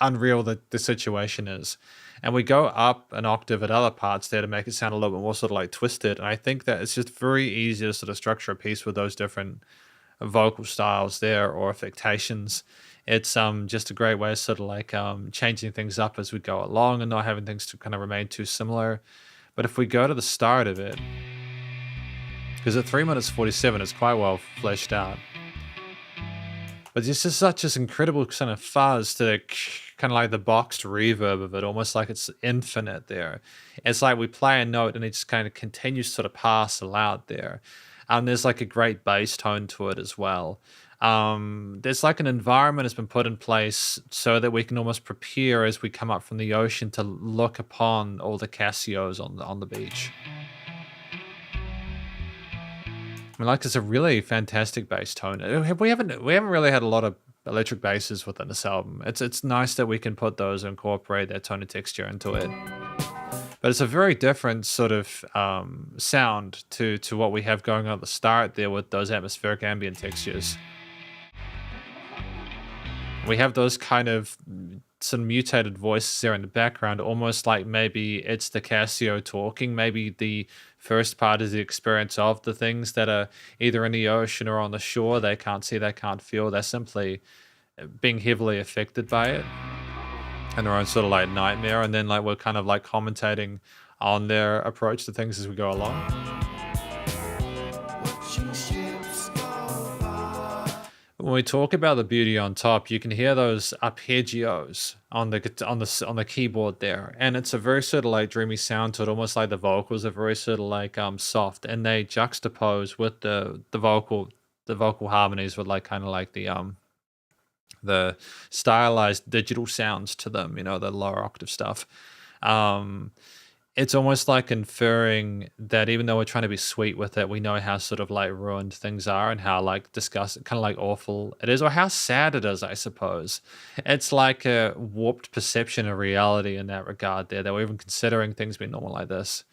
unreal that the situation is. And we go up an octave at other parts there to make it sound a little bit more sort of like twisted. And I think that it's just very easy to sort of structure a piece with those different vocal styles there or affectations. It's just a great way of sort of like changing things up as we go along and not having things to kind of remain too similar. But if we go to the start of it, because at 3 minutes 47 it's quite well fleshed out. But this is such this incredible kind of fuzz to kind of like the boxed reverb of it, almost like it's infinite there. It's like we play a note and it just kind of continues to sort of parcel out there. There's like a great bass tone to it as well. There's like an environment has been put in place so that we can almost prepare as we come up from the ocean to look upon all the Casios on the beach. I mean, like it's a really fantastic bass tone. We haven't really had a lot of electric basses within this album. It's nice that we can put those and incorporate that tone and texture into it. But it's a very different sort of sound to what we have going on at the start there with those atmospheric ambient textures. We have those kind of some mutated voices there in the background, almost like maybe it's the Casio talking. Maybe the first part is the experience of the things that are either in the ocean or on the shore. They can't see, they can't feel. They're simply being heavily affected by it and their own sort of like nightmare. And then like we're kind of like commentating on their approach to things as we go along. When we talk about the beauty on top, you can hear those arpeggios on the keyboard there, and it's a very sort of like dreamy sound to it, almost like the vocals are very sort of like soft, and they juxtapose with the vocal harmonies with like kind of like the stylized digital sounds to them, you know, the lower octave stuff. It's almost like inferring that even though we're trying to be sweet with it, we know how sort of like ruined things are and how like disgusting, kind of like awful it is, or how sad it is, I suppose. It's like a warped perception of reality in that regard there, that we're even considering things being normal like this.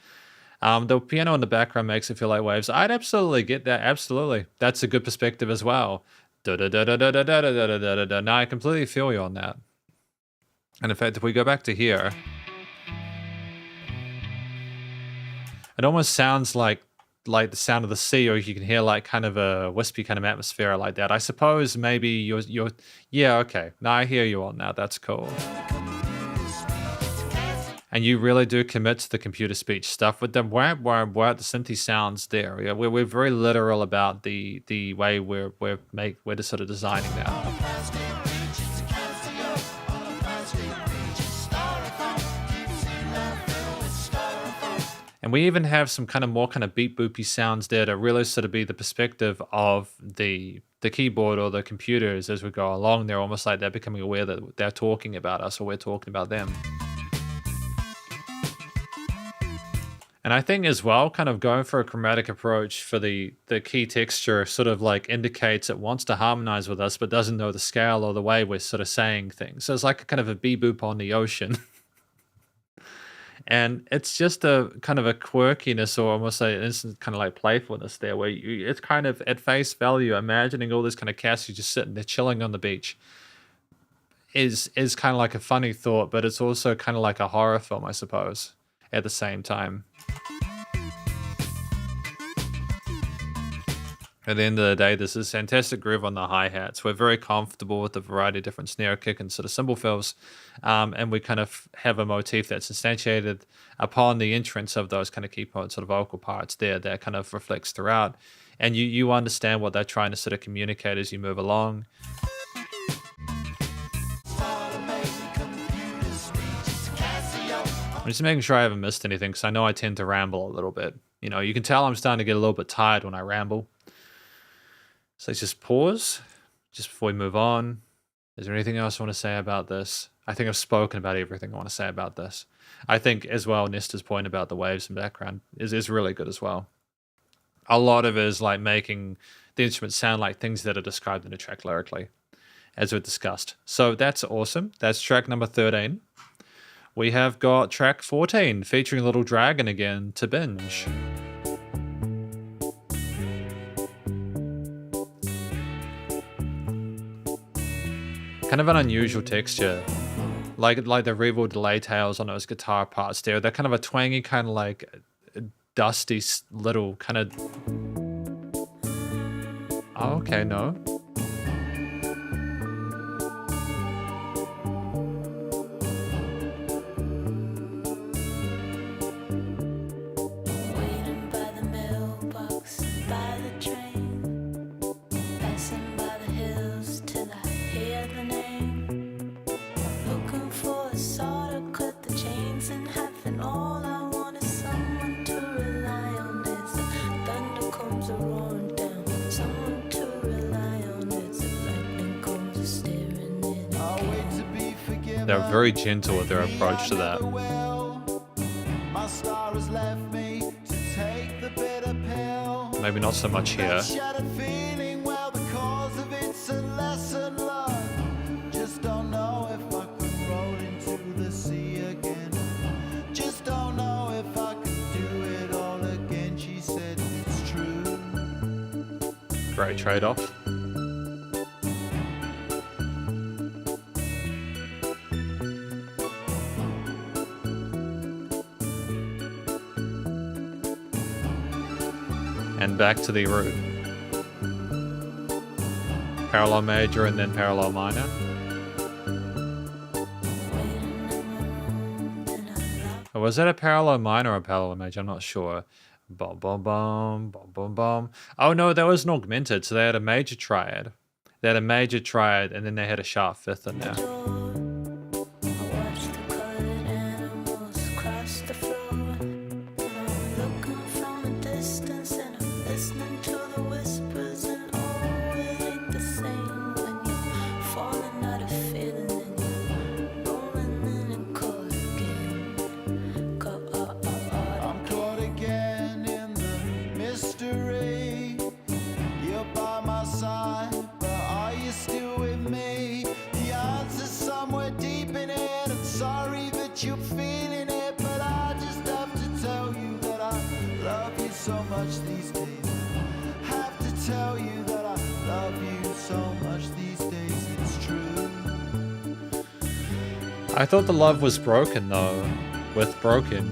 The piano in the background makes it feel like waves. I'd absolutely get that. Absolutely. That's a good perspective as well. Now I completely feel you on that. And in fact, if we go back to here, it almost sounds like like the sound of the sea, or you can hear like kind of a wispy kind of atmosphere like that. I suppose maybe you're yeah, okay. Now I hear you on now. That's cool. And you really do commit to the computer speech stuff with the wah, wah, wah, the synthy sounds there. Yeah, we're very literal about the way we're just sort of designing that. And we even have some kind of more kind of beat boopy sounds there to really sort of be the perspective of the keyboard or the computers as we go along. They're almost like they're becoming aware that they're talking about us or we're talking about them. And I think as well, kind of going for a chromatic approach for the key texture sort of like indicates it wants to harmonize with us, but doesn't know the scale or the way we're sort of saying things. So it's like a kind of a beboop on the ocean. And it's just a kind of a quirkiness or almost an instant kind of like playfulness there where it's kind of at face value, imagining all this kind of cast who's just sitting there chilling on the beach is kind of like a funny thought, but it's also kind of like a horror film, I suppose, at the same time. At the end of the day, this is fantastic groove on the hi-hats. We're very comfortable with the variety of different snare kick and sort of cymbal fills. And we kind of have a motif that's instantiated upon the entrance of those kind of key sort of vocal parts there that kind of reflects throughout. And you understand what they're trying to sort of communicate as you move along. I'm just making sure I haven't missed anything because I know I tend to ramble a little bit. You know, you can tell I'm starting to get a little bit tired when I ramble. So let's just pause just before we move on. Is there anything else I want to say about this? I think I've spoken about everything I want to say about this. I think as well, Nesta's point about the waves in background is really good as well. A lot of it is like making the instruments sound like things that are described in the track lyrically, as we've discussed. So that's awesome. That's track number 13. We have got track 14 featuring Little Dragon again to binge. Kind of an unusual texture, like the reverb delay tails on those guitar parts there. They're kind of a twangy, kind of like dusty little kind of. Oh, okay, no. They're very gentle with their approach to that. Maybe not so much here. Great trade-off. And back to the root. Parallel major and then parallel minor. Or was that a parallel minor or a parallel major? I'm not sure. Bum, bum, bum, bum, bum, bum. Oh no, that was an augmented. So they had a major triad. They had a major triad and then they had a sharp fifth in there. I thought the love was broken though, with broken.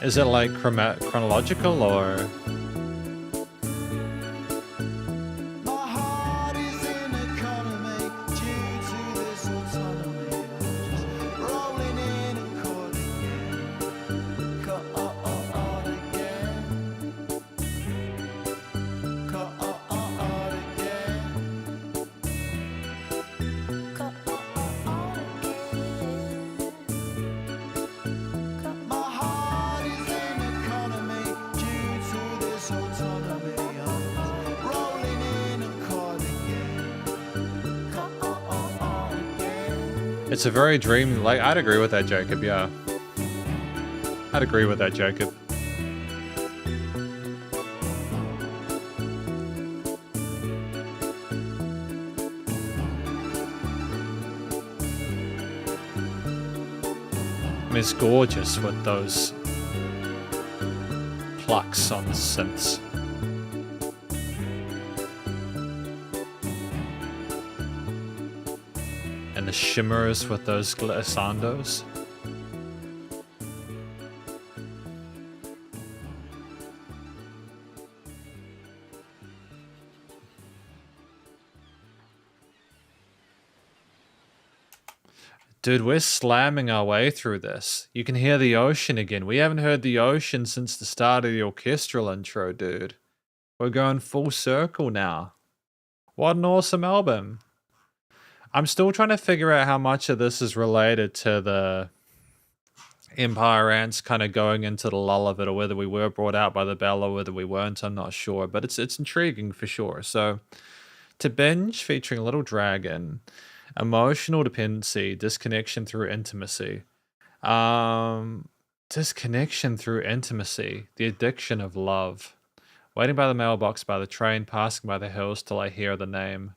Is it like chronological or? My heart is in economy due to this autonomy. Just rolling in and caught again. Caught again. Caught again. My heart is in economy due to this autonomy. Rolling in and caught again. Caught again. It's a very dreamy. Like I'd agree with that, Jacob. Yeah, I'd agree with that, Jacob. I mean, it's gorgeous with those plucks on the synths. And the shimmers with those glissandos. Dude, we're slamming our way through this. You can hear the ocean again. We haven't heard the ocean since the start of the orchestral intro, dude. We're going full circle now. What an awesome album. I'm still trying to figure out how much of this is related to the Empire Ants kind of going into the lull of it, or whether we were brought out by the bell or whether we weren't. I'm not sure, but it's intriguing for sure. So, To Binge featuring Little Dragon. Emotional dependency, disconnection through intimacy. Disconnection through intimacy, the addiction of love. Waiting by the mailbox, by the train, passing by the hills till I hear the name.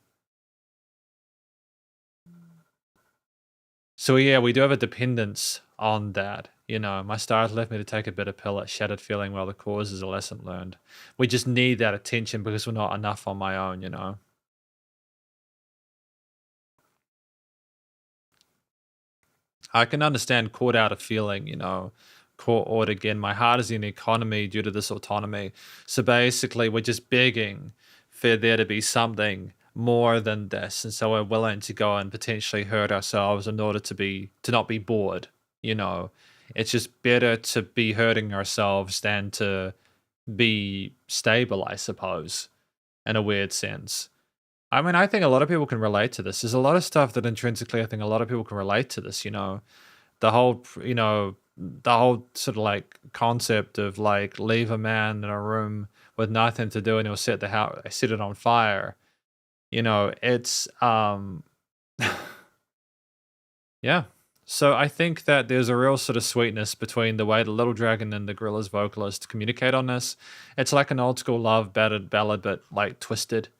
So yeah, we do have a dependence on that. You know, my stars left me to take a bitter pill at shattered feeling while the cause is a lesson learned. We just need that attention because we're not enough on my own, you know. I can understand caught out of feeling, you know, caught again. My heart is in the economy due to this autonomy. So basically, we're just begging for there to be something more than this, and so we're willing to go and potentially hurt ourselves in order to not be bored. You know, it's just better to be hurting ourselves than to be stable, I suppose, in a weird sense. I mean, I think a lot of people can relate to this. There's a lot of stuff that intrinsically I think a lot of people can relate to this, you know. The whole sort of like concept of like leave a man in a room with nothing to do and he'll set it on fire. You know, it's yeah. So I think that there's a real sort of sweetness between the way the Little Dragon and the Gorillaz vocalist communicate on this. It's like an old school love ballad, but like twisted.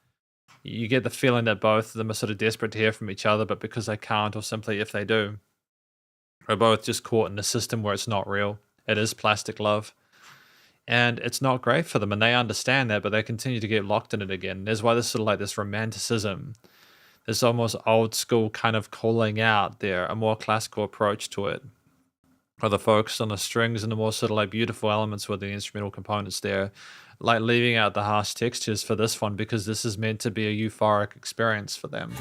You get the feeling that both of them are sort of desperate to hear from each other, but because they can't, or simply if they do, are both just caught in a system where it's not real. It is plastic love. And it's not great for them, and they understand that, but they continue to get locked in it again. There's why there's sort of like this romanticism, this almost old school kind of calling out there, a more classical approach to it. Or the focus on the strings and the more sort of like beautiful elements with the instrumental components there. Like leaving out the harsh textures for this one because this is meant to be a euphoric experience for them.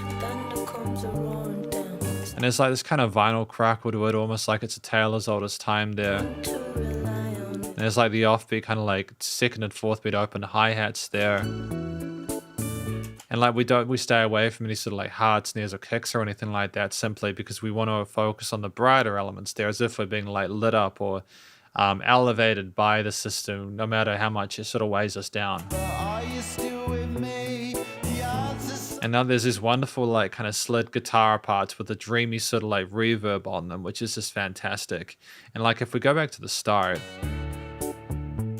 And there's like this kind of vinyl crackle to it, almost like it's a tale as old as time there. And there's like the offbeat kind of like second and fourth beat open hi-hats there. And like we stay away from any sort of like hard snares or kicks or anything like that simply because we want to focus on the brighter elements there as if we're being like lit up or elevated by the system, no matter how much it sort of weighs us down. And now there's these wonderful like kind of slid guitar parts with a dreamy sort of like reverb on them, which is just fantastic. And like if we go back to the start,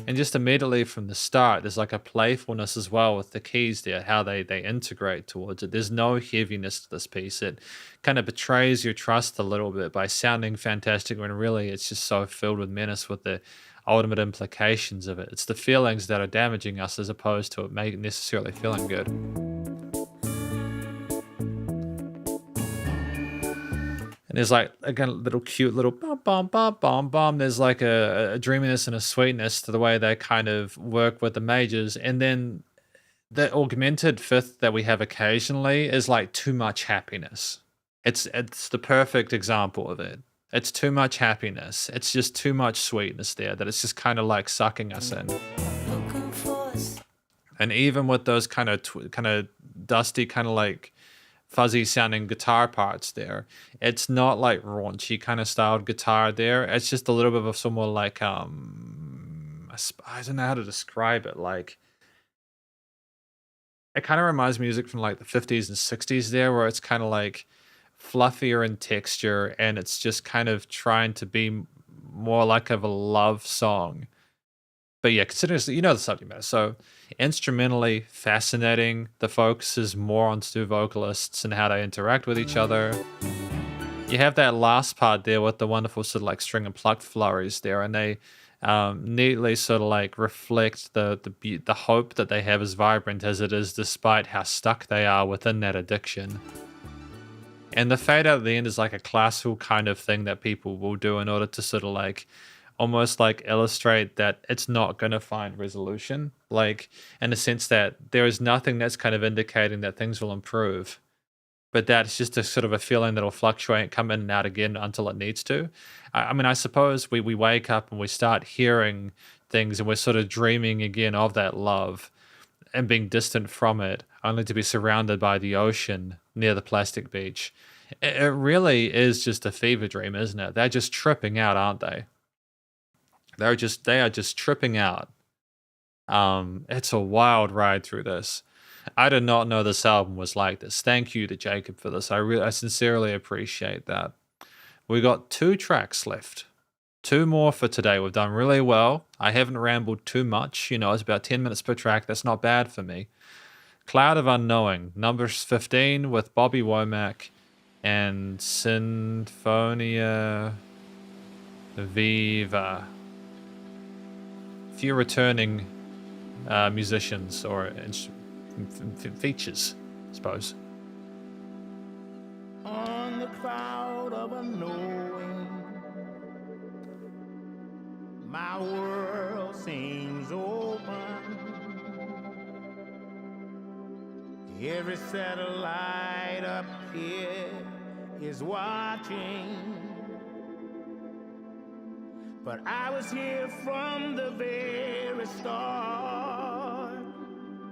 and just immediately from the start, there's like a playfulness as well with the keys there, how they integrate towards it. There's no heaviness to this piece. It kind of betrays your trust a little bit by sounding fantastic when really it's just so filled with menace with the ultimate implications of it. It's the feelings that are damaging us as opposed to it necessarily feeling good. And there's like again a little cute little bum bum bum bum bum. There's like a dreaminess and a sweetness to the way they kind of work with the majors, and then the augmented fifth that we have occasionally is like too much happiness. It's the perfect example of it. It's too much happiness. It's just too much sweetness there that it's just kind of like sucking us in. And even with those kind of dusty, kind of like fuzzy sounding guitar parts there, it's not like raunchy kind of styled guitar there. It's just a little bit of some more like I don't know how to describe it. Like it kind of reminds me of music from like the 50s and 60s there, where it's kind of like fluffier in texture, and it's just kind of trying to be more like of a love song. But yeah, considering you know the subject matter, so instrumentally fascinating. The focus is more on two vocalists and how they interact with each other. You have that last part there with the wonderful sort of like string and pluck flurries there, and they neatly sort of like reflect the hope that they have as vibrant as it is, despite how stuck they are within that addiction. And the fade out at the end is like a classical kind of thing that people will do in order to sort of like almost like illustrate that it's not going to find resolution, like in the sense that there is nothing that's kind of indicating that things will improve, but that's just a sort of a feeling that'll fluctuate, come in and out again until it needs to. I mean, I suppose we wake up and we start hearing things and we're sort of dreaming again of that love and being distant from it, only to be surrounded by the ocean near the plastic beach. It really is just a fever dream, isn't it? They're just tripping out, aren't they? They are just tripping out. It's a wild ride through this. I did not know this album was like this. Thank you to Jacob for this. I sincerely appreciate that. We got 2 tracks left. 2 more for today. We've done really well. I haven't rambled too much. You know, it's about 10 minutes per track. That's not bad for me. Cloud of Unknowing, number 15 with Bobby Womack and Sinfonia Viva. Few returning musicians or features, I suppose. On the cloud of unknowing, my world seems open. Every satellite up here is watching. But I was here from the very start.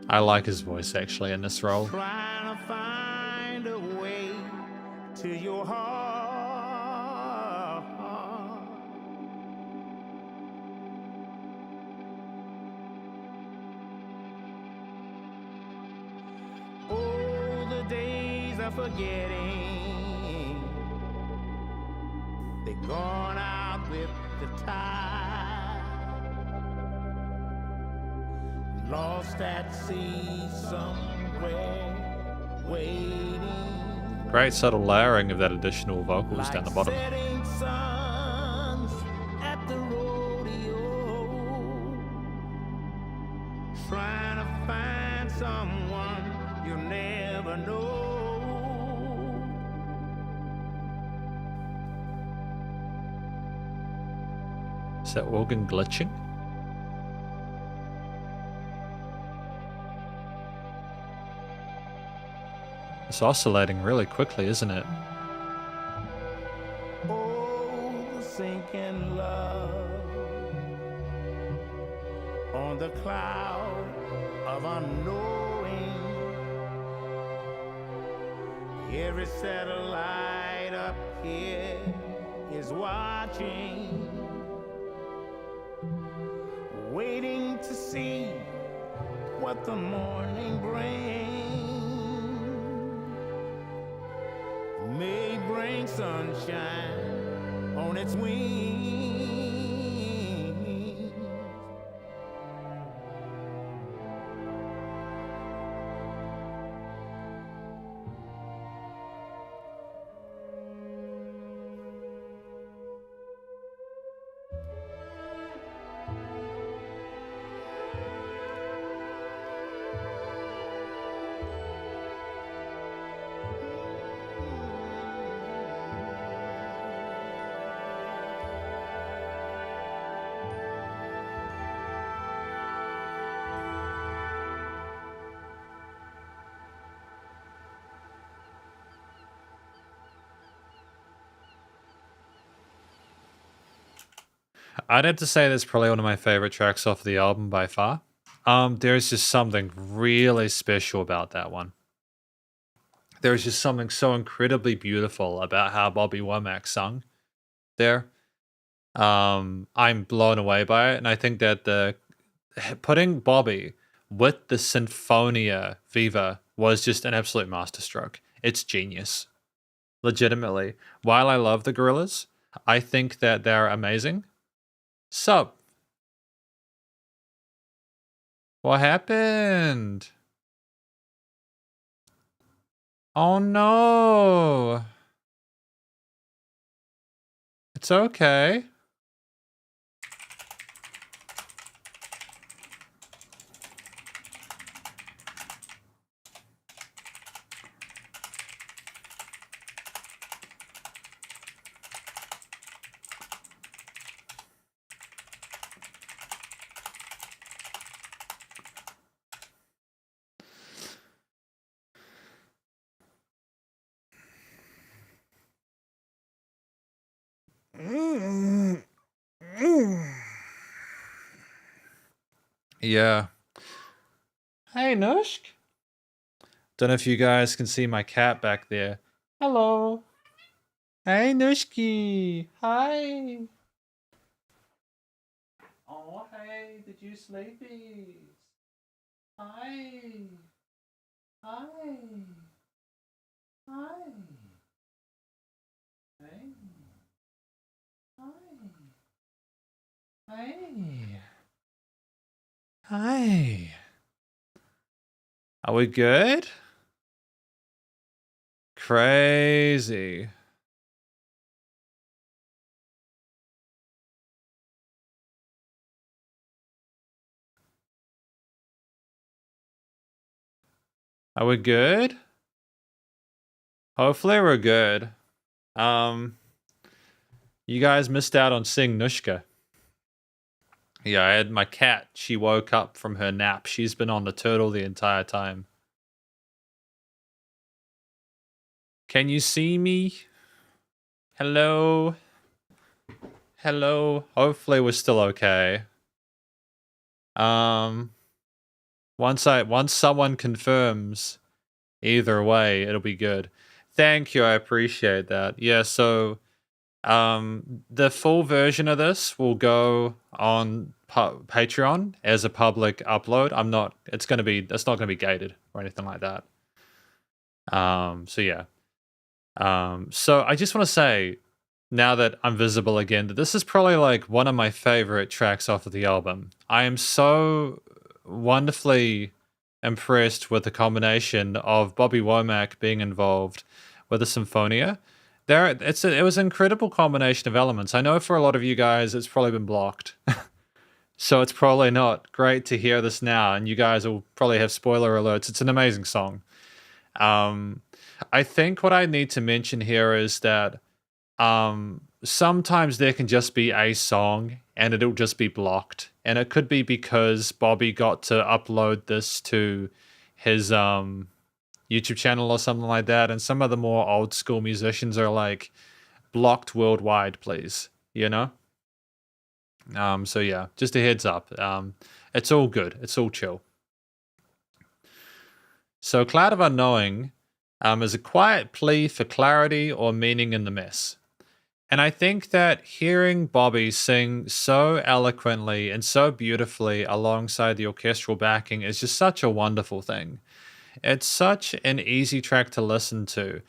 I like his voice actually in this role. Trying to find a way to your heart. Oh, the days of forgetting, they're gone out with the tide. Lost at sea somewhere, waiting. Great subtle layering of that additional vocals Like down the bottom. setting suns at the rodeo, trying to find someone you'll never know. Is that organ glitching? It's oscillating really quickly, isn't it? Oh, the sinking love on the cloud of unknowing. Every satellite up here is watching, waiting to see what the morning brings. May bring sunshine on its wings. I'd have to say that's probably one of my favorite tracks off the album by far. There's just something really special about that one. There's just something so incredibly beautiful about how Bobby Womack sung there. I'm blown away by it, and I think that the putting Bobby with the Sinfonia Viva was just an absolute masterstroke. It's genius. Legitimately. While I love the Gorillaz, I think that they're amazing. Sup? What happened? Oh no. It's okay. Yeah. Hey, Nushk. Don't know if you guys can see my cat back there. Hello. Hey, Nushki. Hi. Oh, hey, did you sleepies? Hi. Hi. Hi. Hey. Hi. Hey. Hi. Are we good? Crazy. Are we good? Hopefully we're good. You guys missed out on seeing Nushka. Yeah, I had my cat. She woke up from her nap. She's been on the turtle the entire time. Can you see me? Hello? Hello? Hopefully we're still okay. Once someone confirms, either way, it'll be good. Thank you, I appreciate that. Yeah, so the full version of this will go on Patreon as a public upload. It's not gonna be gated or anything like that. So yeah. So I just want to say, now that I'm visible again, that this is probably like one of my favorite tracks off of the album. I am so wonderfully impressed with the combination of Bobby Womack being involved with the Symphonia. It was an incredible combination of elements. I know for a lot of you guys, it's probably been blocked. So it's probably not great to hear this now, and you guys will probably have spoiler alerts. It's an amazing song. I think what I need to mention here is that sometimes there can just be a song and it'll just be blocked. And it could be because Bobby got to upload this to his YouTube channel or something like that. And some of the more old school musicians are like, blocked worldwide, please. You know? So yeah, just a heads up. It's all good. It's all chill. So Cloud of Unknowing is a quiet plea for clarity or meaning in the mess. And I think that hearing Bobby sing so eloquently and so beautifully alongside the orchestral backing is just such a wonderful thing. It's such an easy track to listen to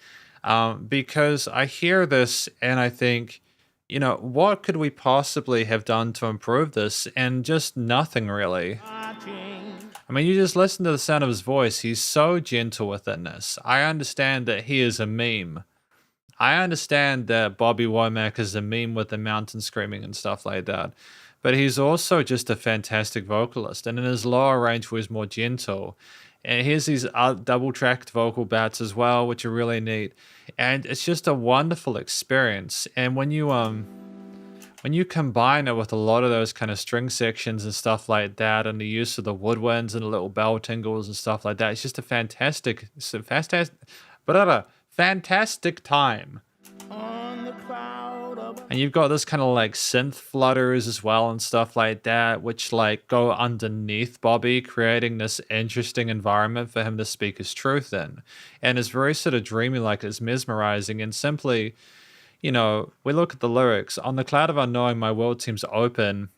because I hear this and I think, you know, what could we possibly have done to improve this? And just nothing really. I mean, you just listen to the sound of his voice. He's so gentle within this. I understand that he is a meme. I understand that Bobby Womack is a meme with the mountain screaming and stuff like that. But he's also just a fantastic vocalist. And in his lower range where he's more gentle. And here's these double-tracked vocal bats as well, which are really neat. And it's just a wonderful experience. And when you combine it with a lot of those kind of string sections and stuff like that, and the use of the woodwinds and the little bell tingles and stuff like that, it's just a fantastic time. On the cloud And you've got this kind of like synth flutters as well and stuff like that, which like go underneath Bobby, creating this interesting environment for him to speak his truth in. And it's very sort of dreamy, like it's mesmerizing. And simply, you know, we look at the lyrics on the cloud of unknowing, my world seems open.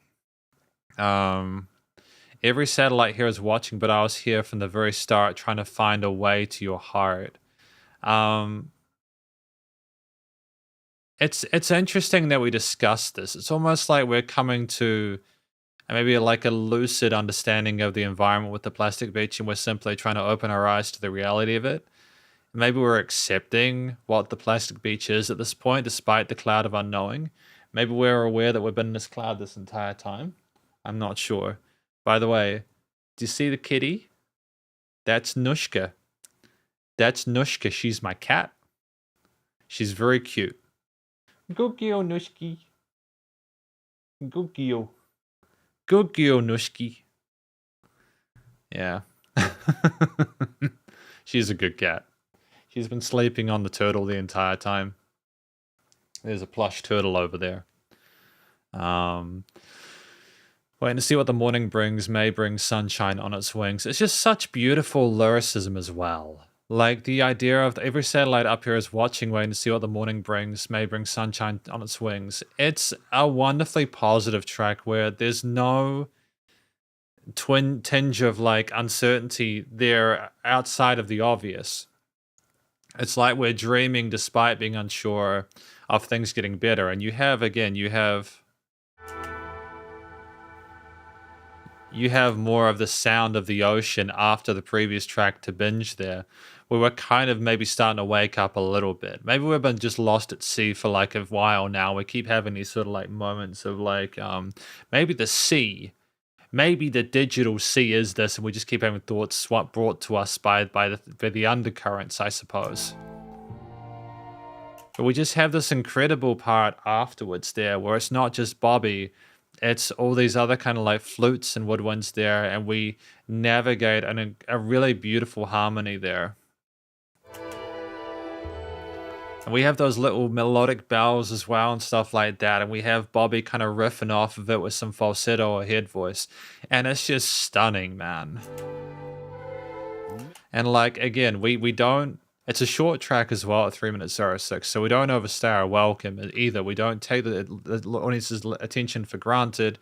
Every satellite here is watching, but I was here from the very start, trying to find a way to your heart. It's interesting that we discuss this. It's almost like we're coming to maybe like a lucid understanding of the environment with the plastic beach, and we're simply trying to open our eyes to the reality of it. Maybe we're accepting what the plastic beach is at this point, despite the cloud of unknowing. Maybe we're aware that we've been in this cloud this entire time. I'm not sure. By the way, do you see the kitty? That's Nushka. That's Nushka. She's my cat. She's very cute. Good girl, Nushki. Good girl. Good girl, Nushki. Yeah. She's a good cat. She's been sleeping on the turtle the entire time. There's a plush turtle over there. Waiting to see what the morning brings, may bring sunshine on its wings. It's just such beautiful lyricism as well. Like the idea of every satellite up here is watching, waiting to see what the morning brings, may bring sunshine on its wings. It's a wonderfully positive track where there's no tinge of like uncertainty there outside of the obvious. It's like we're dreaming despite being unsure of things getting better. And you have more of the sound of the ocean after the previous track to binge there, where we're kind of maybe starting to wake up a little bit. Maybe we've been just lost at sea for like a while now. We keep having these sort of like moments of like, maybe the sea, maybe the digital sea is this, and we just keep having thoughts brought to us by the undercurrents, I suppose. But we just have this incredible part afterwards there, where it's not just Bobby, it's all these other kind of like flutes and woodwinds there, and we navigate a really beautiful harmony there. And we have those little melodic bells as well and stuff like that, and we have Bobby kind of riffing off of it with some falsetto or head voice, and it's just stunning, man. And like, again, we don't, it's a short track as well at 3 minutes 06, so we don't overstay our welcome either. We don't take the audience's attention for granted.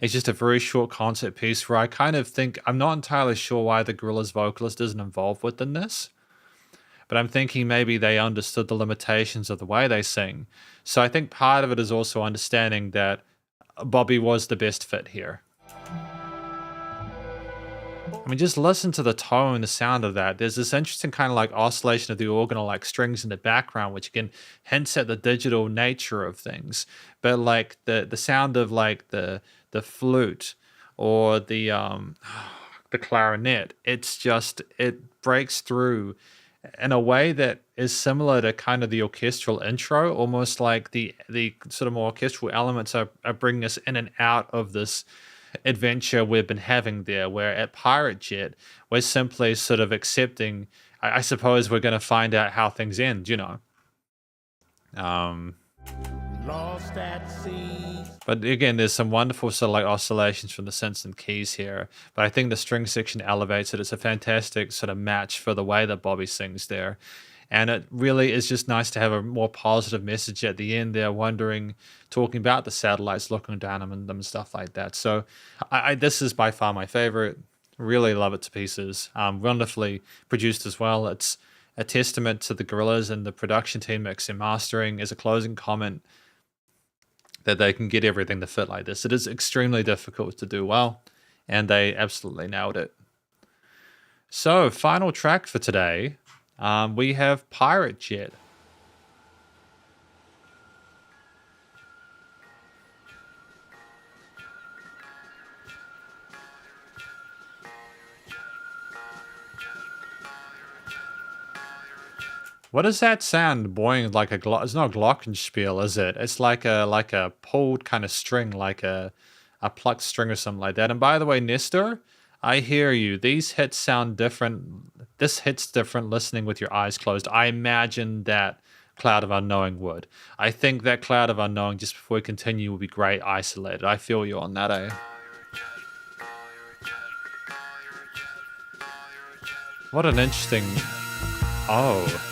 It's just a very short concert piece where I kind of think, I'm not entirely sure why the Gorillaz vocalist isn't involved within this, but I'm thinking maybe they understood the limitations of the way they sing. So I think part of it is also understanding that Bobby was the best fit here. I mean, just listen to the tone, the sound of that. There's this interesting kind of like oscillation of the organ or like strings in the background, which again hints at the digital nature of things. But like the sound of like the flute or the clarinet, it's just, it breaks through in a way that is similar to kind of the orchestral intro, almost like the sort of more orchestral elements are bringing us in and out of this adventure we've been having there, where at Pirate Jet we're simply sort of accepting, I suppose we're going to find out how things end, you know. Lost at sea. But again, there's some wonderful sort of like oscillations from the synths and keys here, but I think the string section elevates it. It's a fantastic sort of match for the way that Bobby sings there. And it really is just nice to have a more positive message at the end there, talking about the satellites, looking down on them and stuff like that. So this is by far my favorite. Really love it to pieces. Wonderfully produced as well. It's a testament to the Gorillaz and the production team mix and mastering. As a closing comment, that they can get everything to fit like this. It is extremely difficult to do well, and they absolutely nailed it. So, final track for today. We have Pirate Jet. What does that sound boing like a it's not a glockenspiel, is it? It's like a pulled kind of string, like a plucked string or something like that. And by the way, Nestor, I hear you. These hits sound different. This hits different listening with your eyes closed. I imagine that cloud of unknowing would. I think that cloud of unknowing, just before we continue, will be great isolated. I feel you on that, eh? What an interesting... Oh.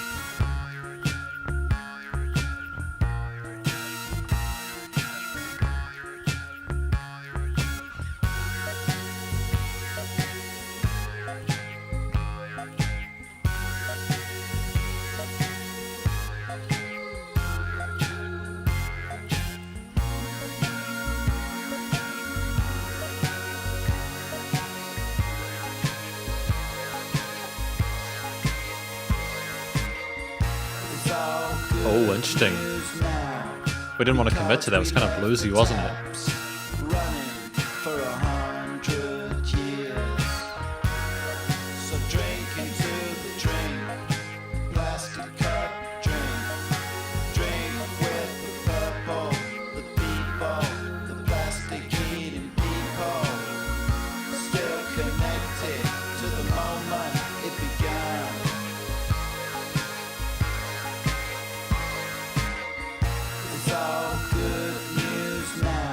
Oh, interesting. We didn't want to commit to that. It was kind of bluesy, wasn't it?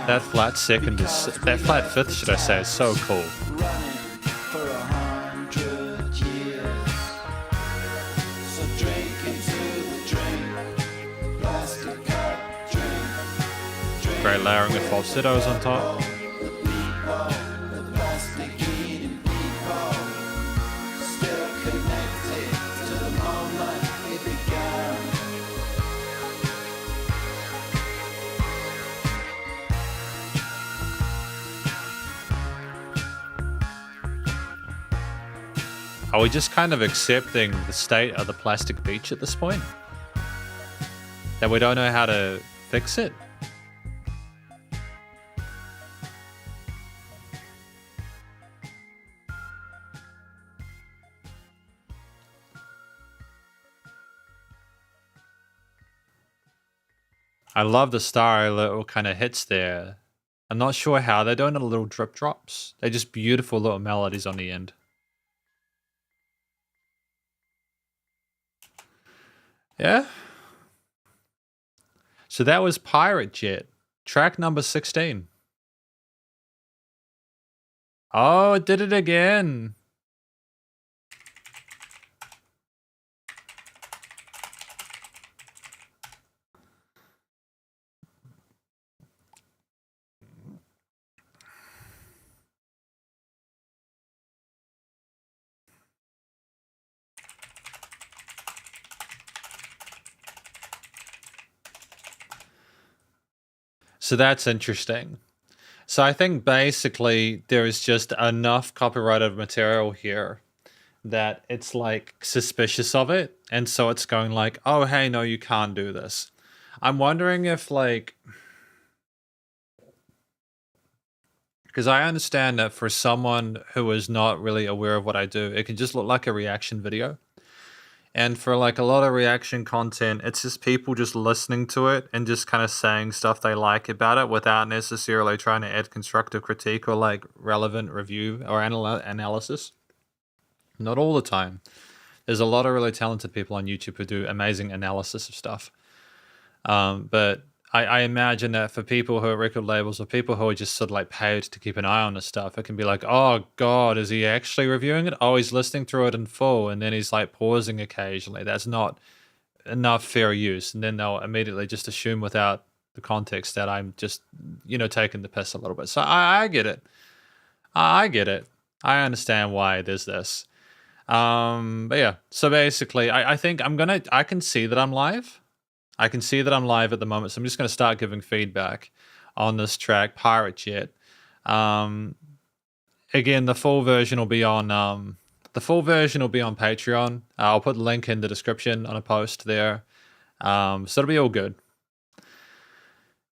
That flat second is, that flat fifth, should I say, is so cool. Great layering of falsettos on top. Are we just kind of accepting the state of the plastic beach at this point? That we don't know how to fix it? I love the star little kind of hits there. I'm not sure how they're doing the little drip drops. They're just beautiful little melodies on the end. Yeah. So that was Pirate Jet, track number 16. Oh, it did it again. So that's interesting. So I think basically there is just enough copyrighted material here that it's like suspicious of it. And so it's going like, oh, hey, no, you can't do this. I'm wondering if like, because I understand that for someone who is not really aware of what I do, it can just look like a reaction video. And for like a lot of reaction content, it's just people just listening to it and just kind of saying stuff they like about it without necessarily trying to add constructive critique or like relevant review or analysis. Not all the time. There's a lot of really talented people on YouTube who do amazing analysis of stuff. But I imagine that for people who are record labels or people who are just sort of like paid to keep an eye on this stuff, it can be like, oh God, is he actually reviewing it? Oh, he's listening through it in full and then he's like pausing occasionally. That's not enough fair use. And then they'll immediately just assume without the context that I'm just, you know, taking the piss a little bit. So I get it. I get it. I understand why there's this. But yeah, so basically I think I can see that I'm live. I can see that I'm live at the moment, so I'm just going to start giving feedback on this track, Pirate Jet. Again, the full version will be on Patreon. I'll put the link in the description on a post there. So it'll be all good.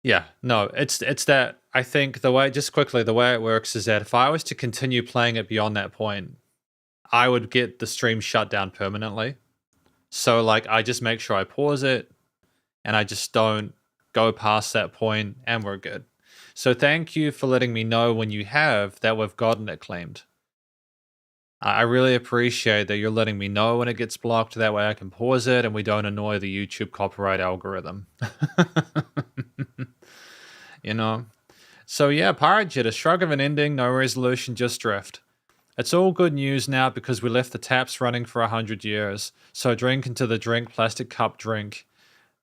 Yeah, no, it's that I think the way it works is that if I was to continue playing it beyond that point, I would get the stream shut down permanently. So like I just make sure I pause it. And I just don't go past that point, and we're good. So thank you for letting me know when you have that we've gotten it claimed. I really appreciate that you're letting me know when it gets blocked. That way I can pause it and we don't annoy the YouTube copyright algorithm. You know? So yeah, Pirate Jet, a shrug of an ending, no resolution, just drift. It's all good news now because we left the taps running for 100 years. So drink into the drink, plastic cup drink.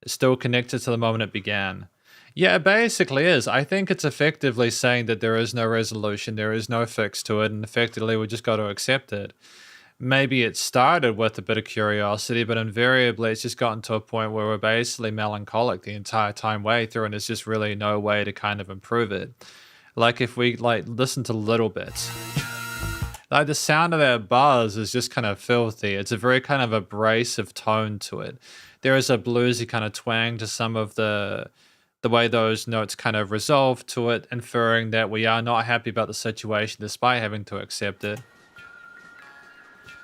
It's still connected to the moment it began. Yeah, it basically is. I think it's effectively saying that there is no resolution, there is no fix to it, and effectively we just got to accept it. Maybe it started with a bit of curiosity, but invariably it's just gotten to a point where we're basically melancholic the entire time way through, and there's just really no way to kind of improve it. Like if we like listen to little bits. Like the sound of that buzz is just kind of filthy. It's a very kind of abrasive tone to it. There is a bluesy kind of twang to some of the way those notes kind of resolve to it, inferring that we are not happy about the situation despite having to accept it.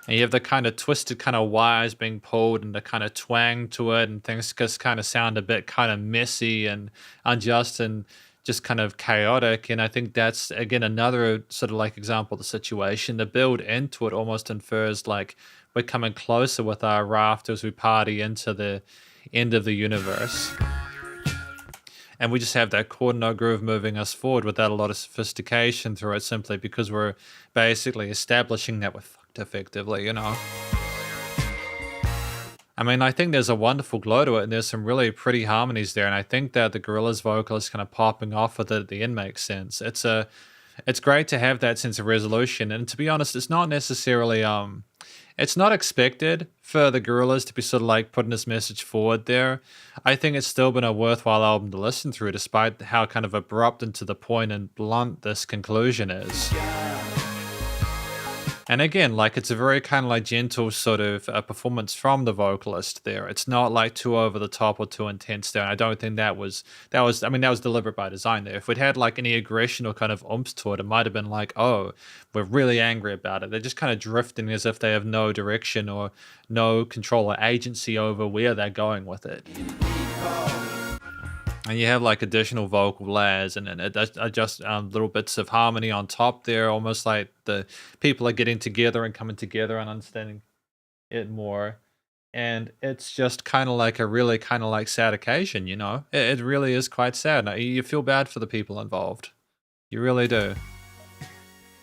And you have the kind of twisted kind of wires being pulled and the kind of twang to it, and things just kind of sound a bit kind of messy and unjust and just kind of chaotic. And I think that's, again, another sort of like example of the situation. The build into it almost infers like we're coming closer with our raft as we party into the end of the universe. And we just have that chord note groove moving us forward without a lot of sophistication through it, simply because we're basically establishing that we're fucked effectively, you know? I mean, I think there's a wonderful glow to it, and there's some really pretty harmonies there, and I think that the Gorillaz vocal is kind of popping off with it at the end makes sense. It's great to have that sense of resolution, and to be honest, it's not necessarily it's not expected for the Gorillaz to be sort of like putting this message forward there. I think it's still been a worthwhile album to listen through, despite how kind of abrupt and to the point and blunt this conclusion is. And again, like it's a very kind of like gentle sort of performance from the vocalist there. It's not like too over the top or too intense there. And I don't think that was deliberate by design there. If we'd had like any aggression or kind of oomph to it, it might have been like, oh, we're really angry about it. They're just kind of drifting as if they have no direction or no control or agency over where they're going with it. And you have like additional vocal layers and just little bits of harmony on top there, almost like the people are getting together and coming together and understanding it more. And it's just kind of like a really kind of like sad occasion, you know? It really is quite sad. You feel bad for the people involved. You really do.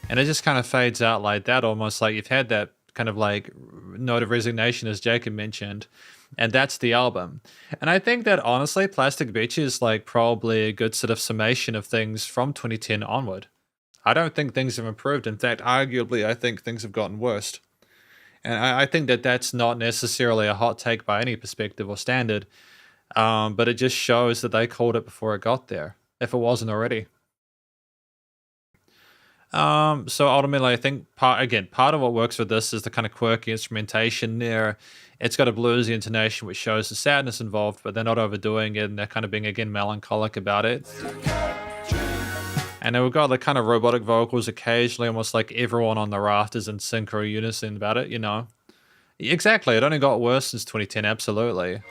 And it just kind of fades out like that, almost like you've had that kind of like note of resignation, as Jacob mentioned. And that's the album. And I think that honestly, Plastic Beach is like probably a good sort of summation of things from 2010 onward. I don't think things have improved. In fact, arguably, I think things have gotten worse. And I think that that's not necessarily a hot take by any perspective or standard, but it just shows that they called it before it got there, if it wasn't already. So ultimately, I think part of what works with this is the kind of quirky instrumentation there. It's got a bluesy intonation which shows the sadness involved, but they're not overdoing it, and they're kind of being, again, melancholic about it. And then we've got the kind of robotic vocals occasionally, almost like everyone on the raft is in sync or unison about it, you know? Exactly, it only got worse since 2010, absolutely.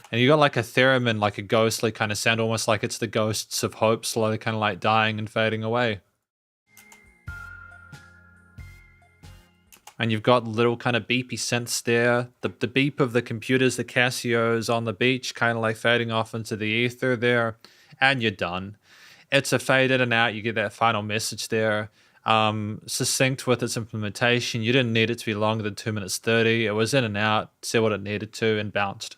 And you got like a theremin, like a ghostly kind of sound, almost like it's the ghosts of hope slowly kind of like dying and fading away. And you've got little kind of beepy synths there. The beep of the computers, the Casios on the beach, kind of like fading off into the ether there. And you're done. It's a fade in and out. You get that final message there. Succinct with its implementation. You didn't need it to be longer than 2 minutes 30. It was in and out, said what it needed to, and bounced.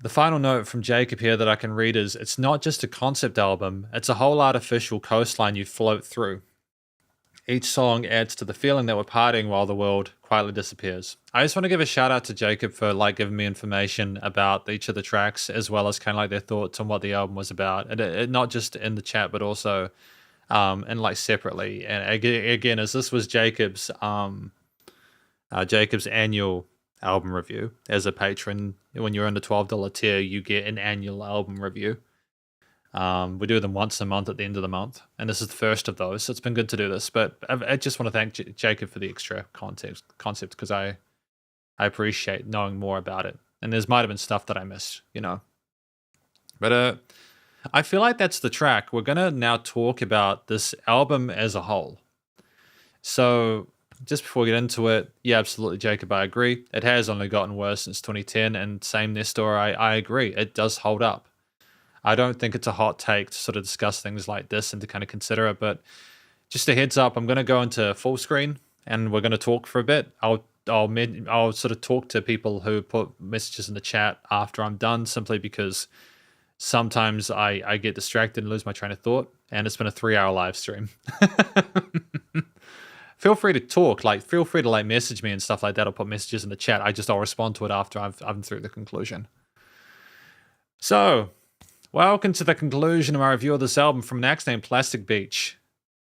The final note from Jacob here that I can read is, it's not just a concept album, it's a whole artificial coastline you float through. Each song adds to the feeling that we're partying while the world quietly disappears. I just want to give a shout out to Jacob for like giving me information about each of the tracks, as well as kind of like their thoughts on what the album was about. And it not just in the chat, but also and like separately. And again, as this was Jacob's annual album review as a patron, when you're in the $12 tier, you get an annual album review. We do them once a month at the end of the month, and this is the first of those, so it's been good to do this. But I just want to thank Jacob for the extra concept, because I appreciate knowing more about it. And there's might have been stuff that I missed, you know. But I feel like that's the track. We're going to now talk about this album as a whole. So, just before we get into it, yeah, absolutely, Jacob, I agree. It has only gotten worse since 2010, and same Nestor, I agree. It does hold up. I don't think it's a hot take to sort of discuss things like this and to kind of consider it, but just a heads up, I'm going to go into full screen and we're going to talk for a bit. I'll sort of talk to people who put messages in the chat after I'm done, simply because sometimes I get distracted and lose my train of thought, and it's been a 3-hour live stream. Feel free to talk, feel free to message me and stuff like that, or put messages in the chat. I'll respond to it after I'm through the conclusion. So, welcome to the conclusion of my review of this album from an act named Plastic Beach.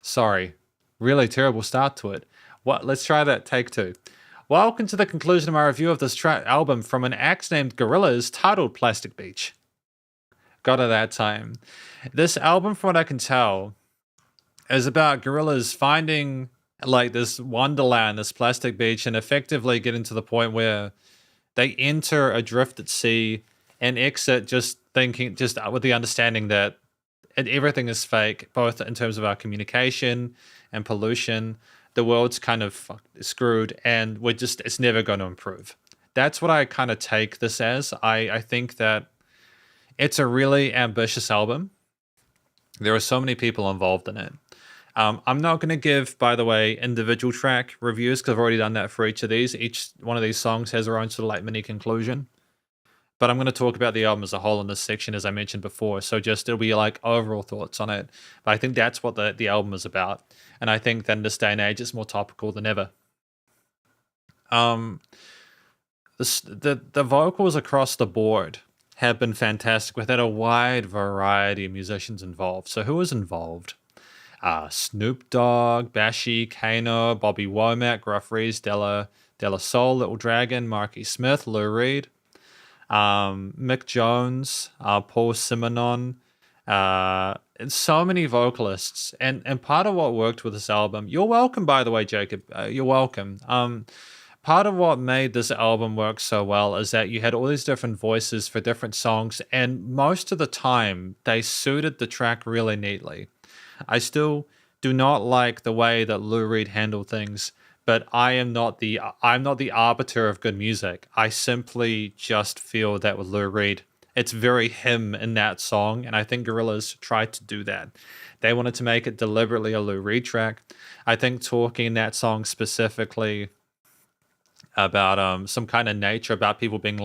Sorry, really terrible start to it. Let's try that, take 2. Welcome to the conclusion of my review of this album from an act named Gorillaz titled Plastic Beach. Got it that time. This album, from what I can tell, is about Gorillaz finding this wonderland, this plastic beach, and effectively getting to the point where they enter adrift at sea and exit just with the understanding that everything is fake, both in terms of our communication and pollution. The world's kind of screwed, and it's never going to improve. That's what I kind of take this as. I think that it's a really ambitious album. There are so many people involved in it. I'm not going to give, by the way, individual track reviews, because I've already done that for each of these. Each one of these songs has their own sort of mini conclusion. But I'm going to talk about the album as a whole in this section, as I mentioned before. So it'll be overall thoughts on it. But I think that's what the album is about. And I think that in this day and age, it's more topical than ever. The vocals across the board have been fantastic. We've had a wide variety of musicians involved. So who was involved? Snoop Dogg, Bashy, Kano, Bobby Womack, Gruff Rhys, Della Soul, Little Dragon, Marky Smith, Lou Reed, Mick Jones, Paul Simonon, and so many vocalists. And part of what worked with this album, you're welcome, by the way, Jacob, you're welcome. Part of what made this album work so well is that you had all these different voices for different songs, and most of the time they suited the track really neatly. I still do not like the way that Lou Reed handled things, but I'm not the arbiter of good music. I simply just feel that with Lou Reed, it's very him in that song, and I think Gorillaz tried to do that. They wanted to make it deliberately a Lou Reed track. I think talking in that song specifically about some kind of nature, about people being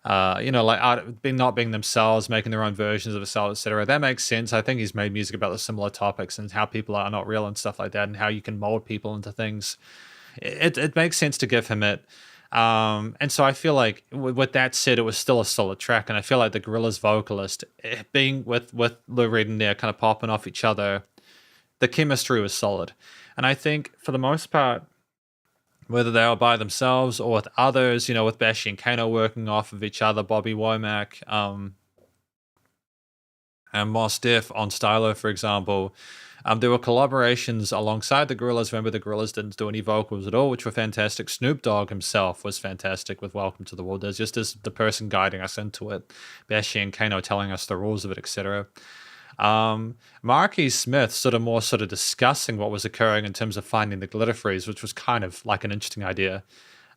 not being themselves, making their own versions of themselves, etc. That makes sense. I think he's made music about the similar topics and how people are not real and stuff like that, and how you can mold people into things. It makes sense to give him it. And so I feel like with that said, it was still a solid track. And I feel like the Gorillaz vocalist, being with Lou Reed in there, kind of popping off each other, the chemistry was solid. And I think for the most part, whether they were by themselves or with others, with Bashy and Kano working off of each other, Bobby Womack, and Mos Def on Stylo, for example, there were collaborations alongside the Gorillaz. Remember, the Gorillaz didn't do any vocals at all, which were fantastic. Snoop Dogg himself was fantastic with Welcome to the World. There's just as the person guiding us into it, Bashy and Kano telling us the rules of it, etc. Marky Smith sort of discussing what was occurring in terms of finding the glitter freeze, which was kind of like an interesting idea.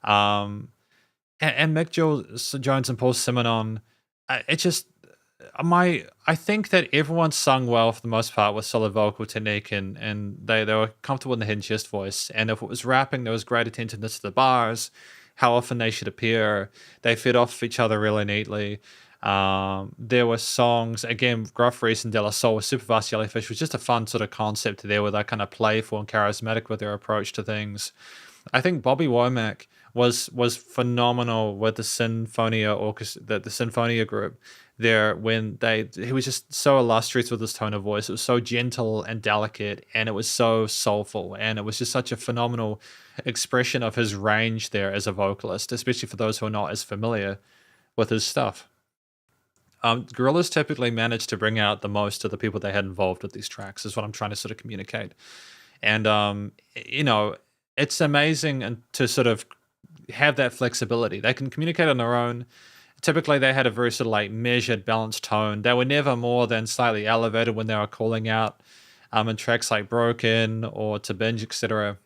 And Mick Jones and Paul Simonon, I think that everyone sung well for the most part with solid vocal technique, and they were comfortable in the hidden chest voice. And if it was rapping, there was great attention to the bars, how often they should appear. They fed off each other really neatly. There were songs, again, Gruff Rhys and Della Soul with Supervast Jellyfish was just a fun sort of concept there, where they're kind of playful and charismatic with their approach to things. I think Bobby Womack was phenomenal with the Sinfonia Orchestra, the Sinfonia group there, when he was just so illustrious with his tone of voice. It was so gentle and delicate, and it was so soulful, and it was just such a phenomenal expression of his range there as a vocalist, especially for those who are not as familiar with his stuff. Gorillaz typically managed to bring out the most of the people they had involved with these tracks, is what I'm trying to sort of communicate. And, it's amazing to sort of have that flexibility. They can communicate on their own. typically they had a very sort of like measured, balanced tone. They were never more than slightly elevated when they were calling out in tracks like Broken or To Binge, etc.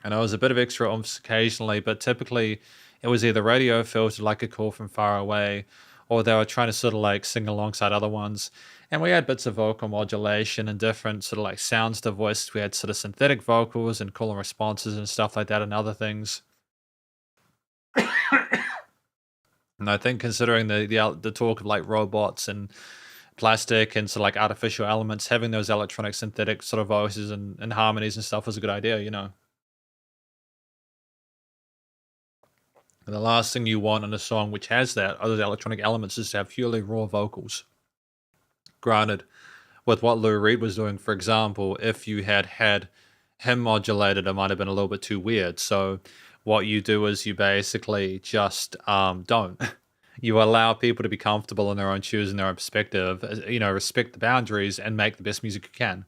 And there was a bit of extra oomph occasionally, but typically it was either radio filtered like a call from far away, or they were trying to sort of like sing alongside other ones. And we had bits of vocal modulation and different sort of like sounds to voice. We had sort of synthetic vocals and call and responses and stuff like that and other things. And I think considering the talk of like robots and plastic and sort of like artificial elements, having those electronic synthetic sort of voices and harmonies and stuff was a good idea, you know. And the last thing you want in a song which has that, other electronic elements, is to have purely raw vocals. Granted, with what Lou Reed was doing, for example, if you had him modulated, it might have been a little bit too weird. So what you do is you basically just don't. You allow people to be comfortable in their own shoes and their own perspective, you know, respect the boundaries and make the best music you can.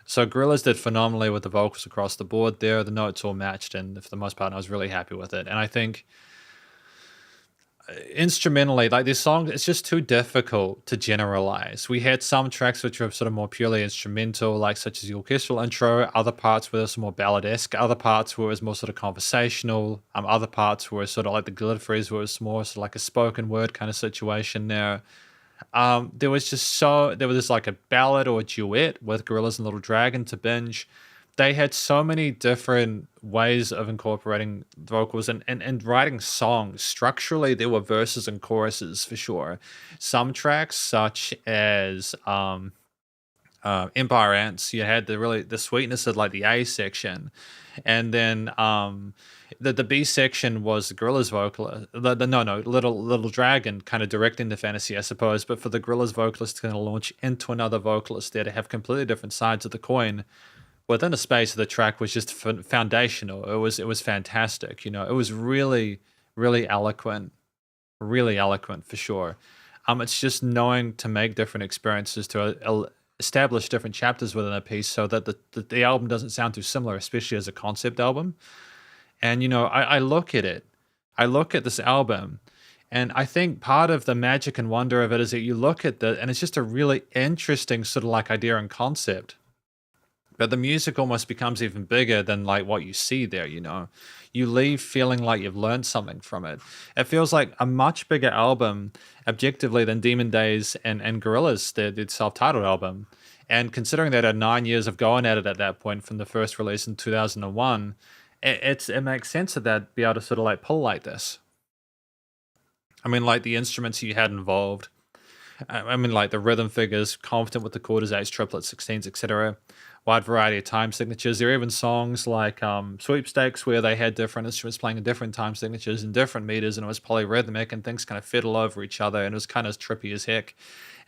So Gorillaz did phenomenally with the vocals across the board there. The notes all matched, and for the most part, I was really happy with it. And I think instrumentally, like this song, it's just too difficult to generalize. We had some tracks which were sort of more purely instrumental, like such as the orchestral intro, other parts were some more ballad-esque, other parts where it was more sort of conversational, other parts were sort of like the Glitteries, where it was more sort of like a spoken word kind of situation there. There was this like a ballad or a duet with Gorillaz and Little Dragon, To Binge. They had so many different ways of incorporating vocals and writing songs. Structurally, there were verses and choruses for sure. Some tracks, such as Empire Ants, you had the sweetness of like the A section, and then the B section was the Gorillaz vocalist. Little Dragon kind of directing the fantasy, I suppose. But for the Gorillaz vocalist to kind of launch into another vocalist there to have completely different sides of the coin within the space of the track was just foundational. It was fantastic. You know, it was really, really eloquent for sure. It's just knowing to make different experiences to establish different chapters within a piece so that the album doesn't sound too similar, especially as a concept album. And, you know, I look at it. I look at this album, and I think part of the magic and wonder of it is that you look at and it's just a really interesting sort of like idea and concept. But the music almost becomes even bigger than like what you see there, you know. You leave feeling like you've learned something from it. It feels like a much bigger album, objectively, than Demon Days and Gorillaz, their self-titled album. And considering they had 9 years of going at it at that point from the first release in 2001, it makes sense that they'd be able to sort of like pull like this. I mean, like the instruments you had involved. I mean, like the rhythm figures, confident with the quarters, eights, triplets, 16s, etc. Wide variety of time signatures. There are even songs like Sweepstakes where they had different instruments playing in different time signatures and different meters, and it was polyrhythmic and things kind of fiddle over each other, and it was kind of trippy as heck.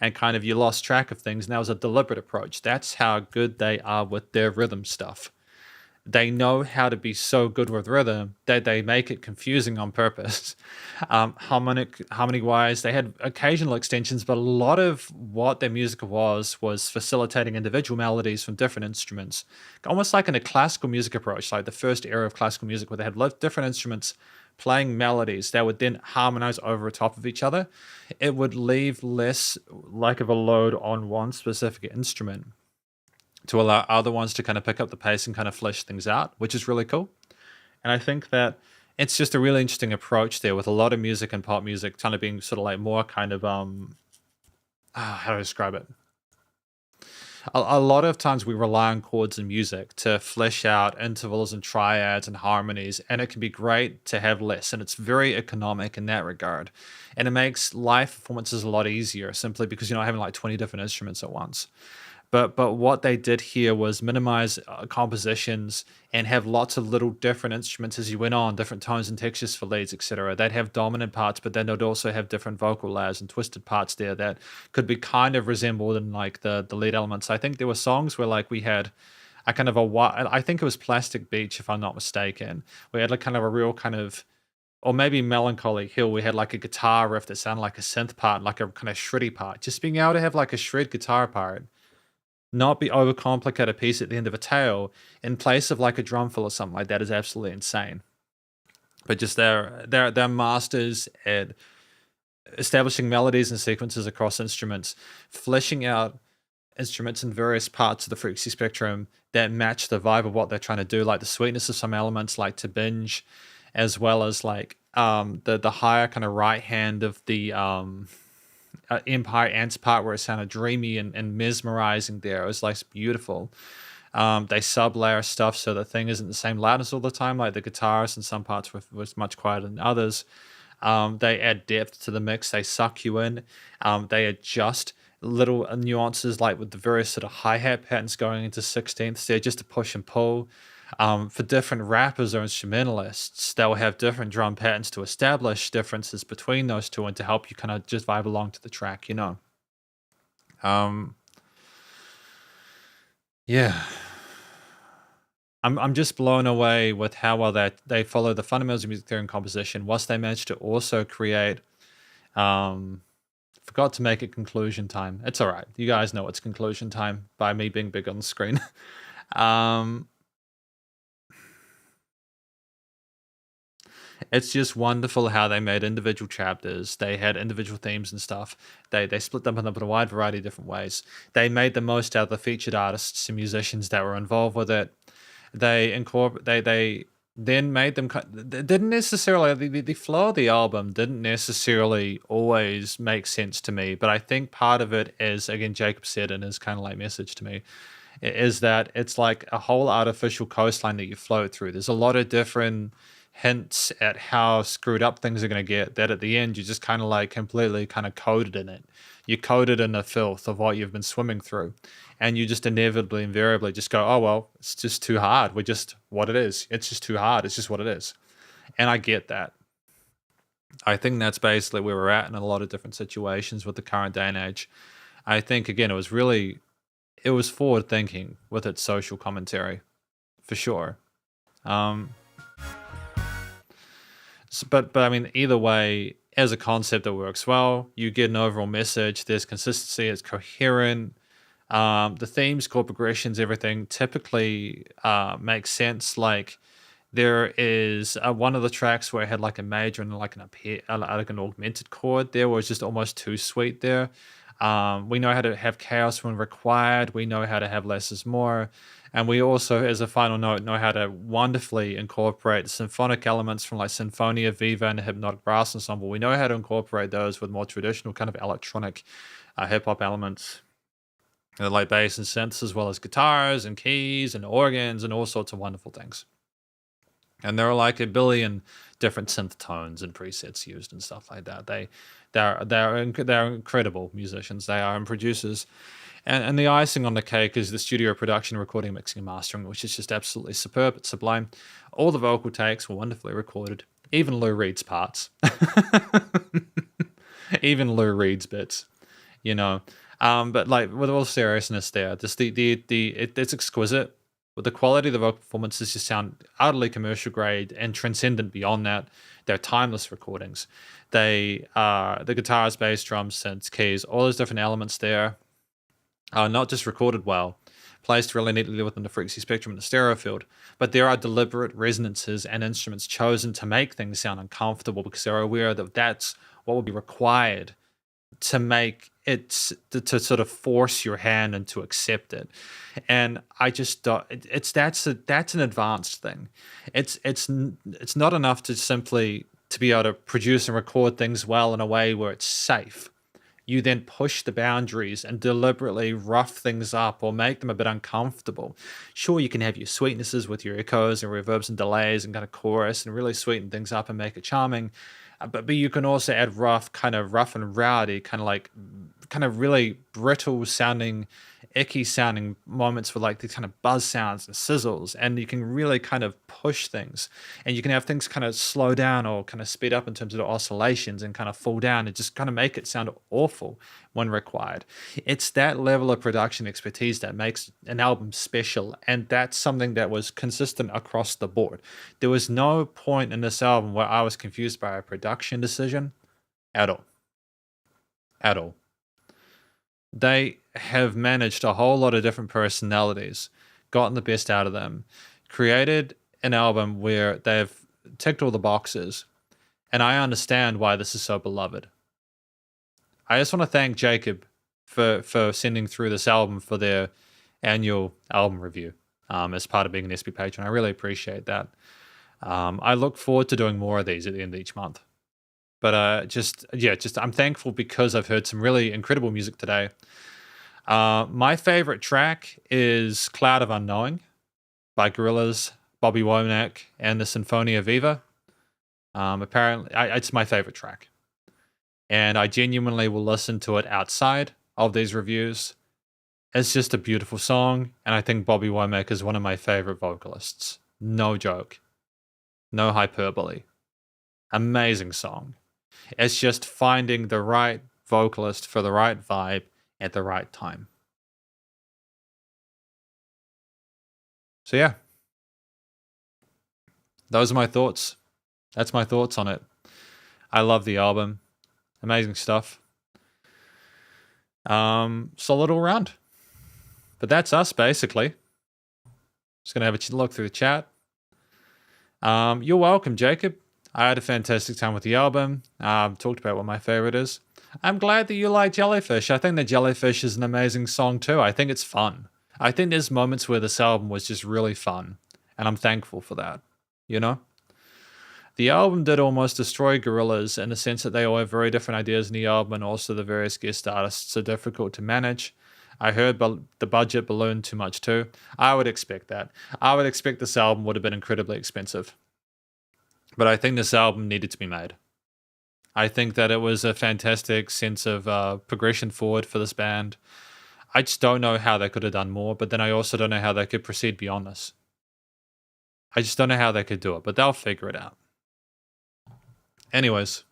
And kind of you lost track of things, and that was a deliberate approach. That's how good they are with their rhythm stuff. They know how to be so good with rhythm that they make it confusing on purpose. Harmony-wise, they had occasional extensions, but a lot of what their music was facilitating individual melodies from different instruments. Almost like in a classical music approach, like the first era of classical music where they had different instruments playing melodies that would then harmonize over top of each other. It would leave less like of a load on one specific instrument to allow other ones to kind of pick up the pace and kind of flesh things out, which is really cool. And I think that it's just a really interesting approach there with a lot of music and pop music kind of being sort of like more kind of, how do I describe it? A lot of times we rely on chords and music to flesh out intervals and triads and harmonies, and it can be great to have less, and it's very economic in that regard. And it makes live performances a lot easier simply because you're not having like 20 different instruments at once. But what they did here was minimize compositions and have lots of little different instruments as you went on, different tones and textures for leads, etc. They'd have dominant parts, but then they'd also have different vocal layers and twisted parts there that could be kind of resembled in like the lead elements. I think there were songs where like we had a kind of I think it was Plastic Beach, if I'm not mistaken. We had like kind of a real kind of, or maybe Melancholy Hill, we had like a guitar riff that sounded like a synth part, like a kind of shreddy part. Just being able to have like a shred guitar part, not be overcomplicate a piece at the end of a tale in place of like a drum fill or something like that is absolutely insane. But just they're masters at establishing melodies and sequences across instruments, fleshing out instruments in various parts of the frequency spectrum that match the vibe of what they're trying to do, like the sweetness of some elements, like to binge, as well as like the higher kind of right hand of the Empire Ants part where it sounded dreamy and mesmerizing there. It was like beautiful. They sub-layer stuff so the thing isn't the same loudness all the time, like the guitars in some parts was much quieter than others. They add depth to the mix. They suck you in. They adjust little nuances, like with the various sort of hi-hat patterns going into 16ths there, just to push and pull. For different rappers or instrumentalists, they'll have different drum patterns to establish differences between those two and to help you kind of just vibe along to the track, you know. Yeah. I'm just blown away with how well they follow the fundamentals of music theory and composition, whilst they managed to also create. Forgot to make it conclusion time. It's all right. You guys know it's conclusion time by me being big on the screen. It's just wonderful how they made individual chapters. They had individual themes and stuff. They split them up in a wide variety of different ways. They made the most out of the featured artists and musicians that were involved with it. They then made them. They didn't necessarily the flow of the album didn't necessarily always make sense to me. But I think part of it is, again, Jacob said in his kind of like message to me, is that it's like a whole artificial coastline that you float through. There's a lot of different hints at how screwed up things are going to get, that at the end you just kind of like completely kind of coated in it. You coated in the filth of what you've been swimming through, and you just inevitably, invariably just go, oh, well, it's just too hard. We're just what it is. It's just too hard. It's just what it is. And I get that. I think that's basically where we're at in a lot of different situations with the current day and age. I think, again, it was forward thinking with its social commentary, for sure. But I mean, either way, as a concept, it works well. You get an overall message. There's consistency. It's coherent. The themes, chord progressions, everything typically makes sense. Like there is one of the tracks where it had like a major and like an augmented chord. There was just almost too sweet there. We know how to have chaos when required. We know how to have less is more. And we also, as a final note, know how to wonderfully incorporate symphonic elements from like Sinfonia Viva and the Hypnotic Brass Ensemble. We know how to incorporate those with more traditional kind of electronic hip-hop elements, like bass and synths, as well as guitars and keys and organs and all sorts of wonderful things. And there are like a billion different synth tones and presets used and stuff like that. They're incredible musicians. They are producers. And the icing on the cake is the studio production, recording, mixing, and mastering, which is just absolutely superb. It's sublime. All the vocal takes were wonderfully recorded. Even Lou Reed's parts. Even Lou Reed's bits, you know. But like with all seriousness there, just it's exquisite. With the quality of the vocal performances just sound utterly commercial grade and transcendent beyond that. They're timeless recordings. They the guitars, bass, drums, synths, keys, all those different elements there are not just recorded well, placed really neatly within the frequency spectrum in the stereo field, but there are deliberate resonances and instruments chosen to make things sound uncomfortable because they're aware that that's what would be required to make it to sort of force your hand and to accept it. And I just don't, that's an advanced thing. It's not enough to simply to be able to produce and record things well in a way where it's safe. You then push the boundaries and deliberately rough things up or make them a bit uncomfortable. Sure, you can have your sweetnesses with your echoes and reverbs and delays and kind of chorus and really sweeten things up and make it charming. But you can also add rough and rowdy, kind of really brittle sounding, icky sounding moments with like these kind of buzz sounds and sizzles, and you can really kind of push things, and you can have things kind of slow down or kind of speed up in terms of the oscillations and kind of fall down and just kind of make it sound awful when required. It's that level of production expertise that makes an album special, and that's something that was consistent across the board. There was no point in this album where I was confused by a production decision at all. At all. They have managed a whole lot of different personalities, gotten the best out of them, created an album where they've ticked all the boxes, and I understand why this is so beloved. I just want to thank Jacob for sending through this album for their annual album review as part of being an SP patron. I really appreciate that. I look forward to doing more of these at the end of each month. But I'm thankful because I've heard some really incredible music today. My favorite track is Cloud of Unknowing by Gorillaz, Bobby Womack, and the Sinfonia Viva. Apparently, it's my favorite track. And I genuinely will listen to it outside of these reviews. It's just a beautiful song, and I think Bobby Womack is one of my favorite vocalists. No joke. No hyperbole. Amazing song. It's just finding the right vocalist for the right vibe at the right time. So yeah. Those are my thoughts. That's my thoughts on it. I love the album. Amazing stuff. Solid all round. But that's us, basically. Just going to have a look through the chat. You're welcome, Jacob. I had a fantastic time with the album. Talked about what my favorite is. I'm glad that you like Jellyfish. I think that Jellyfish is an amazing song too. I think it's fun. I think there's moments where this album was just really fun. And I'm thankful for that. You know? The album did almost destroy Gorillaz in the sense that they all have very different ideas in the album, and also the various guest artists are difficult to manage. I heard the budget ballooned too much too. I would expect that. I would expect this album would have been incredibly expensive. But I think this album needed to be made. I think that it was a fantastic sense of progression forward for this band. I just don't know how they could have done more, but then I also don't know how they could proceed beyond this. I just don't know how they could do it, but they'll figure it out. Anyways,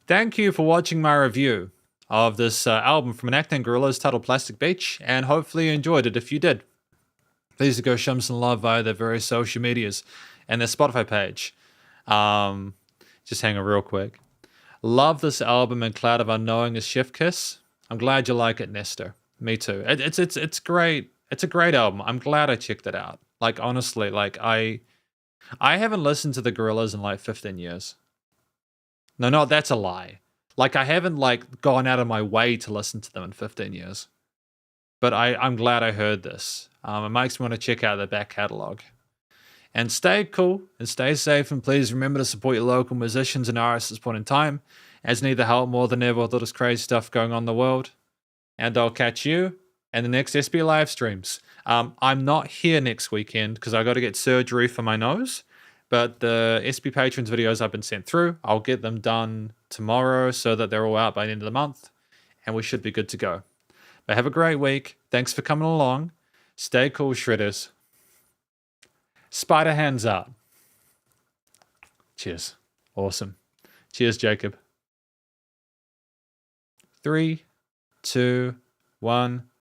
thank you for watching my review of this album from Enacting Gorillaz titled Plastic Beach, and hopefully you enjoyed it. If you did, please go show them some love via their various social medias and their Spotify page. Just hang on real quick. Love this album, and Cloud of Unknowing is Chef Kiss. I'm glad you like it, Nestor. Me too. It's great. It's a great album. I'm glad I checked it out. Like, honestly, like I haven't listened to the Gorillaz in like 15 years. No, that's a lie. Like, I haven't like gone out of my way to listen to them in 15 years. But I'm glad I heard this. It makes me want to check out their back catalog. And stay cool and stay safe, and please remember to support your local musicians and artists at this point in time, as need the help more than ever with all this crazy stuff going on in the world. And I'll catch you in the next SP live streams. I'm not here next weekend because I got to get surgery for my nose. But the SP Patrons videos I've been sent through, I'll get them done tomorrow so that they're all out by the end of the month. And we should be good to go. But have a great week. Thanks for coming along. Stay cool, Shredders. Spider hands out. Cheers. Awesome. Cheers, Jacob. 3, 2, 1.